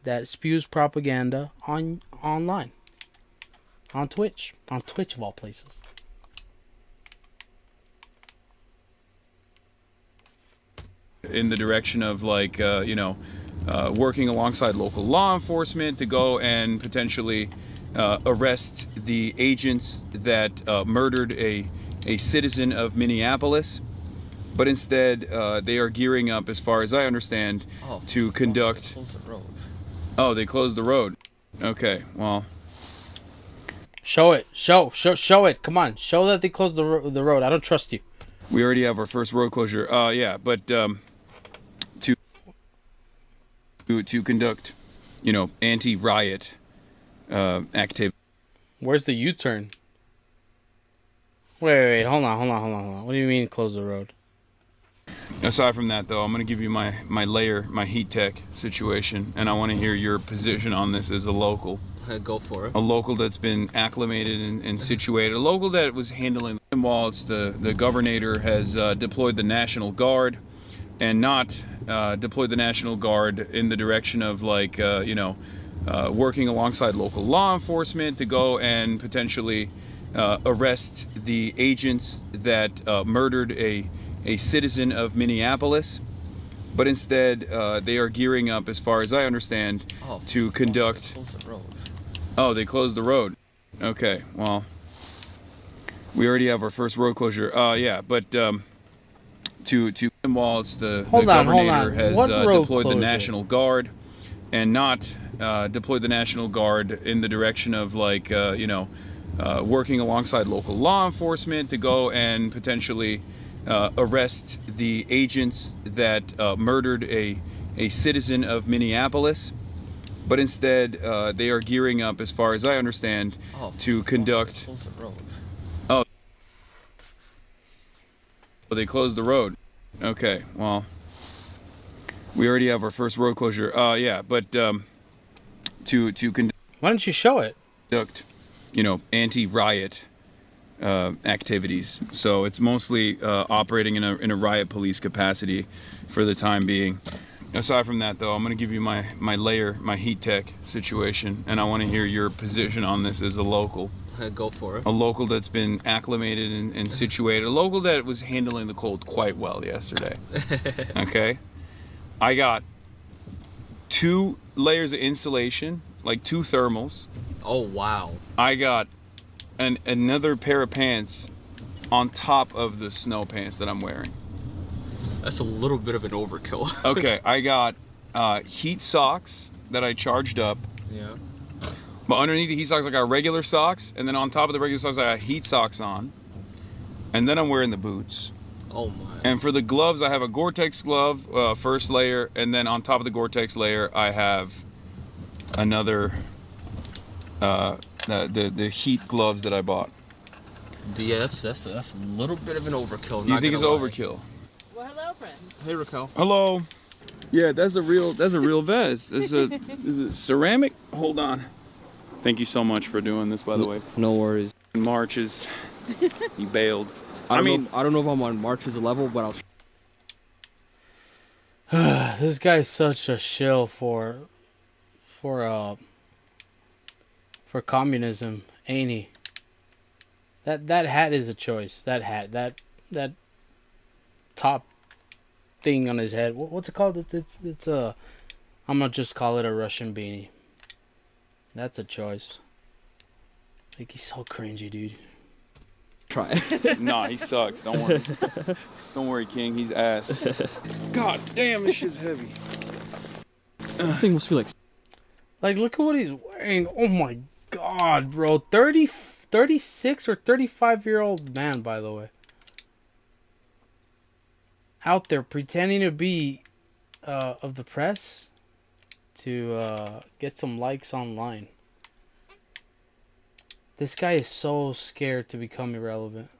that spews propaganda online, on Twitch of all places. In the direction of working alongside local law enforcement to go and potentially arrest the agents that murdered a citizen of Minneapolis. But instead, they are gearing up, as far as I understand, to conduct... Oh, they closed the road. Okay, well... Show it. Show it. Come on. Show that they closed the road. I don't trust you. We already have our first road closure. Yeah, but to conduct, anti-riot activity. Where's the U-turn? Wait. Hold on. What do you mean close the road? Aside from that, though, I'm going to give you my heat tech situation, and I want to hear your position on this as a local. Go for it. A local that's been acclimated and situated. A local that was handling the walls. The governor has deployed the National Guard and not deployed the National Guard in the direction of working alongside local law enforcement to go and potentially arrest the agents that murdered a citizen of Minneapolis. But instead, they are gearing up, as far as I understand, to conduct... Oh, they closed the road. Okay, well, we already have our first road closure. Yeah, but to Walz, the governor has deployed the National Guard and not deployed the National Guard in the direction of working alongside local law enforcement to go and potentially arrest the agents that murdered a citizen of Minneapolis. But instead, they are gearing up, as far as I understand, to conduct... Oh, they closed the road. Okay, well, we already have our first road closure. Yeah, but to conduct... Why don't you show it? Conduct, anti-riot activities. So it's mostly operating in a riot police capacity for the time being. Aside from that, though, I'm going to give you my heat tech situation, and I want to hear your position on this as a local. Go for it. A local that's been acclimated and situated. A local that was handling the cold quite well yesterday. Okay? I got 2 layers of insulation, like 2 thermals. Oh, wow. I got another pair of pants on top of the snow pants that I'm wearing. That's a little bit of an overkill. Okay, I got heat socks that I charged up. Yeah. But underneath the heat socks, I got regular socks, and then on top of the regular socks, I got heat socks on. And then I'm wearing the boots. Oh my. And for the gloves, I have a Gore-Tex glove, first layer, and then on top of the Gore-Tex layer, I have another the heat gloves that I bought. Yeah, that's a little bit of an overkill. You think it's overkill? Well, hello, friends. Hey, Raquel. Hello. Yeah, that's a real vest. Is it ceramic? Hold on. Thank you so much for doing this, by the way. No worries. March is you bailed. I don't know if I'm on March's level, but I'll. This guy's such a shill for communism, ain't he? That hat is a choice. That hat, that top thing on his head. What's it called? It's a. I'm gonna just call it a Russian beanie. That's a choice. Like, he's so cringy, dude. Try. Nah, he sucks. Don't worry. Don't worry, King. He's ass. God damn, this shit's heavy. I think must be like, look at what he's wearing. Oh my god, bro. 36 or 35-year-old man, by the way. Out there pretending to be of the press to get some likes online. This guy is so scared to become irrelevant.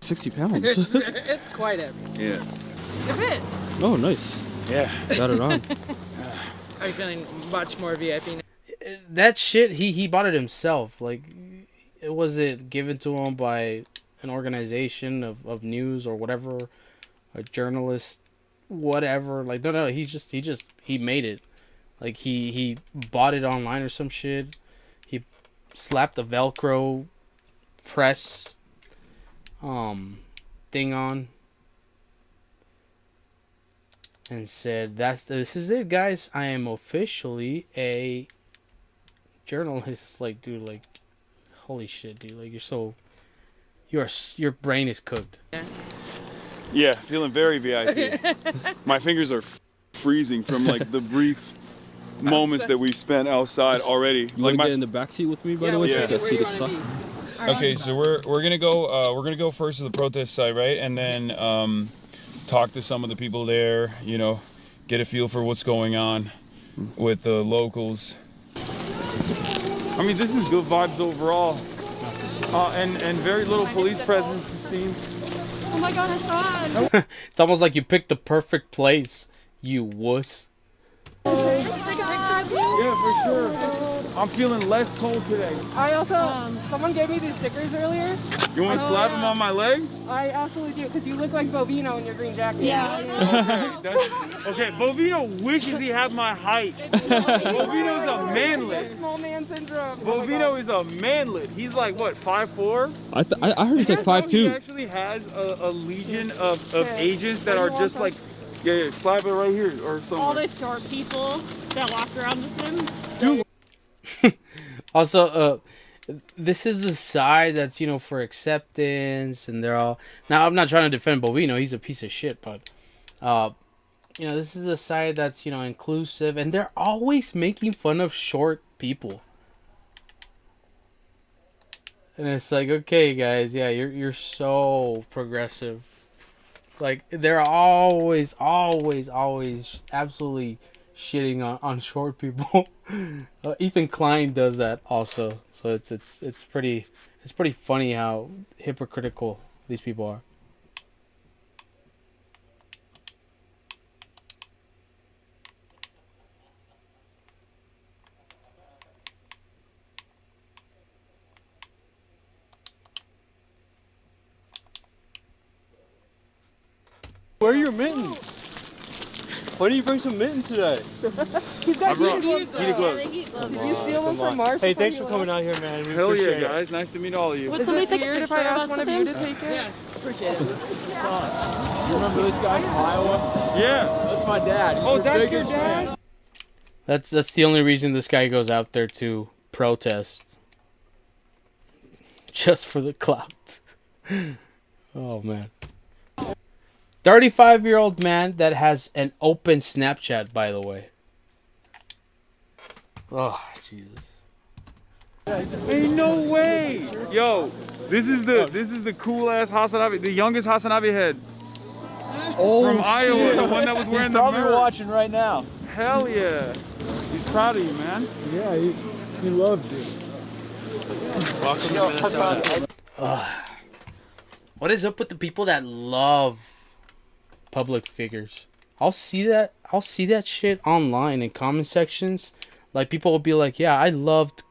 60 pounds. It's quite heavy. Yeah. It fits. Oh, nice. Yeah. Got it on. Are you feeling much more VIP now? That shit, he bought it himself. Like, it was it given to him by an organization of news or whatever, a journalist, whatever. Like, no, he made it. Like, he bought it online or some shit. He slapped the Velcro press thing on and said, this is it, guys. I am officially a journalist. Like, dude, like, holy shit, dude. Like, your brain is cooked. Yeah, feeling very VIP. My fingers are freezing from like the brief moments that we've spent outside already. You like want to get in the backseat with me, by the way? Yeah. Since I see the sun. Okay, so we're gonna go first to the protest site, right? And then talk to some of the people there, you know, get a feel for what's going on with the locals. I mean, this is good vibes overall. And very little police presence, it seems. Oh my god, it's fun. It's almost like you picked the perfect place, you wuss. Yeah, for sure. I'm feeling less cold today. I also, someone gave me these stickers earlier. You want to slap them on my leg? I absolutely do, because you look like Bovino in your green jacket. Yeah. Okay, Bovino wishes he had my height. Bovino's a manlet. Small man syndrome. Bovino is a manlet. He's like, what, 5'4"? I heard he's like 5'2". He actually has a legion of agents that are just like, yeah, slap it right here or something. All the short people that walk around with him. Dude. Also, this is the side that's, you know, for acceptance, and they're all... Now, I'm not trying to defend Bovino. He's a piece of shit, but... you know, this is the side that's, you know, inclusive, and they're always making fun of short people. And it's like, okay, guys, yeah, you're so progressive. Like, they're always absolutely shitting on short people. Ethan Klein does that also, so it's pretty funny how hypocritical these people are. Where are your mittens? Why didn't you bring some mittens today? He's got heated gloves. Did you steal them from Marsh? Hey, thanks for coming out here, man. We Hell yeah, appreciate it. guys. Nice to meet all of you. Is it weird if I ask one of you to take it? Yeah, appreciate it. You remember this guy from Iowa? Yeah. That's my dad. He's Oh, your that's your biggest dad? fan. That's the only reason this guy goes out there to protest. Just for the clout. Oh, man. 35-year-old man that has an open Snapchat, by the way. Oh, Jesus. Ain't no way. Yo, this is the cool ass Hasanabe, the youngest Hasanabe head. Oh, from Iowa, shit. the one that was wearing He's the probably mirror. watching right now. Hell yeah. He's proud of you, man. Yeah, he loved it. Welcome to Minnesota. What is up with the people that love public figures? I'll see that shit online in comment sections. Like, people will be like, yeah, I loved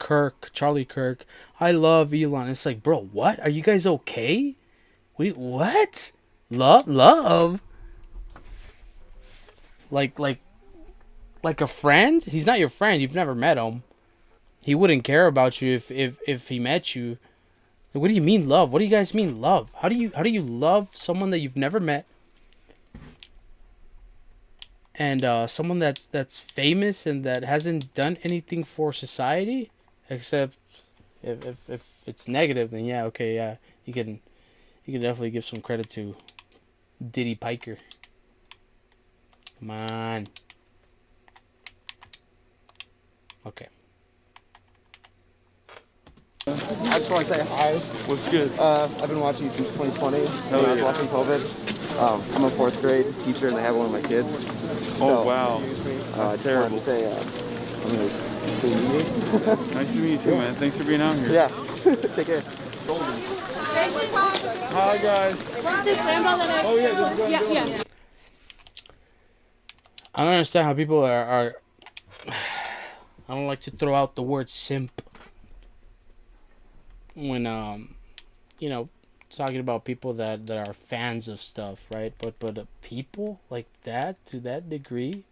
Charlie Kirk. I love Elon. It's like, bro, what? Are you guys okay? What? Love? Like a friend? He's not your friend. You've never met him. He wouldn't care about you if he met you. What do you mean love? What do you guys mean love? How do you love someone that you've never met? And someone that's famous and that hasn't done anything for society, except if it's negative, then yeah, okay, yeah, you can definitely give some credit to Diddy Piker. Come on. Okay. I just want to say hi. What's good? I've been watching you since 2020. So I was watching COVID. I'm a 4th grade teacher, and I have one of my kids. Oh, wow. I just wanted to say, I'm going to meet you. Nice to meet you too, man. Thanks for being out here. Yeah. Take care. Hi, guys. Oh, yeah. Yeah. I don't understand how people are I don't like to throw out the word simp when talking about people that are fans of stuff, right? But people like that, to that degree,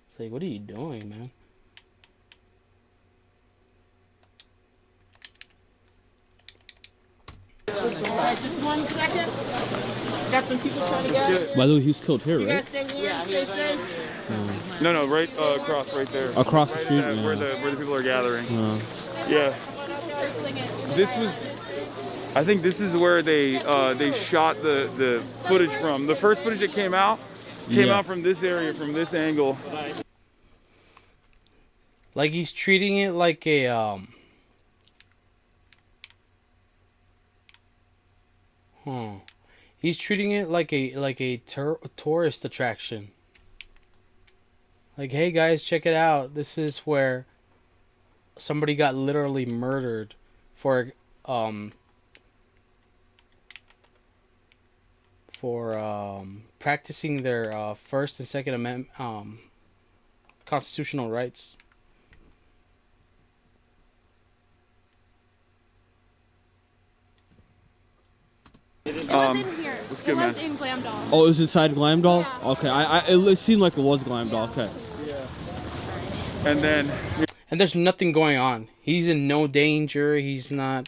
it's like, what are you doing, man? Just 1 second. Got some people trying to get. By the way, he was killed here, You right? guys stay here and stay safe. No, right across, right there. Across the street, where yeah. the people are gathering. Yeah. This was. I think this is where they shot the footage from. The first footage that came out from this area, from this angle. Like, he's treating it like a He's treating it like a tourist attraction. Like, hey guys, check it out. This is where somebody got literally murdered for practicing their First and Second Amendment constitutional rights. It was in here. What's good, it was man? in Glamdall. Oh, it was inside Glamdall? Yeah. Okay, it seemed like it was Glamdall, okay. And then... And there's nothing going on. He's in no danger. He's not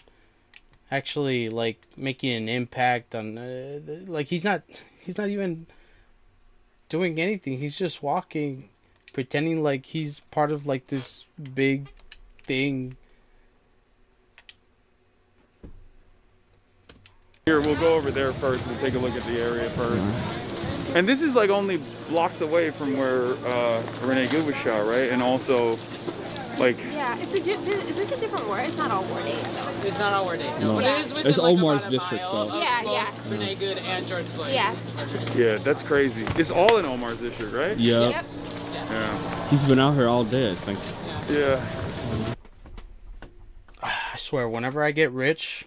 actually, like, making an impact on... like, he's not even doing anything. He's just walking, pretending like he's part of, like, this big thing. Here, we'll go over there first. We'll take a look at the area first. And this is like only blocks away from where Renee Good was shot, right? And also, like... Yeah, is this a different ward? It's not all Ward 8, though. It's not all Ward 8, no. No. But it is within, It's like, Omar's about a district, mile though. of Yeah, both yeah. Renee Good and George Floyd. Yeah. Yeah, that's crazy. It's all in Omar's district, right? Yeah. Yep. Yeah. He's been out here all day, I think. Yeah. I swear, whenever I get rich,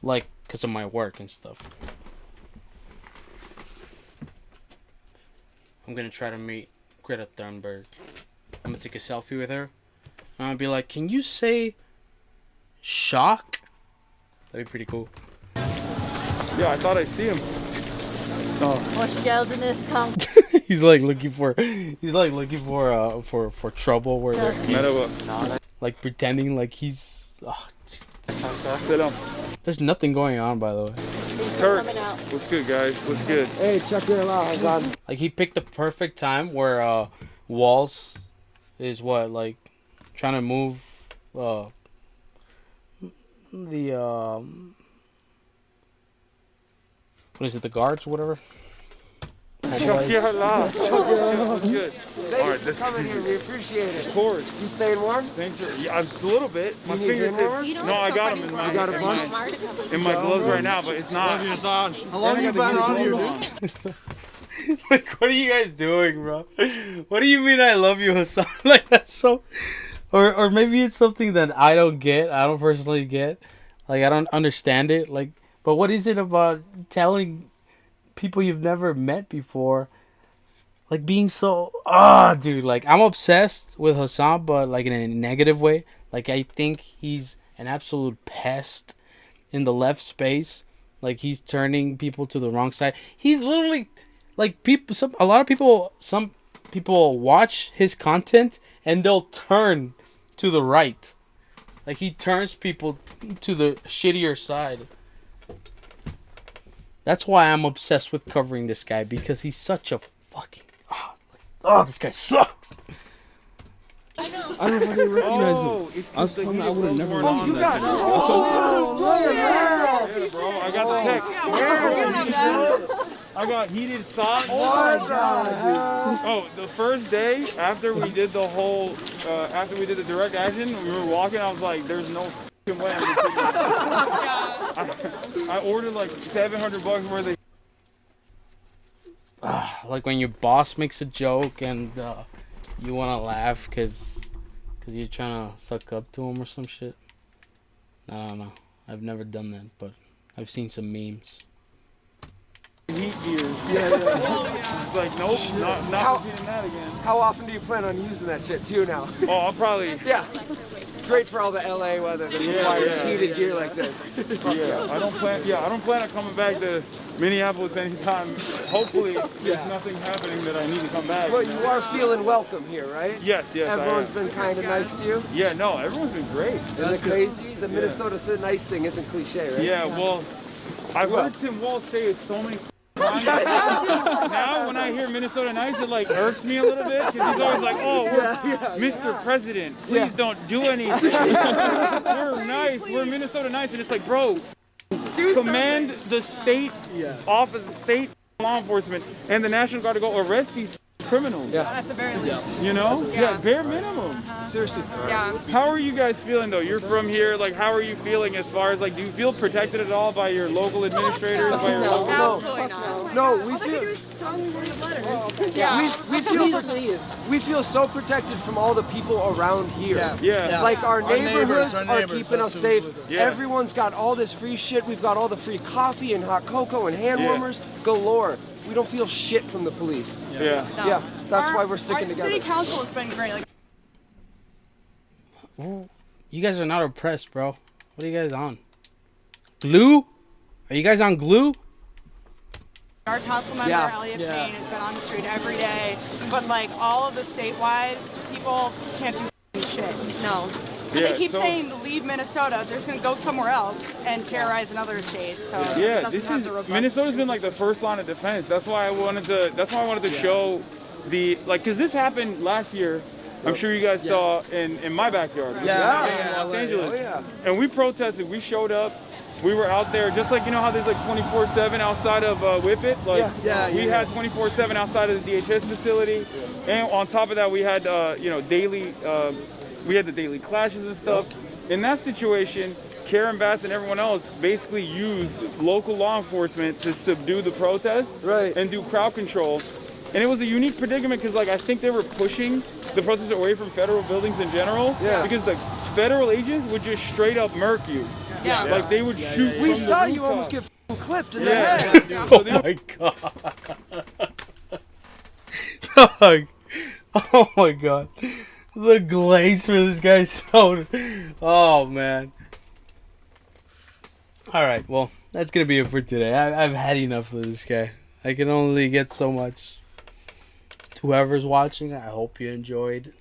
like, because of my work and stuff, I'm going to try to meet Greta Thunberg. I'm going to take a selfie with her. I'm going to be like, can you say shock? That'd be pretty cool. Yeah, I thought I see him. Oh. More shells in this come. He's like looking for trouble where they're like pretending like he's There's nothing going on, by the way. Turks, what's good, guys? What's good? Hey, check your out. Like, he picked the perfect time where Walls is like trying to move what is it, the guards or whatever? Check your out. Good. All right, this coming here. We appreciate it. Of course. You staying warm? Thanks for, yeah, a little bit. My You need hand warmers? fingertips. No, I got them in my, in my gloves right now, but it's not. How long you been on here, dude? Like, what are you guys doing, bro? What do you mean I love you, Hassan? Like, that's so... or maybe it's something that I don't get. I don't personally get. Like, I don't understand it. Like, but what is it about telling people you've never met before? Like, being so... dude. Like, I'm obsessed with Hassan, but, like, in a negative way. Like, I think he's an absolute pest in the left space. Like, he's turning people to the wrong side. He's literally... Like, some people watch his content and they'll turn to the right. Like, he turns people to the shittier side. That's why I'm obsessed with covering this guy, because he's such a fucking... this guy sucks. I don't know if I didn't recognize him. I was telling him I would have never known that. Yeah, bro, I got the text. I got heated socks. Oh my God. Oh, the first day after we did the whole, after we did the direct action, we were walking. I was like, "There's no f***ing way I'm gonna take that." I ordered like $700 worth of. Like when your boss makes a joke and you want to laugh because you're trying to suck up to him or some shit. I don't know. I've never done that, but I've seen some memes. Heat gear. Yeah. It's like, nope, not repeating that again. How often do you plan on using that shit too now? Oh, I'll probably. Yeah. Great for all the LA weather that requires heated gear like this. I don't plan on coming back to Minneapolis anytime. Hopefully, there's nothing happening that I need to come back. But you are feeling welcome here, right? Yes, Everyone's been kind of nice to you? Yeah, no, everyone's been great. Isn't it crazy? The Minnesota nice thing isn't cliche, right? Yeah, well, I've heard Tim Walz say it so many times. Now, when I hear Minnesota nice, it like irks me a little bit, because he's always like, "Oh, Mr. President, please don't do anything. We're nice. We're Minnesota nice," and it's like, bro, command the state office, state law enforcement, and the National Guard to go arrest these criminals. At the very least. You know? Yeah, bare minimum. Seriously. Yeah. How are you guys feeling though? You're from here. Like, how are you feeling as far as like, do you feel protected at all by your local administrators? By your local... Absolutely not. No, we feel. We feel so protected from all the people around here. Yeah. Like our neighborhoods are keeping us safe. Everyone's got all this free shit. We've got all the free coffee and hot cocoa and hand warmers galore. We don't feel shit from the police. Yeah. Yeah. That's why we're sticking together. City council has been great. Like, You guys are not oppressed, bro. What are you guys on? Glue? Are you guys on glue? our council member, Elliot Payne, has been on the street every day. But like all of the statewide people can't do shit. No. Yeah, they keep saying to leave Minnesota, they're just going to go somewhere else and terrorize another state. So Minnesota's been like the first line of defense. That's why I wanted to show the because this happened last year. I'm sure you guys saw in my backyard. In Los Angeles. And we protested. We showed up. We were out there just like, you know how there's like 24/7 outside of Whippet? Like we had 24/7 outside of the DHS facility. And on top of that, we had daily we had the daily clashes and stuff. In that situation, Karen Bass and everyone else basically used local law enforcement to subdue the protest and do crowd control. And it was a unique predicament because, like, I think they were pushing the protesters away from federal buildings in general because the federal agents would just straight up murk you. Like, they would shoot. We saw you almost get clipped in the head. Oh my god. Oh my god. The glaze for this guy's so... Oh, man. Alright, well, that's going to be it for today. I've had enough of this guy. I can only get so much. To whoever's watching, I hope you enjoyed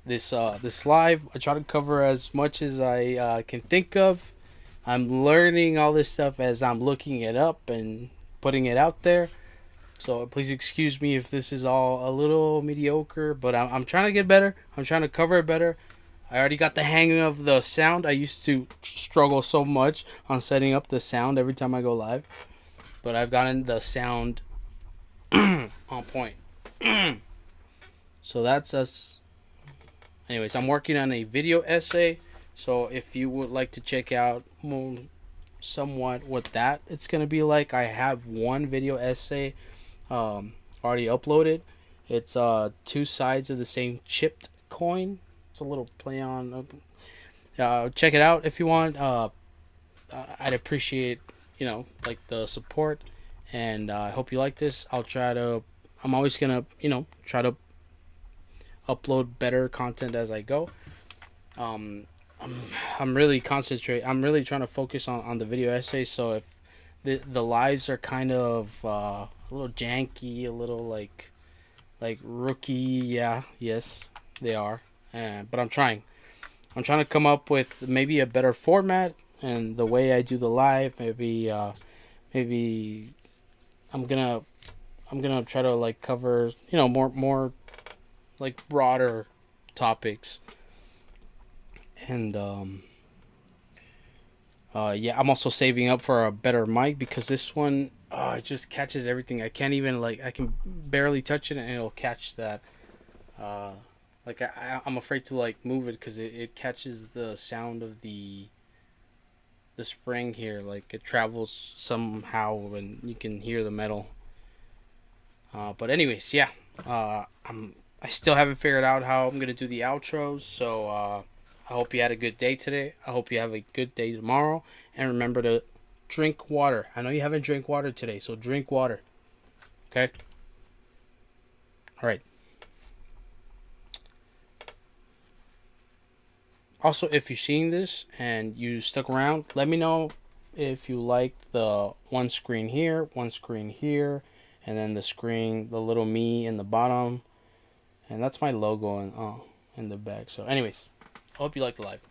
this live. I try to cover as much as I can think of. I'm learning all this stuff as I'm looking it up and putting it out there. So please excuse me if this is all a little mediocre, but I'm trying to get better. I'm trying to cover it better. I already got the hang of the sound. I used to struggle so much on setting up the sound every time I go live. But I've gotten the sound on point. So that's us. Anyways, I'm working on a video essay. So if you would like to check out somewhat what that it's going to be like, I have one video essay already uploaded. It's 2 sides of the same chipped coin. It's a little play on. Check it out if you want. I'd appreciate, like the support, and I hope you like this. I'm always gonna, try to upload better content as I go. I'm really trying to focus on the video essays. So if the lives are kind of a little janky, a little like rookie, yes, they are. But I'm trying to come up with maybe a better format and the way I do the live. Maybe I'm gonna try to like cover more like broader topics. And I'm also saving up for a better mic because this one it just catches everything. I can't even I can barely touch it and it'll catch that. I'm afraid to move it because it catches the sound of the spring here. Like it travels somehow and you can hear the metal. But anyways, I still haven't figured out how I'm gonna do the outros. So I hope you had a good day today. I hope you have a good day tomorrow. And remember to drink water. I know you haven't drank water today, so drink water. Okay? All right. Also, if you're seeing this and you stuck around, let me know if you like the one screen here, and then the little me in the bottom. And that's my logo in the back. So anyways, I hope you like the live.